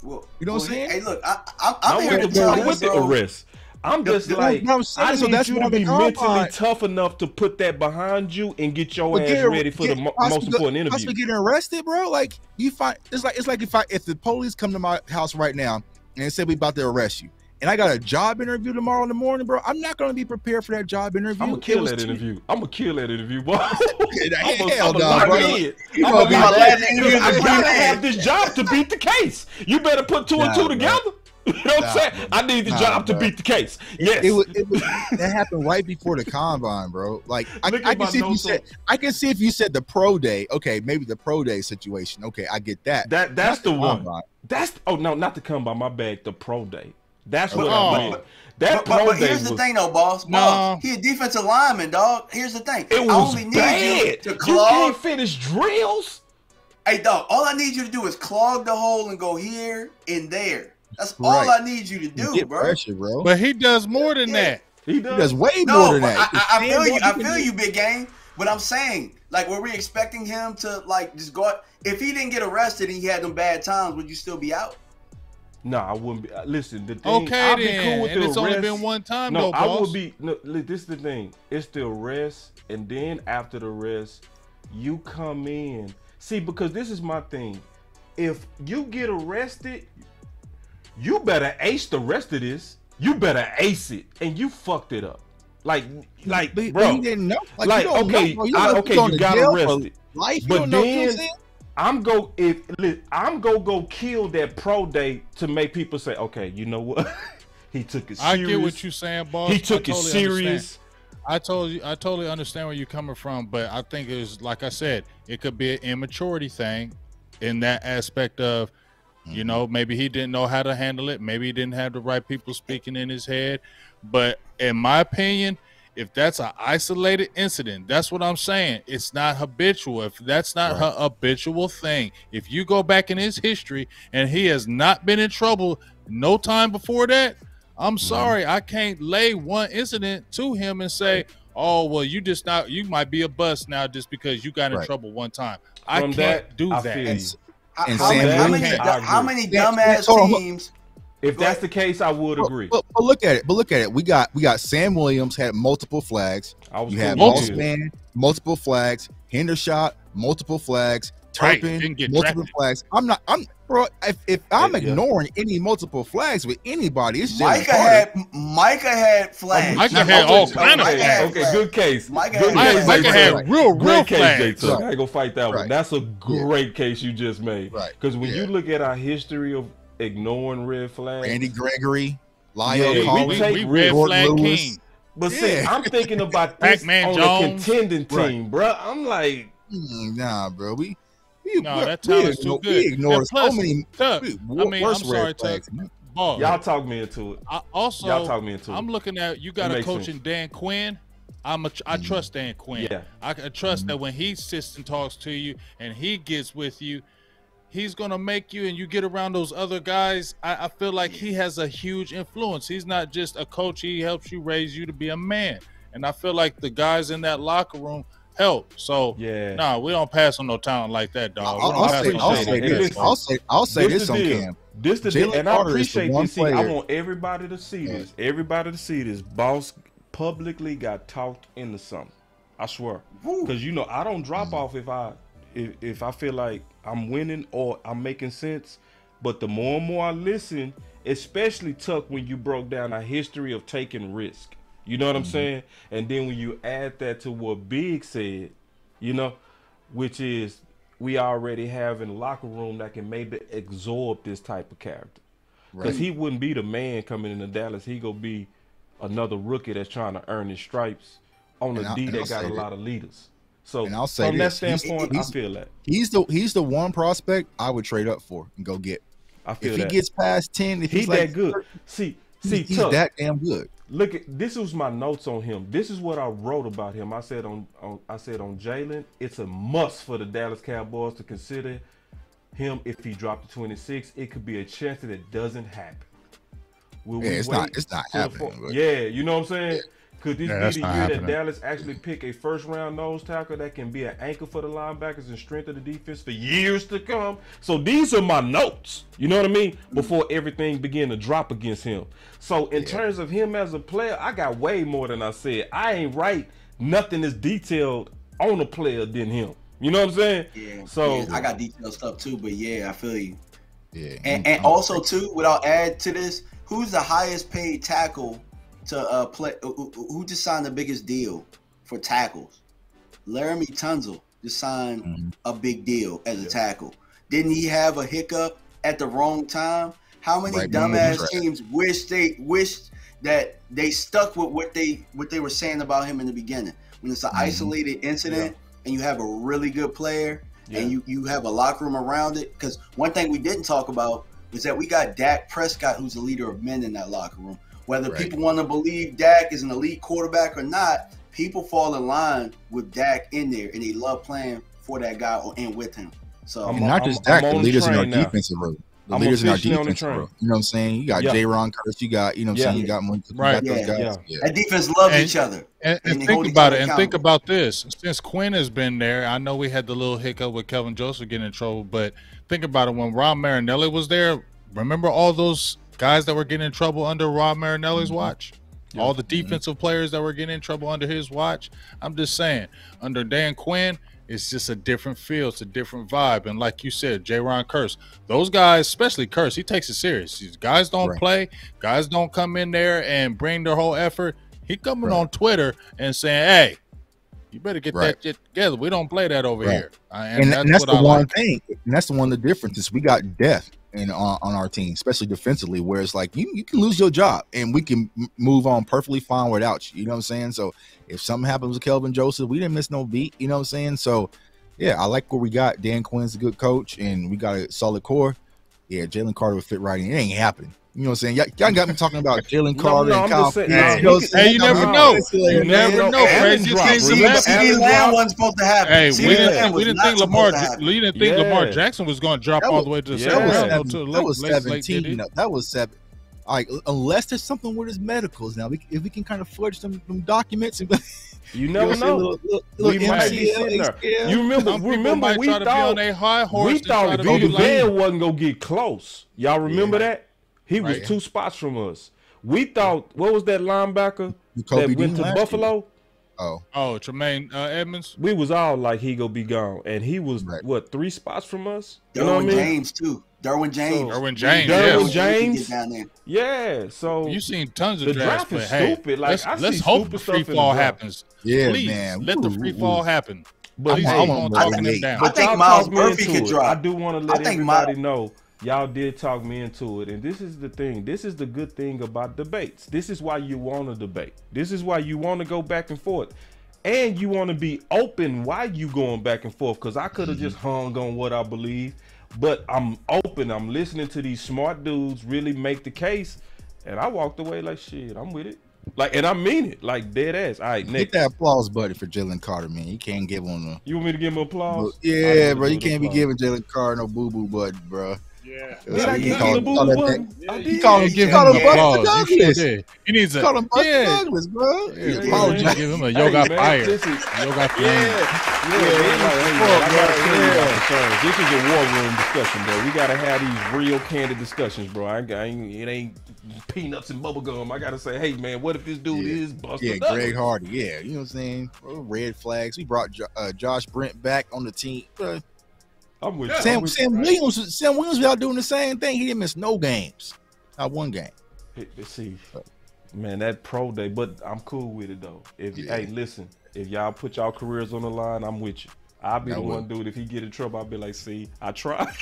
Well, you know what I'm saying? Hey, look, I'm here to tell you, with the arrest. I'm just like, I need you to be mentally tough enough to put that behind you and get your ass ready for the most important interview. Possibly getting arrested, bro. Like you find it's like if the police come to my house right now and they say we about to arrest you, and I got a job interview tomorrow in the morning, bro, I'm not going to be prepared for that job interview. I'm going to kill that interview, boy. Hell no, bro. I gotta have this job to beat the case. You better put two and two together. You know what I'm saying? I need the job to beat the case. Yes. That happened right before the combine, bro. Like I can see if you said the pro day. Okay, maybe the pro day situation. Okay, I get that. That's the one. Not the combine. My bad. The pro day. That's what I meant. But here's the thing, though, boss. He a defensive lineman, dog. Here's the thing. It was bad. You can't finish drills. Hey, dog. All I need you to do is clog the hole and go here and there. That's all I need you to do, bro. Pressure, bro. But he does more than that. He does way more than that. I feel you, big game. But I'm saying, like, were we expecting him to just go out? If he didn't get arrested and he had them bad times, would you still be out? No, I wouldn't be. Listen, the thing. I'll be cool with the arrest. It's only been one time, though, boss. I would be. No, this is the thing. It's the arrest, and then after the arrest, you come in. See, because this is my thing. If you get arrested, you better ace the rest of this. You better ace it, and you fucked it up. Like, but bro, he didn't know. Like, like, you don't okay, know, bro. you got arrested. Life, you but don't know, you know what I'm then saying? I'm go kill that pro day to make people say, okay, you know what? He took it serious. I get what you're saying, boss. He took it serious. I totally understand where you're coming from, but I think it was, like I said, it could be an immaturity thing in that aspect of, you know, maybe he didn't know how to handle it. Maybe he didn't have the right people speaking in his head. But in my opinion, if that's an isolated incident, that's what I'm saying. It's not habitual. If that's not her habitual thing, if you go back in his history and he has not been in trouble no time before that, I'm sorry, I can't lay one incident to him and say, oh, well, you might be a bust now just because you got in trouble one time. I can't do that. How many dumbass teams? If that's the case, I would agree. But look at it. We got Sam Williams had multiple flags. You have Boss Man, multiple flags. Hendershot, multiple flags. Turpin, multiple flags. Bro, if I'm ignoring any multiple flags with anybody, it's Micah had flags. Micah had all kind of flags. Okay, good case. Micah had real case. flags. I gotta go fight that one. That's a great case you just made. Because when you look at our history of ignoring red flags, Randy Gregory, Lyle Collins, we red flag king. But see, I'm thinking about this on a contending team, bro. I'm like, nah, bro. That talent's too good. We ignored so many. I'm sorry, Tuck. Y'all talk me into it. Y'all talk me into it. I'm looking at you got a coach in Dan Quinn. I trust Dan Quinn. Yeah. I trust that when he sits and talks to you and he gets with you, he's gonna make you, and you get around those other guys. I feel like he has a huge influence. He's not just a coach; he helps you raise you to be a man. And I feel like the guys in that locker room help. So nah, we don't pass on no talent like that, dog. I'll say this on Cam. This the deal, and I appreciate this. I want everybody to see this. Everybody to see this. Boss publicly got talked into something. I swear, because you know I don't drop off if I feel like I'm winning or I'm making sense. But the more and more I listen, especially Tuck, when you broke down a history of taking risk. You know what I'm saying? And then when you add that to what Big said, you know, which is we already have in the locker room that can maybe absorb this type of character. Because he wouldn't be the man coming into Dallas. He gonna be another rookie that's trying to earn his stripes on a D that got a lot of leaders. So and I'll say from this, that standpoint, I feel that. He's the one prospect I would trade up for and go get. I feel if that. he gets past 10, if he's like, that good. See, he's Tuck, that damn good. Look at this was my notes on him. This is what I wrote about him. I said on Jalen, it's a must for the Dallas Cowboys to consider him if he dropped to 26. It could be a chance that it doesn't happen. It's not happening. Yeah, you know what I'm saying? Could this be the year happening. that Dallas actually pick a first-round nose tackle that can be an anchor for the linebackers and strength of the defense for years to come? So these are my notes, you know what I mean, before everything began to drop against him. So in terms of him as a player, I got way more than I said. I ain't write nothing as detailed on a player than him. You know what I'm saying? Yeah. So I got detailed stuff too, but yeah, I feel you. Yeah. And also too, what I'll add to this, who's the highest paid tackle to play? Who just signed the biggest deal for tackles? Laramie Tunsil just signed a big deal as a tackle. Didn't he have a hiccup at the wrong time? How many dumbass teams wished that they stuck with what they were saying about him in the beginning? When it's an isolated incident and you have a really good player and you have a locker room around it. Because one thing we didn't talk about was that we got Dak Prescott, who's the leader of men in that locker room. Whether people want to believe Dak is an elite quarterback or not, people fall in line with Dak in there, and they love playing for that guy and with him. So not just Dak, the leaders in our defensive room. The leaders in our defensive room. You know what I'm saying? You got J-Ron Curse, you got, you know what I'm saying? You got those guys. That defense loves each other. And think about it, and think about this. Since Quinn has been there, I know we had the little hiccup with Kelvin Joseph getting in trouble, but think about it. When Rob Marinelli was there, remember all those guys that were getting in trouble under Rob Marinelli's watch? All the defensive players that were getting in trouble under his watch? I'm just saying, under Dan Quinn, it's just a different feel. It's a different vibe. And like you said, J-Ron Curse, those guys, especially Curse, he takes it serious. These guys don't play. Guys don't come in there and bring their whole effort. He coming on Twitter and saying, "Hey, you better get that shit together. We don't play that over here." And that's the one thing. And that's the one of the differences. We got depth on our team, especially defensively, where it's like you can lose your job and we can move on perfectly fine without you. You know what I'm saying? So if something happens with Kelvin Joseph, we didn't miss no beat. You know what I'm saying? So yeah, I like what we got. Dan Quinn's a good coach, and we got a solid core. Yeah, Jalen Carter would fit right in. It ain't happening. You know what I'm saying? Y'all got me talking about Jalen Carter and Kyle. Hey, you never know. You never know. Crazy things CeeDee Lamb wasn't supposed to happen. Hey, we didn't think Lamar Jackson was going to drop all the way to the That was 17. That was 7. Like, unless there's something with his medicals now, if we can kind of forge some documents. You never know. We might be sitting there. You remember we thought Vita Vea wasn't gonna get close. Y'all remember that? He was 2 spots from us. We thought, what was that linebacker that went to Buffalo? Tremaine Edmonds. We was all like, he gonna be gone, and he was what, 3 spots from us? Derwin James too. Derwin James. Yeah. So you seen tons of the draft is stupid. Like let's hope the free fall happens. Yeah, please, man. Let the free fall happen. I think Miles Murphy could drop. I do want to let everybody know. Y'all did talk me into it, and this is the thing. This is the good thing about debates. This is why you want to debate. This is why you want to go back and forth, and you want to be open while you going back and forth. Because I could have just hung on what I believe, but I'm open. I'm listening to these smart dudes really make the case, and I walked away like, shit, I'm with it. Like, and I mean it, like dead ass. All right, next. Get that applause, buddy, for Jalen Carter, man. You can't give him a. You want me to give him applause? Yeah, bro. You can't be giving Jalen Carter no boo boo button, bro. Yeah. Did I give him the boo button? You call him Buster Douglas. He needs a call him Buster Douglas, bro. Apologize. Give him a yoga fire. This is a war room discussion, bro. We gotta have these real candid discussions, bro. It ain't peanuts and bubble gum. I gotta say, hey man, what if this dude is Buster Douglas? Greg Hardy. Yeah, you know what I'm saying? Red flags. We brought Josh Brent back on the team. I'm with Sam Williams without doing the same thing. He didn't miss no games. Not one game. Let's see. Man, that pro day, but I'm cool with it though. Hey, listen, if y'all put y'all careers on the line, I'm with you. I'll be the one dude. If he get in trouble, I'll be like, see, I tried.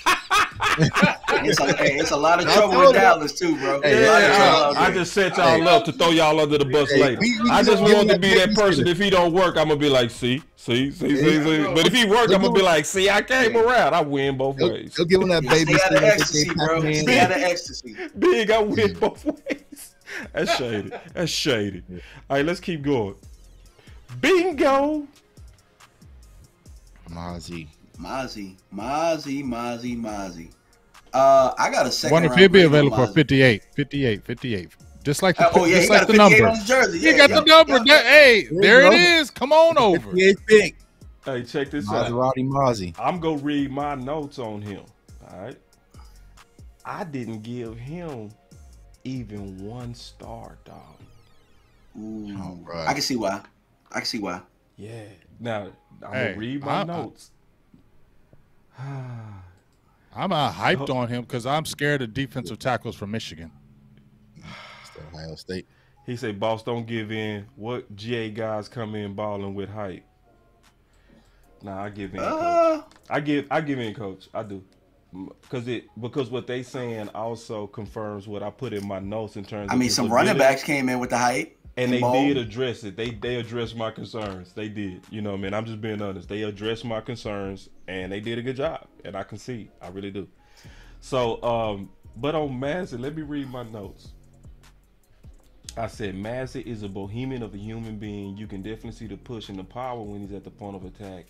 It's a lot of trouble in Dallas too, bro. I just set y'all up to throw y'all under the bus later. I just want to be that person. If he don't work, I'm gonna be like, see. But if he work, I'm gonna be like, see, I came around. I win both ways. Go give him that baby. Stay out of ecstasy, bro. Stay out of ecstasy. Big, I win both ways. That's shady. That's shady. All right, let's keep going. Bingo. Mozzie. I got a second. Wonder if he'll be available for 58. Just like the, just like the number. He got the number. Hey, there it is. Come on over. Hey, check this out. Maserati Mozzie. I'm gonna read my notes on him. All right. I didn't give him even 1 star, dog. Ooh, right. I can see why. Yeah. Now I'm gonna read my notes. I'm hyped on him because I'm scared of defensive tackles from Michigan. Ohio State. He said, "Boss, don't give in. What GA guys come in balling with hype?" Nah, I give in. Coach. I give in, Coach. I do, because what they saying also confirms what I put in my notes in terms. I mean, some running backs came in with the hype. And they did address it. They addressed my concerns. They did. You know what I mean? I'm just being honest. They addressed my concerns, and they did a good job. And I concede. I really do. So, but on Mazzy, let me read my notes. I said, Mazzy is a bohemian of a human being. You can definitely see the push and the power when he's at the point of attack.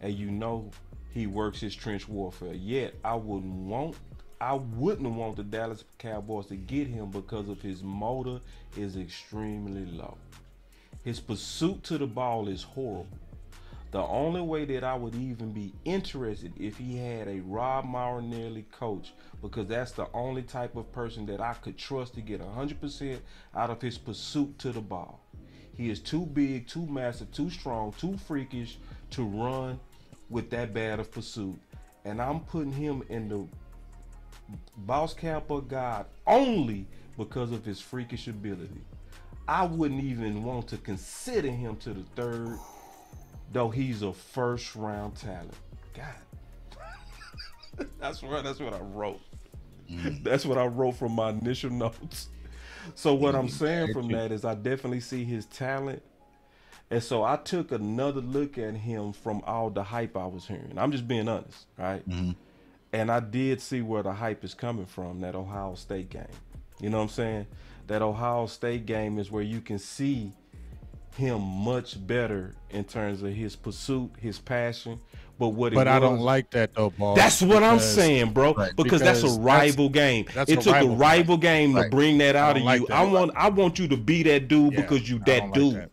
And you know he works his trench warfare. Yet, I wouldn't want the Dallas Cowboys to get him because of his motor is extremely low. His pursuit to the ball is horrible. The only way that I would even be interested if he had a Rob Marinelli coach, because that's the only type of person that I could trust to get 100% out of his pursuit to the ball. He is too big, too massive, too strong, too freakish to run with that bad of pursuit. And I'm putting him in the Boss Cowboy God only because of his freakish ability. I wouldn't even want to consider him to the third, though he's a first round talent. God, that's what I wrote. That's what I wrote from my initial notes. So what I'm saying from that is I definitely see his talent. And so I took another look at him from all the hype I was hearing. I'm just being honest, right? And I did see where the hype is coming from, that Ohio State game. You know what I'm saying? That Ohio State game is where you can see him much better in terms of his pursuit, his passion. But I don't like that though, Boss. That's what I'm saying, bro. Because that's a rival game. It took a rival game to bring that out of you. I want you to be that dude because you that dude.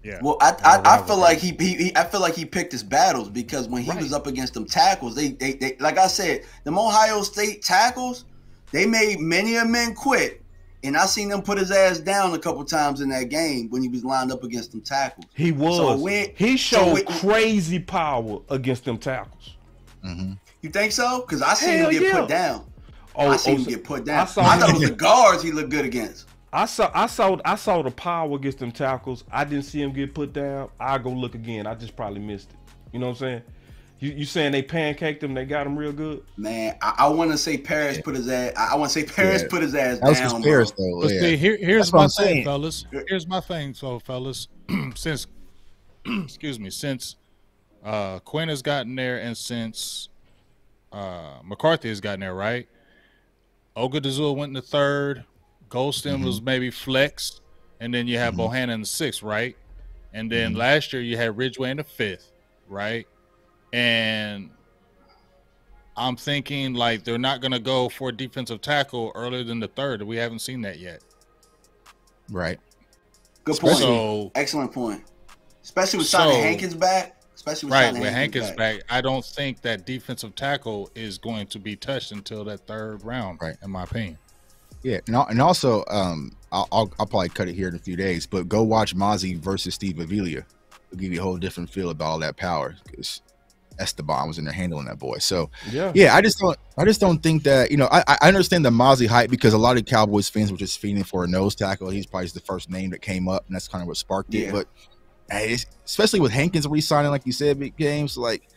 Yeah. Well, I feel like I feel like he picked his battles, because when he was up against them tackles, they like I said, them Ohio State tackles, they made many a men quit. And I seen them put his ass down a couple times in that game when he was lined up against them tackles. He was. So he showed crazy power against them tackles. You think so? Because I seen him get put down. I seen him get put down. I thought it was the guards he looked good against. I saw the power against them tackles. I didn't see him get put down. I'll go look again. I just probably missed it. You know what I'm saying? You saying they pancaked him? They got him real good? Man, I want to say Paris put his ass. I want to say Paris put his ass that down. Was Paris, though. But see, here's my thing, fellas. Here's my thing, fellas. Since since Quinn has gotten there, and since McCarthy has gotten there, right? Ogadazul went in the third. Golston was maybe flex, and then you have Bohannon in the sixth, right? And then last year you had Ridgeway in the fifth, right? And I'm thinking like they're not going to go for a defensive tackle earlier than the third. We haven't seen that yet. Right. Good point. So, excellent point. Especially with signing Hankins back. Especially with Hankins back. I don't think that defensive tackle is going to be touched until that third round, right? In my opinion. Yeah, and also, I'll probably cut it here in a few days, but go watch Mozzie versus Steve Avila. It'll give you a whole different feel about all that power, because Esteban was in there handling that boy. So yeah, I just don't think that, you know, I understand the Mozzie hype, because a lot of Cowboys fans were just feeding for a nose tackle. He's probably the first name that came up, and that's kind of what sparked it. But especially with Hankins re-signing, like you said, big games, like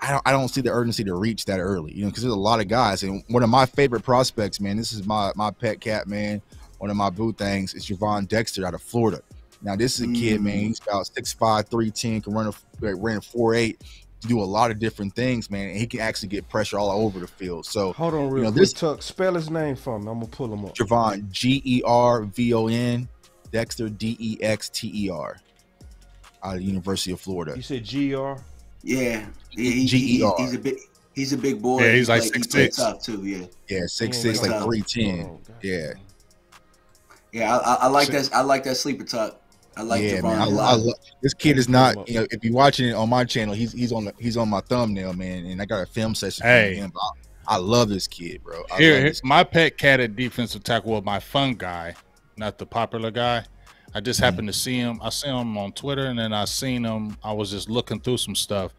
I don't see the urgency to reach that early, you know, because there's a lot of guys. And one of my favorite prospects, man, this is my pet cat, man. One of my boo things is Javon Dexter out of Florida. Now, this is a kid, man. He's about 6'5", 310, can run a 4.8, do a lot of different things, man. And he can actually get pressure all over the field. So hold on real quick, Tuck. Spell his name for me. I'm gonna pull him up. Javon, Gervon, Dexter, Dexter, out of the University of Florida. You said GR? Yeah, he's a big boy. Yeah, he's like 6'6" tough too. Yeah, 6'6", like 310. Yeah, I like that. I like that sleeper tuck. I like Javon a lot. This kid is not, you know, if you're watching it on my channel, he's on my thumbnail, man, and I got a film session from him. I love this kid, bro. Here's my pet cat at defensive tackle. Well, my fun guy, not the popular guy. I just happened to see him. I see him on Twitter, and then I seen him. I was just looking through some stuff.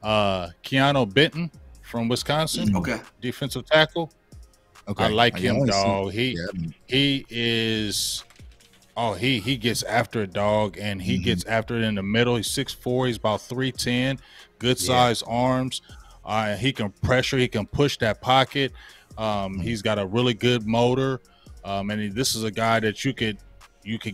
Keanu Benton from Wisconsin. Defensive tackle. I like him, dog. He is. Oh, he gets after it, dog, and he gets after it in the middle. He's 6'4". He's about 310. Good size arms. He can pressure. He can push that pocket. He's got a really good motor. And this is a guy that you could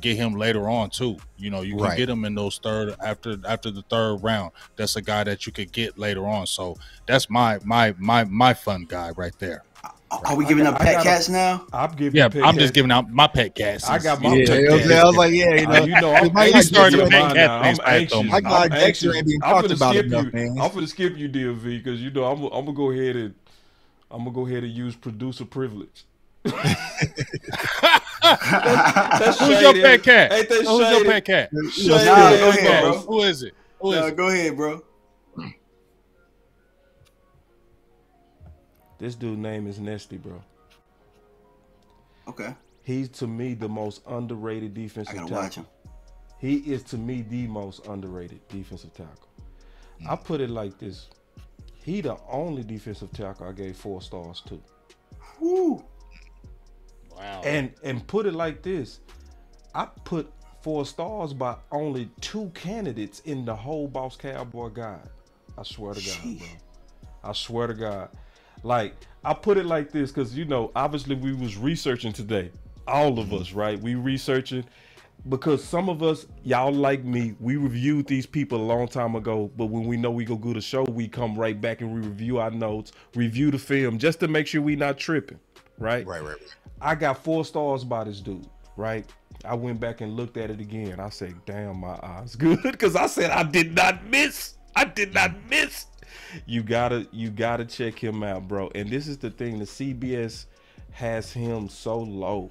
get him later on too. You know, you can get him in those after the third round. That's a guy that you could get later on. So that's my fun guy right there. Are we giving up pet cats now? I'm giving. Yeah, I'm just giving out my pet cats. I got my pet cats. I was like, I'm starting to make cat things back though. My guy Dexter ain't being talked about enough, man. I'm gonna skip you, DMV, because you know I'm gonna go ahead and use producer privilege. That's who's your pet cat? Ain't that who's your pet cat? Go ahead, bro. Who is it? Go ahead, bro. This dude's name is Nesty, bro. Okay. He's, to me, the most underrated defensive tackle. I gotta watch him. He is, to me, the most underrated defensive tackle. I put it like this. He the only defensive tackle I gave 4 stars to. Woo. Wow. And put it like this. I put 4 stars by only 2 candidates in the whole Boss Cowboy guide. I swear to God, bro. I swear to God. Like, I put it like this because, you know, obviously we was researching today. All of us, right? We researching because some of us, y'all like me, we reviewed these people a long time ago, but when we know we go do the show, we come right back and we review our notes, review the film, just to make sure we not tripping, right? Right. I got 4 stars by this dude, right? I went back and looked at it again. I said, damn, my eyes good, because I said I did not miss. I did not miss. You gotta check him out, bro. And this is the thing, the CBS has him so low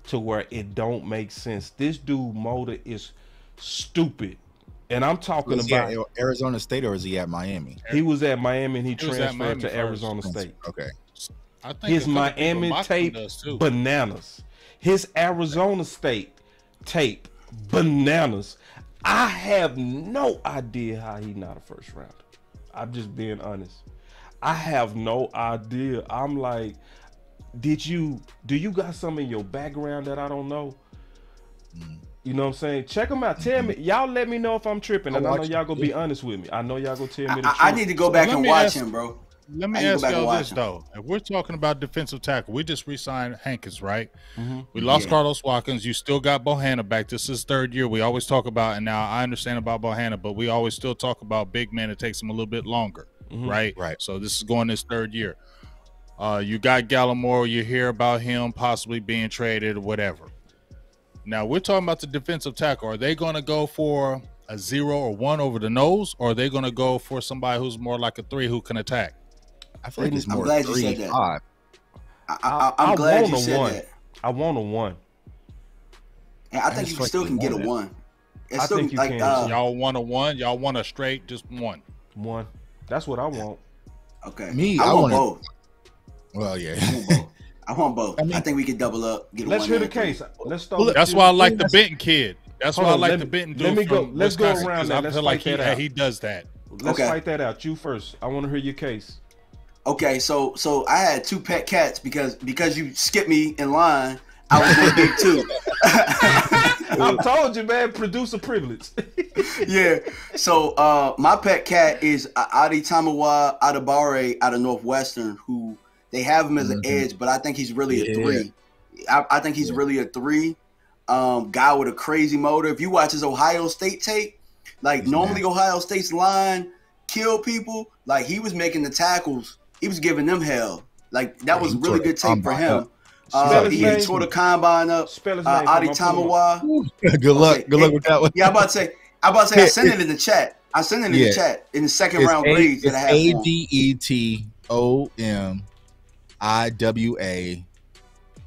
to where it don't make sense. This dude motor is stupid. And I'm talking about Arizona State, or is he at Miami? He was at Miami and he transferred to Arizona State. Okay. I think his Miami tape bananas. His Arizona State tape bananas. I have no idea how he not a first rounder. I'm just being honest. I have no idea. I'm like, do you got some in your background that I don't know? You know what I'm saying? Check them out. Tell me, y'all let me know if I'm tripping. And I know y'all gonna be honest with me. I know y'all gonna tell me the truth. I need to go back and watch him, bro. Let me ask y'all this though. If we're talking about defensive tackle, we just re-signed Hankins, right? We lost Carlos Watkins. You still got Bohanna back. This is 3rd year. We always talk about, and now I understand about Bohanna, but we always still talk about big man. It takes him a little bit longer, right? Right. So this is going this 3rd year. You got Gallimore. You hear about him possibly being traded or whatever. Now we're talking about the defensive tackle. Are they going to go for a 0 or 1 over the nose, or are they going to go for somebody who's more like a 3 who can attack? I feel like it's more glad 3 you said that. 5. I'm glad you said that. I want a 1. And I think you still can get a 1. I think you can. Y'all want a 1? Y'all want a straight just 1? 1. That's what I want. Okay. I want both. Well, yeah. I want both. I think we can double up. Get Let's a 1 hear the case. Let's start. That's why I like the Benton kid. That's why I like the Benton dude. Let me go. From Let's Wisconsin, go around that. I Let's feel fight like that out. he does that. Let's fight that out. You first. I want to hear your case. Okay, so I had 2 pet cats because you skipped me in line. I was going to pick 2. I told you, man. Producer privilege. Yeah. So my pet cat is Adi Tamawa Adabare out of Northwestern, who they have him as an edge, but I think he's really a 3. I think he's really a 3. Guy with a crazy motor. If you watch his Ohio State tape, like normally Ohio State's line kill people. Like he was making the tackles. He was giving them hell. Like that was really good tape for him. He tore the combine up. Adi Tamawa. Good luck. Good luck with that one. Yeah, I'm about to say I sent it in the chat. I sent it in the chat in the second round grades that I have. ADETOMIWA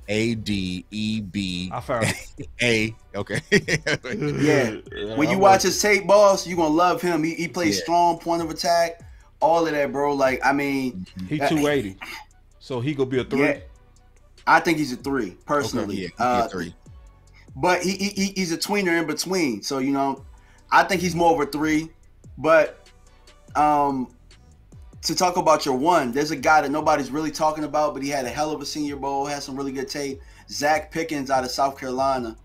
ADEB. I found A. Okay. Yeah. When you watch his tape, boss, you're gonna love him. He plays strong point of attack. All of that, bro. Like, I mean, he 280, so he gonna be a 3. Yeah, I think he's a 3 personally. Okay, yeah, 3. But he's a tweener in between. So you know, I think he's more of a 3. But to talk about your 1, there's a guy that nobody's really talking about, but he had a hell of a Senior Bowl, had some really good tape. Zach Pickens out of South Carolina.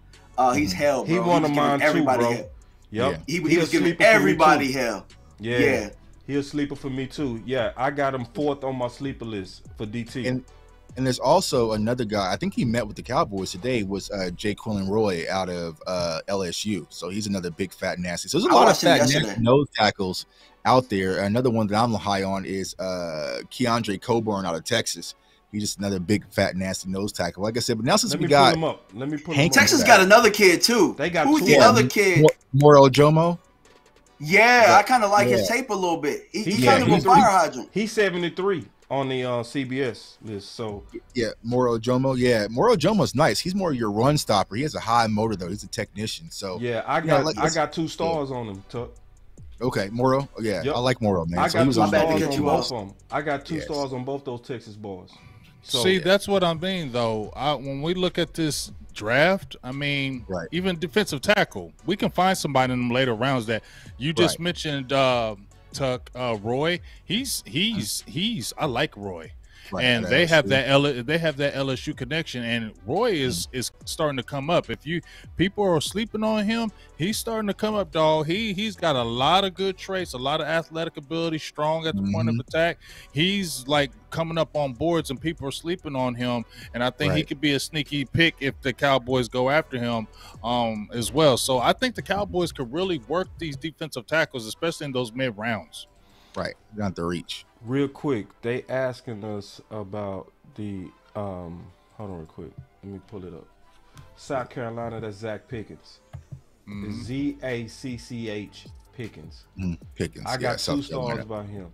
He's hell, bro. He one of mine too, bro. Hell. Yep. He was giving everybody hell. Yeah. He a sleeper for me too. Yeah, I got him 4th on my sleeper list for DT. And there's also another guy. I think he met with the Cowboys today. Was Jay Quillen-Roy out of LSU. So he's another big fat nasty. So there's a lot of fat nasty nose tackles out there. Another one that I'm high on is Keandre Coburn out of Texas. He's just another big fat nasty nose tackle. Like I said, but now since we got him up. Let me put him up. Texas got another kid too. They got who's the other kid? Moro Jomo. Yeah, I kind of like his tape a little bit. He's kind of a fire hydrant. He's 73 on the CBS list. So yeah, Moro Jomo. Yeah, Moro Jomo's nice. He's more your run stopper. He has a high motor though. He's a technician. So yeah, I got 2 stars on him. Tuck. Okay, Moro. Yeah, I like Moro, man. I got 2 stars on both of them. I got 2 stars on both those Texas boys. So, see, that's what I mean, though. When we look at this draft, I mean, even defensive tackle, we can find somebody in them later rounds that you just mentioned. Tuck Roy, he's I like Roy, and they have that LSU connection. And Roy is starting to come up. If people are sleeping on him, he's starting to come up, dog. He's got a lot of good traits, a lot of athletic ability, strong at the point of attack. He's like coming up on boards, and people are sleeping on him. And I think he could be a sneaky pick if the Cowboys go after him as well. So I think the Cowboys could really work these defensive tackles, especially in those mid rounds. Right, not the reach. Real quick, they asking us about the hold on real quick. Let me pull it up. South Carolina, that's Zach Pickens. Z-A-C-C-H Pickens. Pickens. I got 2 stars by him.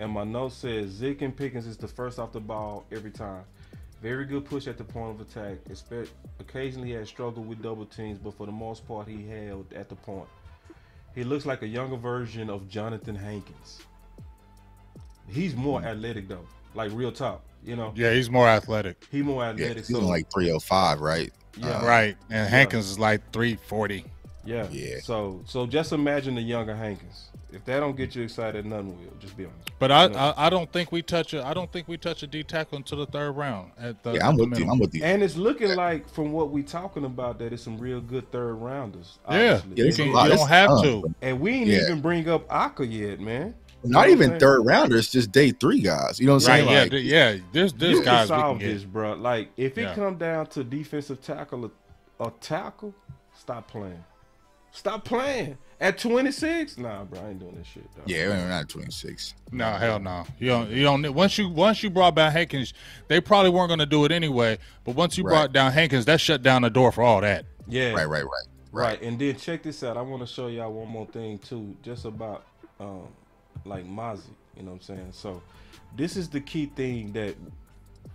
And my note says Zeke and Pickens is the first off the ball every time. Very good push at the point of attack. Occasionally he has struggled with double teams, but for the most part he held at the point. He looks like a younger version of Jonathan Hankins. He's more athletic though, like real talk, you know. Yeah, he's more athletic. He's more athletic. He's like 305, right? Yeah, right. And Hankins is like 340. Yeah. So just imagine the younger Hankins. If that don't get you excited, none will. Just be honest. But I don't think we touch a D tackle until the 3rd round. I'm with you. And it's looking like, from what we talking about, that it's some real good 3rd rounders. Obviously. You don't have to. And we ain't even bring up Aka yet, man. Not even 3rd rounders, just day 3 guys. You know what I'm saying? Like, there's guys we can this, bro. Like, if it come down to defensive tackle or tackle, stop playing. Stop playing. At 26? Nah, bro, I ain't doing this shit, dog. Yeah, we're not 26. No, hell no. You don't. Once you brought back Hankins, they probably weren't going to do it anyway. But once you brought down Hankins, that shut down the door for all that. Yeah. Right. And then check this out. I want to show y'all one more thing too, just about like Mozzie. You know what I'm saying? So this is the key thing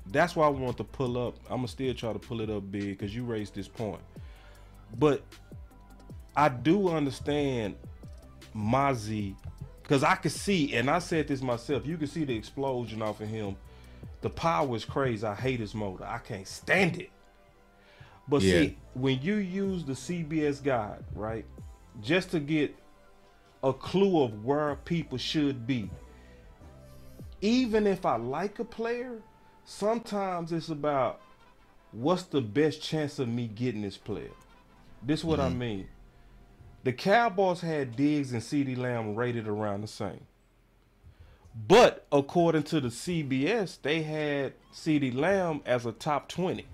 that's why I want to pull up. I'm gonna still try to pull it up big because you raised this point. But I do understand Mozzie, because I could see, and I said this myself, you can see the explosion off of him. The power is crazy. I hate his motor. I can't stand it. But see, when you use the CBS guide, right, just to get a clue of where people should be, even if I like a player, sometimes it's about what's the best chance of me getting this player. This is what I mean. The Cowboys had Diggs and CeeDee Lamb rated around the same. But according to the CBS, they had CeeDee Lamb as a top 20.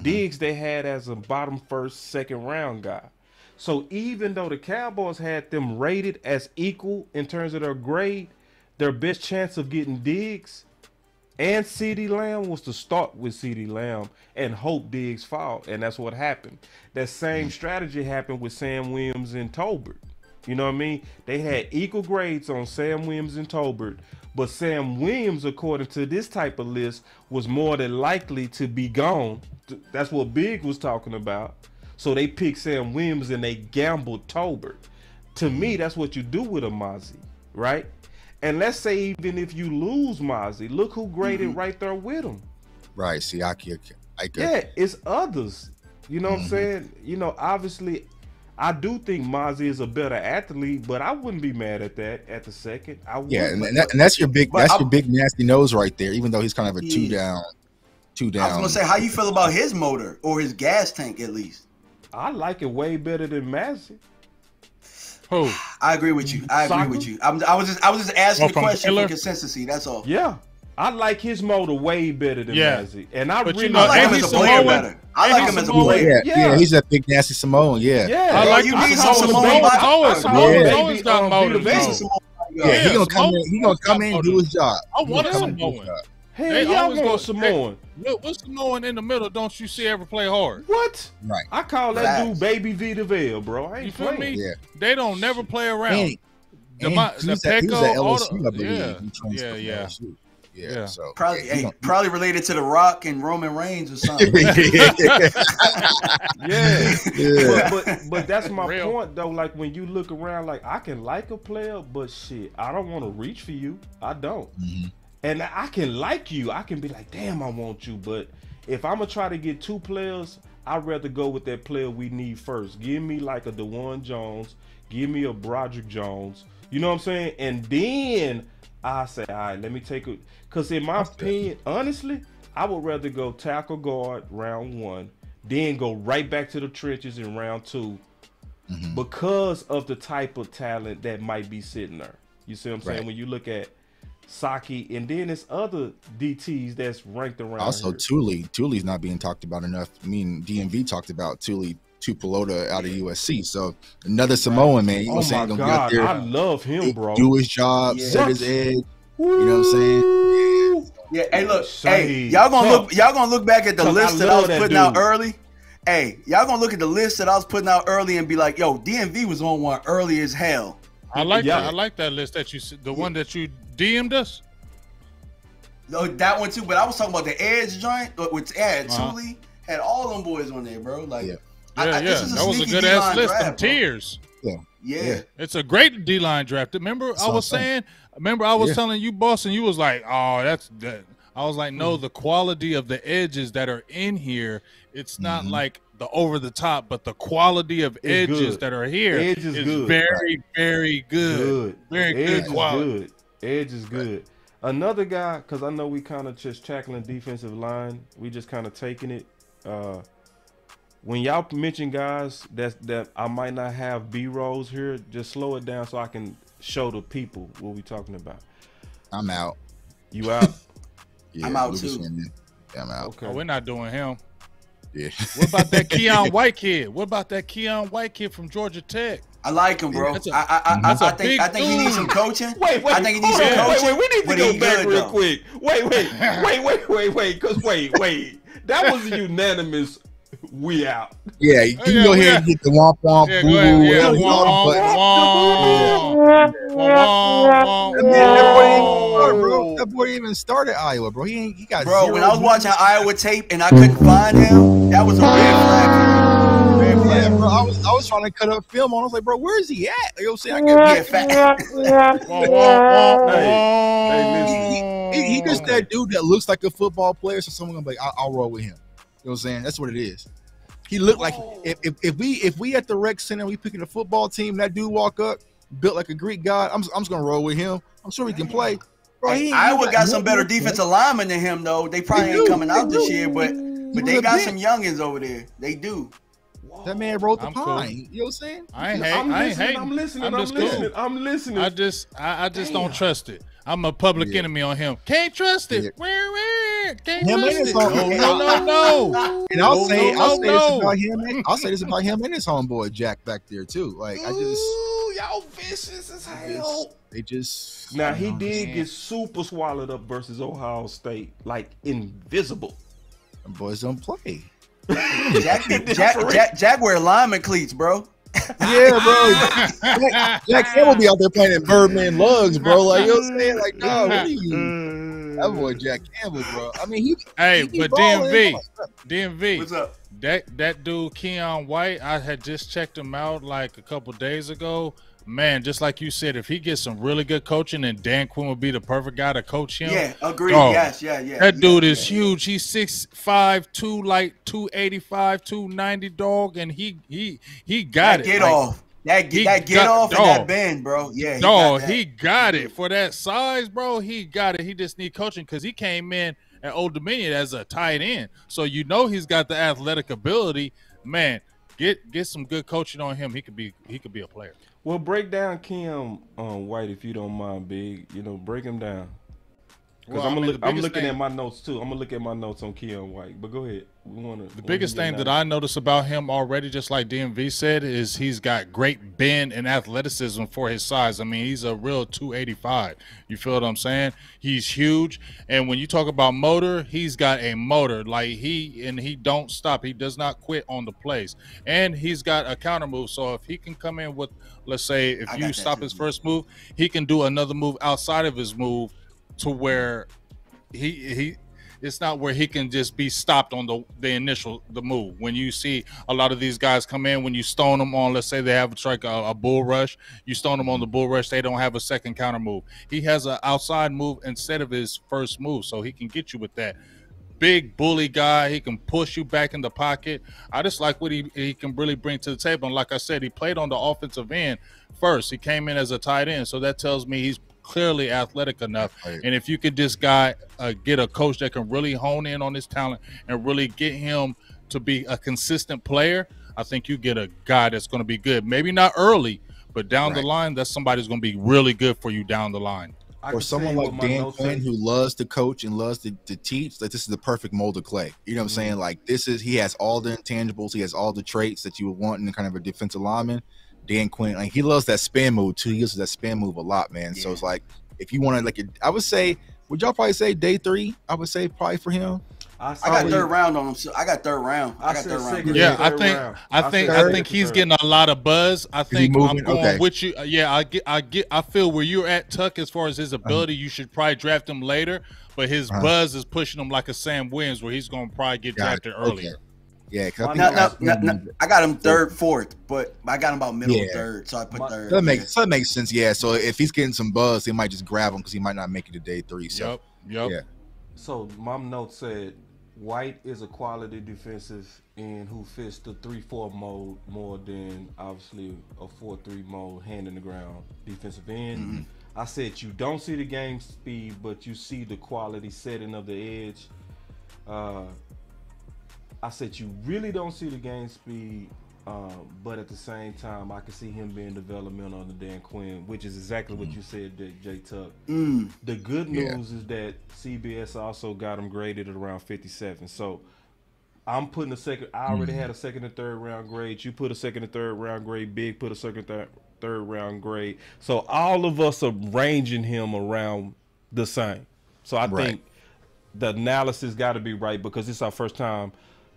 Diggs they had as a bottom 1st, 2nd round guy. So even though the Cowboys had them rated as equal in terms of their grade, their best chance of getting Diggs and CeeDee Lamb was to start with CeeDee Lamb and hope Diggs fall, and that's what happened. That same strategy happened with Sam Williams and Tolbert. You know what I mean? They had equal grades on Sam Williams and Tolbert, but Sam Williams, according to this type of list, was more than likely to be gone. That's what Big was talking about. So they picked Sam Williams and they gambled Tolbert. To me, that's what you do with a Mozzie, right? And let's say even if you lose Mozzie, look who graded right there with him. Right. See, I could. Yeah, it's others. You know what I'm saying? You know, obviously, I do think Mozzie is a better athlete, but I wouldn't be mad at that at the second. And that's your big nasty nose right there. Even though he's kind of a two down. I was gonna say, how you feel about his motor or his gas tank at least? I like it way better than Mozzie. Who? I agree with you. I was just asking the question for consistency. That's all. Yeah, I like his motor way better than Mozzie, and I really like him as a player better. I like him as a player. Yeah, he's a big nasty Samoan. Yeah, I like you need some Samoan. Samoan's always got motor. Yeah, he's gonna come in. He's gonna come in and do his job. I want a Samoan. Hey, y'all go Samoan. What's Samoan in the middle? Don't you see ever play hard? What? Right. I call that dude Baby Vita Vale, bro. I ain't you feel me? Yeah. They don't never play around. The Pecco, Yeah. So probably related to The Rock and Roman Reigns or something. But that's my point though. Like when you look around, like I can like a player, but shit, I don't want to reach for you. I don't. And I can like you. I can be like, damn, I want you. But if I'm gonna try to get 2 players, I'd rather go with that player we need first. Give me like a DeJuan Jones. Give me a Broderick Jones. You know what I'm saying? And then I say, all right, let me take it. Because in my opinion, honestly, I would rather go tackle guard round 1, then go right back to the trenches in round 2 because of the type of talent that might be sitting there. You see what I'm saying? When you look at Saki, and then there's other DTs that's ranked around. Also, Thule's not being talked about enough. I mean, DMV talked about Thule Tupelota out of USC. So another Samoan man. You know what I'm saying? God, I love him, bro. Do his job, set his edge. You know what I'm saying? Yeah. Hey, look. Hey, y'all gonna look back at the list that I was putting out early. Hey, y'all gonna look at the list that I was putting out early and be like, yo, DMV was on one early as hell. I like that. I like that list that you, the one that you DM'd us. No, that one too. But I was talking about the edge joint, which had Thule, had all them boys on there, bro. Like, that was a good ass list. Some tears. Yeah. It's a great D-line draft. Remember, I was telling you, boss, and you was like, "Oh, that's that." I was like, "No, the quality of the edges that are in here, it's not like the over the top, but the quality of edges that are here is good. Very, very good. Very good quality. Edge is good. Another guy, because I know we kind of just tackling defensive line, we just kind of taking it. When y'all mention guys that I might not have B-rolls here, just slow it down so I can show the people what we talking about. I'm out. You out? Yeah, I'm out too. Yeah, I'm out. Okay. Oh, we're not doing him. Yeah. What about that Keon White kid? What about that Keon White kid from Georgia Tech? I like him, bro. I think he needs some coaching. Wait. I think he needs some coaching. We need to go back real quick. Wait. That was a unanimous. We out. Yeah, you can go ahead and get the womp womp boo. That boy even started Iowa, bro. He got bro. When I was watching Iowa tape and I couldn't find him, that was a red flag. Yeah, bro. I was trying to cut up film on. I was like, bro, where is he at? You know what I'm saying? He just that dude that looks like a football player. So someone gonna be like, I'll roll with him. You know what I'm saying? That's what it is. He looked like if we at the rec center, we picking a football team, that dude walk up, built like a Greek god. I'm just gonna roll with him. I'm sure he can play. Bro, Iowa got some better defensive linemen than him though. They probably ain't coming out this year, but they got some youngins over there. They do. That man wrote the pine. Cool. You know what I'm saying? I'm listening. I just don't trust it. I'm a public enemy on him. Can't trust it. Where? Can't trust it. No. And I'll say this about him. I'll say this about him and his homeboy Jack back there too. Like y'all vicious as hell. They just now he did get super swallowed up versus Ohio State, like invisible. Them boys don't play. Jack wear lineman cleats, bro. Yeah, bro. Jack Campbell be out there playing in Birdman lugs, bro. Like, you know what I'm saying? Like, no, what are you? That boy Jack Campbell, bro. I mean, but DMV. What's up? That dude Keon White, I had just checked him out like a couple days ago. Man, just like you said, if he gets some really good coaching, then Dan Quinn would be the perfect guy to coach him. Yeah, agreed. Yes. That dude is huge. He's 6'5", 285, 290 dog, and he got it. Get off. That get off and that bend, bro. Yeah, he got it for that size, bro. He got it. He just need coaching because he came in at Old Dominion as a tight end, so you know he's got the athletic ability. Man, get some good coaching on him. He could be a player. Well, break down Keon White if you don't mind, Big. You know, break him down. Because I'm looking at my notes too. I'm gonna look at my notes on Keon White. But go ahead. The biggest thing that I noticed about him already, just like DMV said, is he's got great bend and athleticism for his size. I mean, he's a real 285. You feel what I'm saying? He's huge. And when you talk about motor, he's got a motor. Like he don't stop. He does not quit on the plays. And he's got a counter move. So if he can come in with, let's say, if you stop his first move, he can do another move outside of his move to where it's not where he can just be stopped on the move. When you see a lot of these guys come in, when you stone them on, let's say they have a bull rush, you stone them on the bull rush, they don't have a second counter move. He has an outside move instead of his first move, so he can get you with that. Big bully guy, he can push you back in the pocket. I just like what he can really bring to the table. And like I said, he played on the offensive end first. He came in as a tight end, so that tells me clearly athletic enough. And if you could just get a coach that can really hone in on his talent and really get him to be a consistent player, I think you get a guy that's going to be good. Maybe not early, but down the line, that's somebody who's going to be really good for you down the line. Or someone like Dan Quinn who loves to coach and loves to teach, like this is the perfect mold of clay. You know what I'm saying? Like he has all the intangibles, he has all the traits that you would want in kind of a defensive lineman. Dan Quinn, like he loves that spin move too. He uses that spin move a lot, man. So it's like if you want to, like, I would say, would y'all probably say day 3? I would say probably for him. I got third round on him. So I got third round. Yeah, I think he's getting a lot of buzz. I think I'm going with you. Yeah, I feel where you're at, Tuck, as far as his ability. You should probably draft him later, but his buzz is pushing him like a Sam Williams, where he's going to probably get drafted earlier. Yeah, I got him third, fourth, but I got him about middle third, so I put third. That makes sense. Yeah, so if he's getting some buzz, they might just grab him because he might not make it to day 3. So yep. Yeah. So my note said White is a quality defensive end who fits the 3-4 mode more than obviously a 4-3 mode, hand in the ground defensive end. I said you don't see the game speed, but you see the quality setting of the edge. I said you really don't see the game speed, but at the same time, I can see him being developmental on the Dan Quinn, which is exactly what you said, J Tuck. The good news is that CBS also got him graded at around 57. So I'm putting I already had a second and third round grade. You put a second and third round grade. Big put a second and third round grade. So all of us are ranging him around the same. So I think the analysis got to be right because it's our first time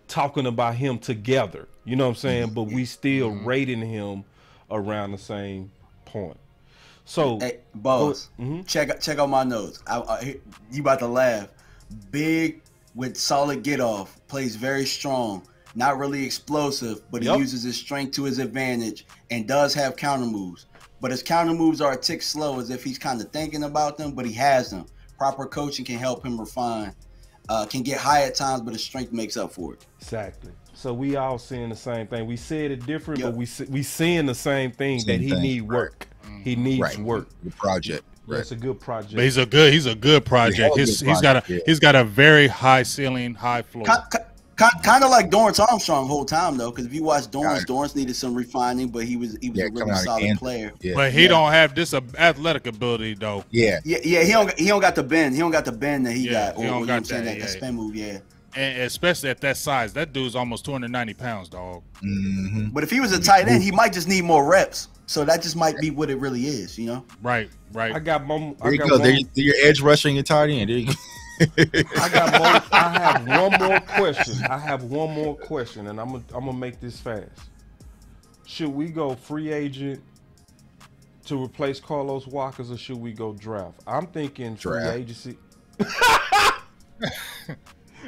talking about him together, you know what I'm saying? But we still rating him around the same point. So, hey, boss, check out my notes. You about to laugh. Big with solid get off, plays very strong, not really explosive, but he uses his strength to his advantage and does have counter moves. But his counter moves are a tick slow, as if he's kind of thinking about them, but he has them. Proper coaching can help him refine. Can get high at times, but his strength makes up for it. Exactly. So we all seeing the same thing. We said it different, but we seeing the same thing, that he need work. He needs work. The project. Yeah, it's a good project. But he's a good project. He's got a very high ceiling, high floor. Kind of like Dorrance Armstrong the whole time though, because if you watch Dorrance needed some refining, but he was a really solid player. But he don't have this athletic ability though. He don't got the bend. He don't got the bend that he got. He don't got that spin move. And especially at that size, that dude's almost 290 pounds, dog. But if he was a tight end, he might just need more reps. So that just might be what it really is, you know? Right. I got more. There you go. There your edge rushing your tight end. There you go. I have one more question, and I'm gonna make this fast. Should we go free agent to replace Carlos Walkers, or should we go draft? I'm thinking free agency.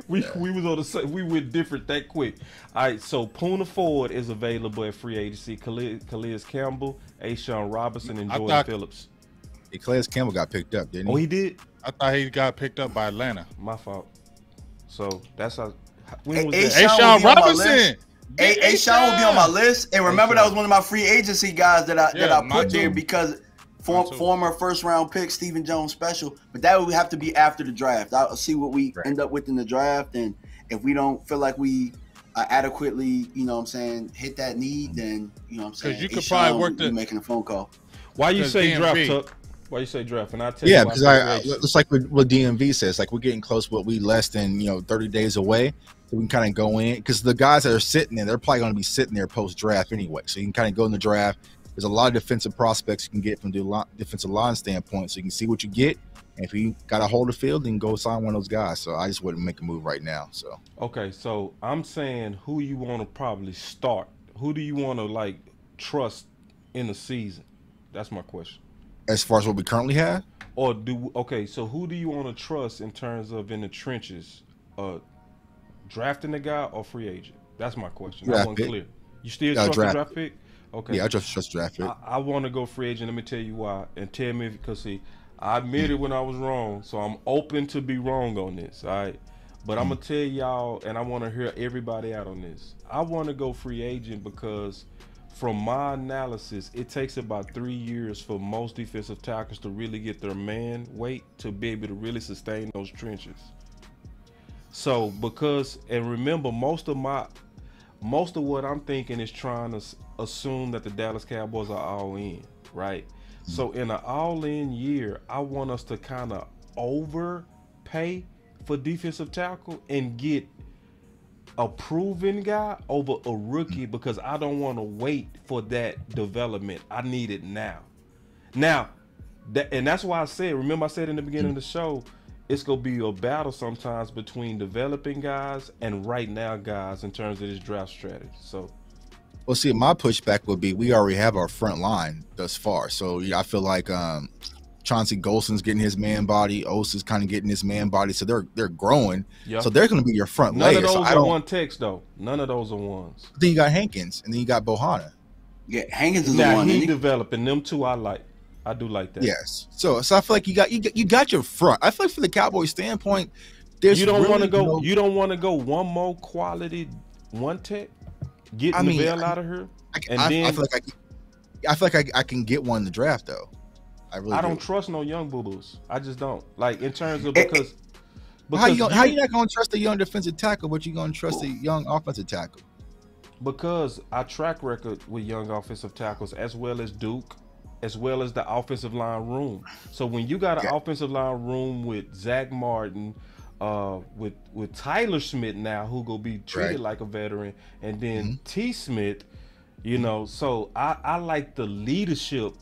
we was on the same. We went different that quick. All right, so Poona Ford is available at free agency. Calais Campbell, Ashawn Robinson, and Jordan Phillips. Calais Campbell got picked up, didn't he? Oh, he did? I thought he got picked up by Atlanta. My fault. So that's how. When was Ashawn Robinson. Ashawn will be on my list. And remember, that was one of my free agency guys that I put there because former first round pick Stephen Jones special. But that would have to be after the draft. I'll see what we end up with in the draft, and if we don't feel like we adequately, you know what I'm saying, hit that need, then you know what I'm saying. Because you could probably work making a phone call. Why you say draft, Tuck? Why you say draft? And I tell you, because it's like what DMV says. Like we're getting close, but we less than 30 days away, so we can kind of go in. Because the guys that are sitting there, they're probably going to be sitting there post draft anyway. So you can kind of go in the draft. There's a lot of defensive prospects you can get from the defensive line standpoint, so you can see what you get. And if you got a hold of the field, then go sign one of those guys. So I just wouldn't make a move right now. So okay, so I'm saying who you want to probably start. Who do you want to trust in the season? That's my question. As far as what we currently have? So who do you want to trust in terms of in the trenches? Drafting the guy or free agent? That's my question. That wasn't clear. You still trust the draft pick? Okay. Yeah, I just trust draft pick. I want to go free agent. Let me tell you why. And tell me, because see, I admitted when I was wrong, so I'm open to be wrong on this, all right? But I'm going to tell y'all, and I want to hear everybody out on this. I want to go free agent because from my analysis, it takes about 3 years for most defensive tackles to really get their man weight to be able to really sustain those trenches. So and remember, most of what I'm thinking is trying to assume that the Dallas Cowboys are all in, right? So in an all-in year, I want us to kind of overpay for defensive tackle and get a proven guy over a rookie, because I don't want to wait for that development. I need it now. And that's why I said, remember I said in the beginning of the show, it's going to be a battle sometimes between developing guys and right now guys in terms of this draft strategy. So, well, see, my pushback would be we already have our front line thus far. So I feel like Chauncey Golson's getting his man body, Osa's kind of getting his man body, so they're growing. Yep. So they're going to be your front layer. None of those are one text though. None of those are ones. Then you got Hankins, and then you got Bohanna. Yeah, Hankins is now the one. He developing them two. I do like that. Yes. So I feel like you got your front. I feel like for the Cowboys standpoint, there's you don't really want to go. You don't want to go one more quality one tech. Get Neville out of here, I feel like I can get one in the draft though. I don't trust no young boo-boos. I just don't. Like in terms of how you not gonna trust a young defensive tackle, but you gonna trust a young offensive tackle? Because our track record with young offensive tackles, as well as Duke, as well as the offensive line room. So when you got an offensive line room with Zach Martin, with Tyler Smith now, who gonna be treated like a veteran, and then T. Smith, you know, so I like the leadership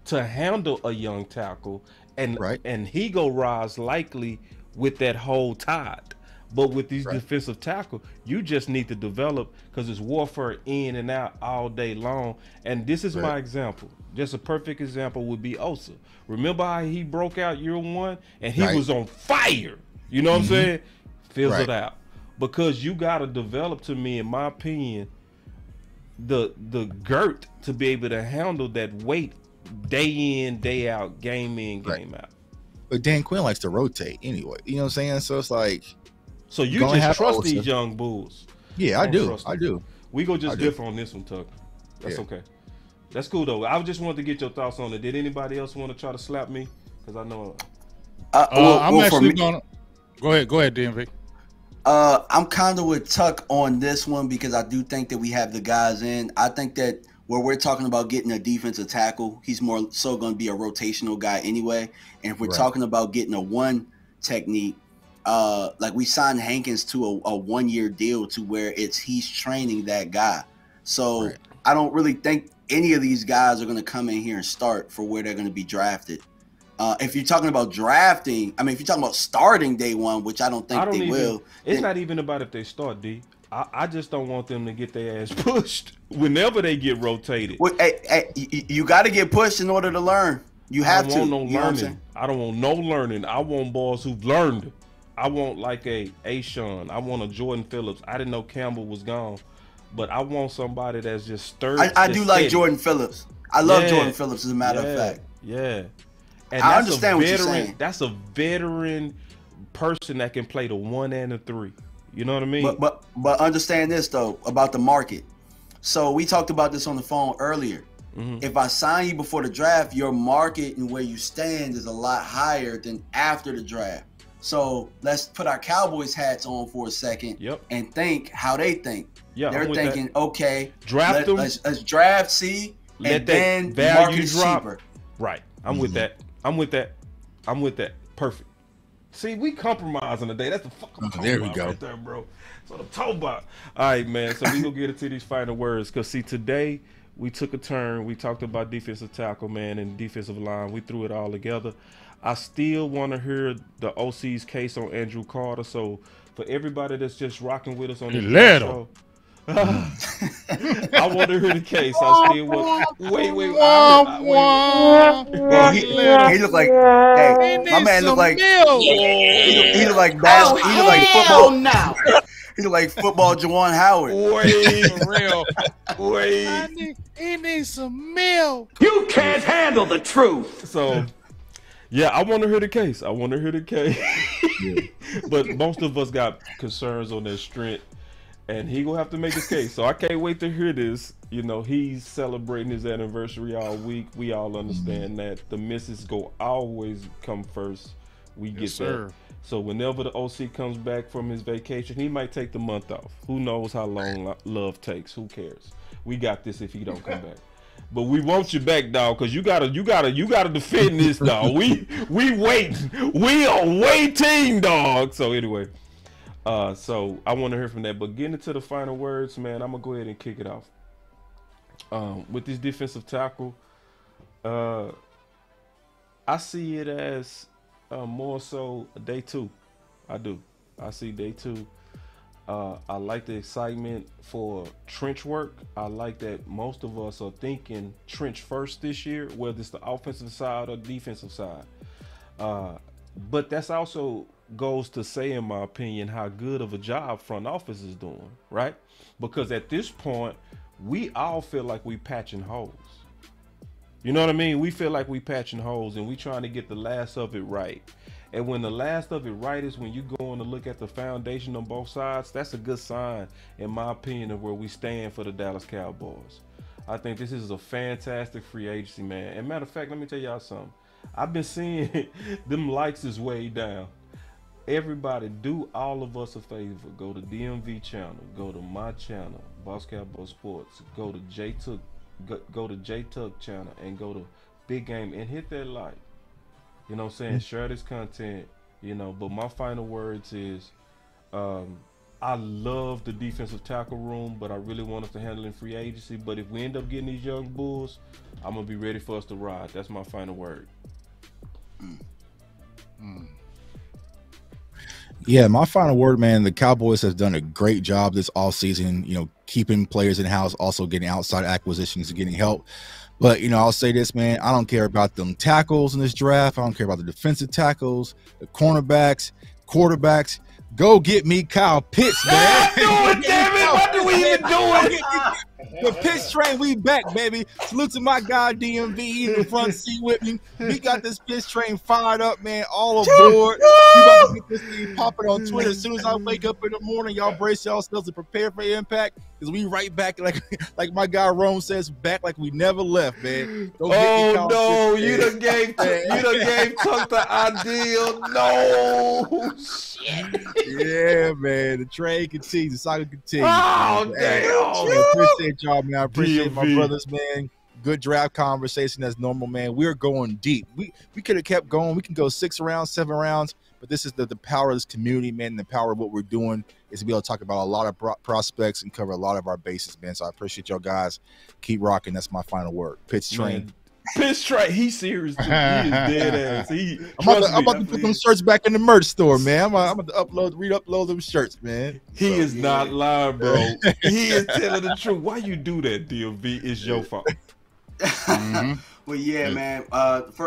to handle a young tackle, and he go rise likely with that whole tide. But with these defensive tackle, you just need to develop, because it's warfare in and out all day long. And this is my example. Just a perfect example would be Osa. Remember how he broke out year one and he was on fire? You know what I'm saying? Fills it out. Because you got to develop, to me, in my opinion, the girt to be able to handle that weight day in, day out, game in, game out. But Dan Quinn likes to rotate anyway. You know what I'm saying? So it's like, so you just trust these young bulls. Yeah, I do. I do. We go just differ on this one, Tucker. That's okay. That's cool though. I just wanted to get your thoughts on it. Did anybody else want to try to slap me? Because I know. I'm actually gonna go ahead, DMV. I'm kind of with Tuck on this one, because I do think that we have the guys in. I think that where we're talking about getting a defensive tackle, he's more so going to be a rotational guy anyway. And if we're talking about getting a one technique, like we signed Hankins to a 1-year deal to where he's training that guy. So I don't really think any of these guys are going to come in here and start for where they're going to be drafted. If you're talking about drafting, I mean, if you're talking about starting day one, which I don't think they will. It's not even about if they start, D. I just don't want them to get their ass pushed whenever they get rotated. Well, you got to get pushed in order to learn. You have to. I don't want no learning. I don't want no learning. I want boys who've learned. I want like a Sean. I want a Jordan Phillips. I didn't know Campbell was gone, but I want somebody that's just sturdy. I do like Jordan Phillips. I love Jordan Phillips, as a matter of fact. Yeah. And I understand what you're saying. That's a veteran person that can play the 1 and the 3. You know what I mean? But understand this though about the market. So we talked about this on the phone earlier. If I sign you before the draft, your market and where you stand is a lot higher than after the draft. So let's put our Cowboys hats on for a second and think how they think. They're thinking, okay, draft them. Let's draft C, and then value drop. Cheaper. Right. I'm with that. I'm with that. Perfect. See, we compromising today. That's the fucking there we go. Right there, bro. That's what I'm talking about. All right, man. So we gonna get into these final words, because see, today we took a turn. We talked about defensive tackle, man, and defensive line. We threw it all together. I still want to hear the OC's case on Andrew Carter. So for everybody that's just rocking with us on this show, I want to hear the case. I still want. Wait. He look like. Hey, my man look like. He look like basketball. He look like football. Now. He look like football. Juwan Howard. Wait, for real. Wait. He needs some milk. You can't handle the truth. So. Yeah, I want to hear the case. But most of us got concerns on their strength, and he gonna have to make his case. So I can't wait to hear this. You know, he's celebrating his anniversary all week. We all understand that. The misses go always come first. We get that. So whenever the OC comes back from his vacation, he might take the month off. Who knows how long love takes? Who cares? We got this if he don't come back. But we want you back, dog, because you gotta defend this, dog. We waiting. We are waiting, dog. So anyway, so I want to hear from that. But getting into the final words, man, I'm gonna go ahead and kick it off. With this defensive tackle, I see it as more so day 2. I do. I see day 2. I like the excitement for trench work. I like that most of us are thinking trench first this year, whether it's the offensive side or defensive side. But that's also goes to say, in my opinion, how good of a job front office is doing, right? Because at this point, we all feel like we patching holes. You know what I mean? We feel like we patching holes and we trying to get the last of it right. And when the last of it right is when you go on to look at the foundation on both sides, that's a good sign, in my opinion, of where we stand for the Dallas Cowboys. I think this is a fantastic free agency, man. And matter of fact, let me tell y'all something. I've been seeing them likes is way down. Everybody, do all of us a favor. Go to DMV channel. Go to my channel, Boss Cowboy Sports. Go to go to J-Tuck channel and go to Big Game and hit that like. You know what I'm saying? Share this content. You know, but my final words is, I love the defensive tackle room, but I really want us to handle in free agency. But if we end up getting these young bulls, I'm gonna be ready for us to ride. That's my final word. Yeah, my final word, man, the Cowboys have done a great job this offseason, you know, keeping players in-house, also getting outside acquisitions and getting help. But, you know, I'll say this, man, I don't care about them tackles in this draft. I don't care about the defensive tackles, the cornerbacks, quarterbacks. Go get me Kyle Pitts, man. Do it, damn it. What do we even do it? The Pitts train, we back, baby. Salute to my guy, DMV. He's in the front seat with me. We got this Pitts train fired up, man. All aboard. We about to get this thing popping on Twitter. As soon as I wake up in the morning, y'all brace yourselves to prepare for impact, because we right back, like my guy Rome says, back like we never left, man. Go get me Kyle Pitts, you done gave Tuck the ideal. No shit. Yeah, man. The train continues. The saga continues. Oh, damn. I appreciate y'all, man. I appreciate my brothers, man. Good draft conversation as normal, man. We're going deep. We could have kept going. We can go 6 rounds, 7 rounds, but this is the power of this community, man. And the power of what we're doing is to be able to talk about a lot of prospects and cover a lot of our bases, man. So I appreciate y'all guys. Keep rocking. That's my final word. Pitch train. Man. Pitch train. He's serious too. He is dead ass. I'm about to put them shirts back in the merch store, man. I'm about to re-upload them shirts, man. He is not lying, bro. He is telling the truth. Why you do that, DMV? It's your fault. Well, yeah, man.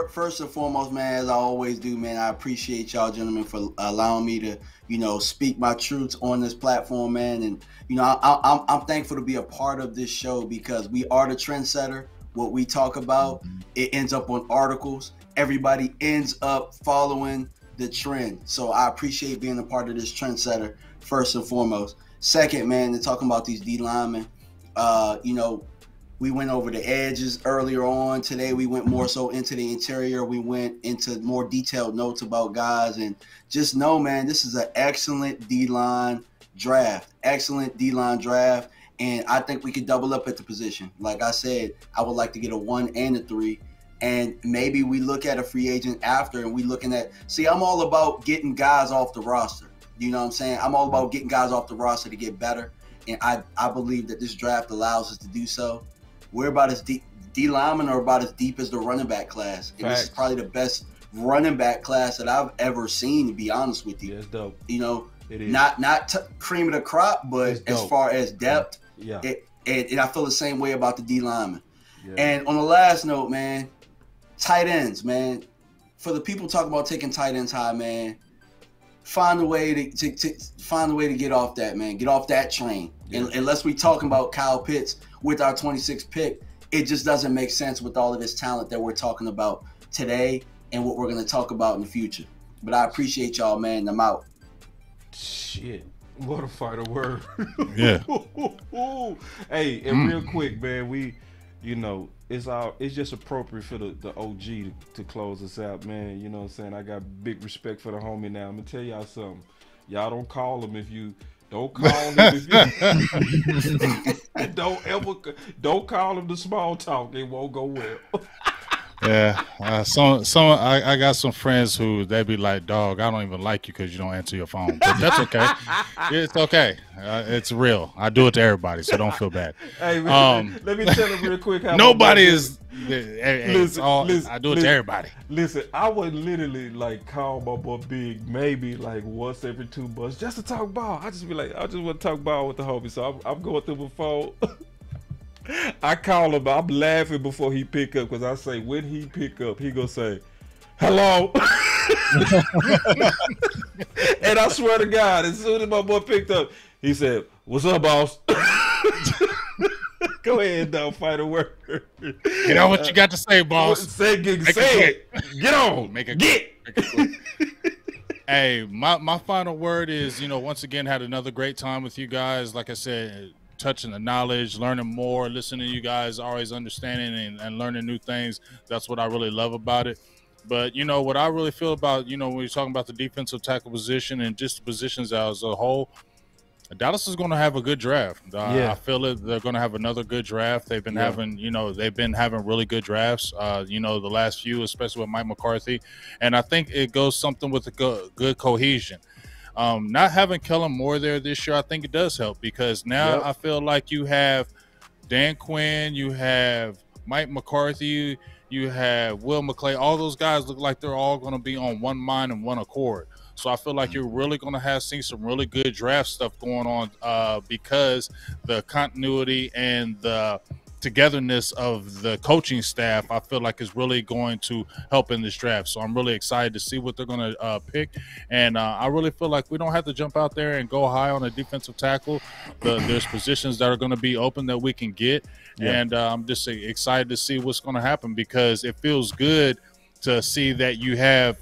First and foremost, man, as I always do, man, I appreciate y'all gentlemen for allowing me to, you know, speak my truths on this platform, man. And, you know, I'm thankful to be a part of this show, because we are the trendsetter. What we talk about, it ends up on articles. Everybody ends up following the trend. So I appreciate being a part of this trendsetter, first and foremost. Second, man, they're talking about these D linemen. You know, we went over the edges earlier on. Today, we went more so into the interior. We went into more detailed notes about guys. And just know, man, this is an excellent D-line draft. Excellent D-line draft. And I think we could double up at the position. Like I said, I would like to get a 1 and a 3. And maybe we look at a free agent after, and we looking at, see, I'm all about getting guys off the roster. You know what I'm saying? I'm all about getting guys off the roster to get better. And I believe that this draft allows us to do so. We're about as deep, D linemen are about as deep as the running back class. And this is probably the best running back class that I've ever seen, to be honest with you. Yeah, it's dope. You know, not cream of the crop, but as far as depth, and I feel the same way about the D linemen. Yeah. And on the last note, man, tight ends, man. For the people talking about taking tight ends high, man, find a way to get off that, man. Get off that train. Yeah. And unless we talking about Kyle Pitts with our 26th pick, it just doesn't make sense with all of this talent that we're talking about today and what we're going to talk about in the future. But I appreciate y'all, man. I'm out. Shit. What a fighter word. Yeah. Hey, and real quick, man, we, you know, it's just appropriate for the OG to close us out, man. You know what I'm saying? I got big respect for the homie now. I'm gonna tell y'all something. Y'all don't call him if you don't call him if you don't call him the small talk. It won't go well. Yeah, I got some friends who they be like, "Dog, I don't even like you because you don't answer your phone." But that's okay. It's okay. It's real. I do it to everybody, so don't feel bad. Hey, man, let me tell them real quick. How nobody is. I do it to everybody. Listen, I would literally like call my boy Big maybe like once every 2 months just to talk ball. I just be like, I just want to talk ball with the homie. So I'm going through my phone. I call him. I'm laughing before he pick up because I say when he pick up, he gonna say, "Hello," and I swear to God, as soon as my boy picked up, he said, "What's up, boss?" Go ahead, dog. Fight a word. Get on what you got to say, boss. Say it. Get on. Make it. Hey, my final word is, you know, once again, had another great time with you guys. Like I said, touching the knowledge, learning more, listening to you guys, always understanding and learning new things. That's what I really love about it. But, you know, what I really feel about, you know, when you're talking about the defensive tackle position and just the positions as a whole, Dallas is going to have a good draft. I feel it. They're going to have another good draft. They've been having, you know, really good drafts, you know, the last few, especially with Mike McCarthy. And I think it goes something with a good cohesion. Not having Kellen Moore there this year, I think it does help because now I feel like you have Dan Quinn, you have Mike McCarthy, you have Will McClay. All those guys look like they're all going to be on one mind and one accord. So I feel like you're really going to see some really good draft stuff going on because the continuity and the togetherness of the coaching staff, I feel like is really going to help in this draft. So I'm really excited to see what they're going to pick. And I really feel like we don't have to jump out there and go high on a defensive tackle. There's positions that are going to be open that we can get. And I'm just excited to see what's going to happen because it feels good to see that you have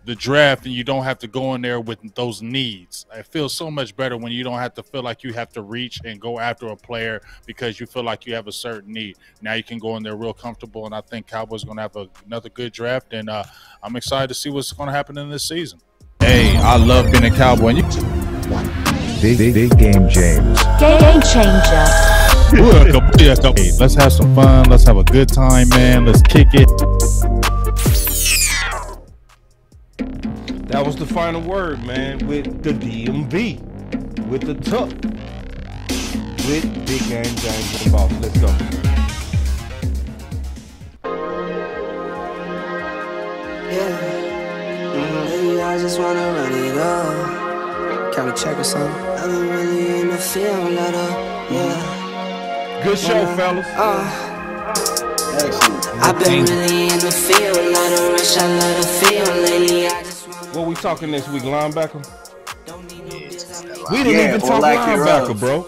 the draft and you don't have to go in there with those needs. It feels so much better when you don't have to feel like you have to reach and go after a player because you feel like you have a certain need. Now you can go in there real comfortable, and I think Cowboys are going to have another good draft, and I'm excited to see what's going to happen in this season. Hey, I love being a Cowboy. Big game, James. Game changer. Hey, let's have some fun. Let's have a good time, man. Let's kick it. That was the final word, man, with the DMV, with the tuck, with Big Game James and the Boss. Let's go. Yeah, I just wanna run it up. Can we check or something? I've been really in the field, let up, yeah. Good show, fellas. I've been really in the field, let her rush, I let her feel lately. What we talking next week, linebacker? We didn't even talk linebacker, bro.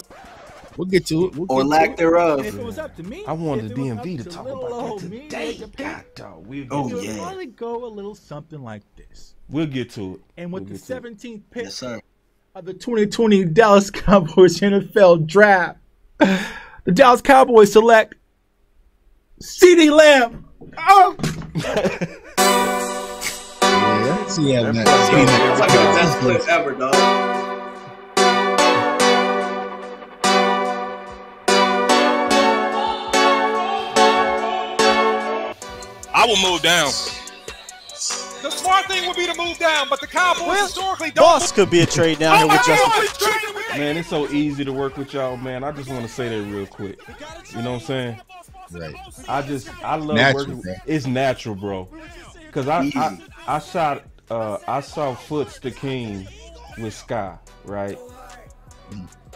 We'll get to it. Or lack thereof. If it was up to me, I wanted the DMV to to talk little about old that me, today. like God, dog. We'll it would probably go a little something like this. We'll get to it. And with We'll the 17th pick of the 2020 Dallas Cowboys NFL Draft, the Dallas Cowboys select CeeDee Lamb. Oh! Yeah, that's like the best clip ever, dog. I will move down. The smart thing would be to move down, but the Cowboys historically don't. Boss could be a trade down here with Justin. Man, it's so easy to work with y'all, man. I just want to say that real quick. You know what I'm saying? Right. I love natural, working. bro. It's natural, bro. Cause I saw Foots the King with Sky, right?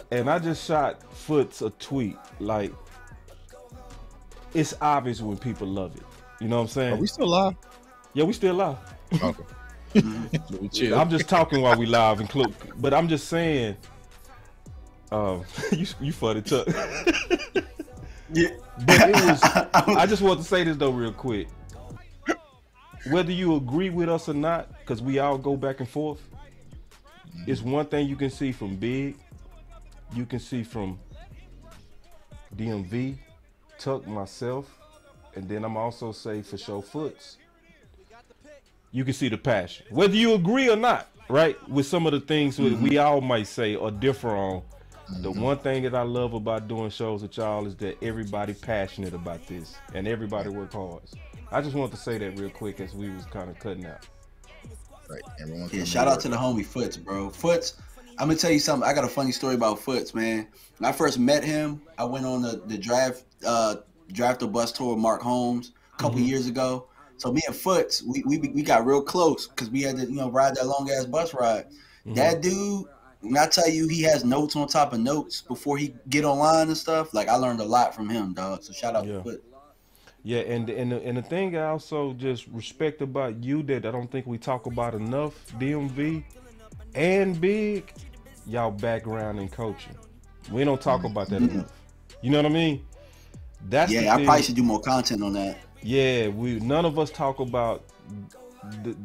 And I just shot Foots a tweet. Like, it's obvious when people love it. You know what I'm saying? Are we still live? Yeah, we still live. Okay. I'm just talking while we live, but I'm just saying. You funny, Tuck. Yeah. But it was. I just want to say this though, real quick. Whether you agree with us or not, because we all go back and forth, It's one thing you can see from Big, you can see from DMV, Tuck, myself, and then I'm also say for sure Foots. You can see the passion, whether you agree or not, right? With some of the things we all might say or differ on. The one thing that I love about doing shows with y'all is that everybody passionate about this and everybody work hard. I just wanted to say that real quick as we was kind of cutting out. Right. Everyone. Yeah. Shout out to the homie Foots, bro. Foots. I'm gonna tell you something. I got a funny story about Foots, man. When I first met him, I went on the draft or bus tour with Mark Holmes a couple years ago. So me and Foots, we got real close because we had to ride that long ass bus ride. That dude, when I tell you he has notes on top of notes before he get online and stuff, like I learned a lot from him, dog. So shout out to Foots. Yeah, and the thing I also just respect about you that I don't think we talk about enough, DMV and Big, y'all background in coaching. We don't talk about that enough. You know what I mean? That's I probably should do more content on that. Yeah, none of us talk about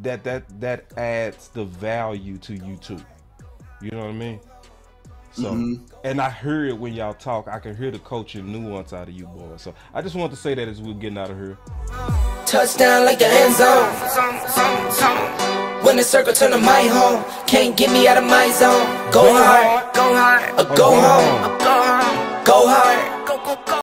that adds the value to you too. You know what I mean? So, and I hear it when y'all talk. I can hear the coaching nuance out of you boys. So I just want to say that as we're getting out of here. Touchdown like the end zone. When the circle turn to my home, can't get me out of my zone. Go hard, go home.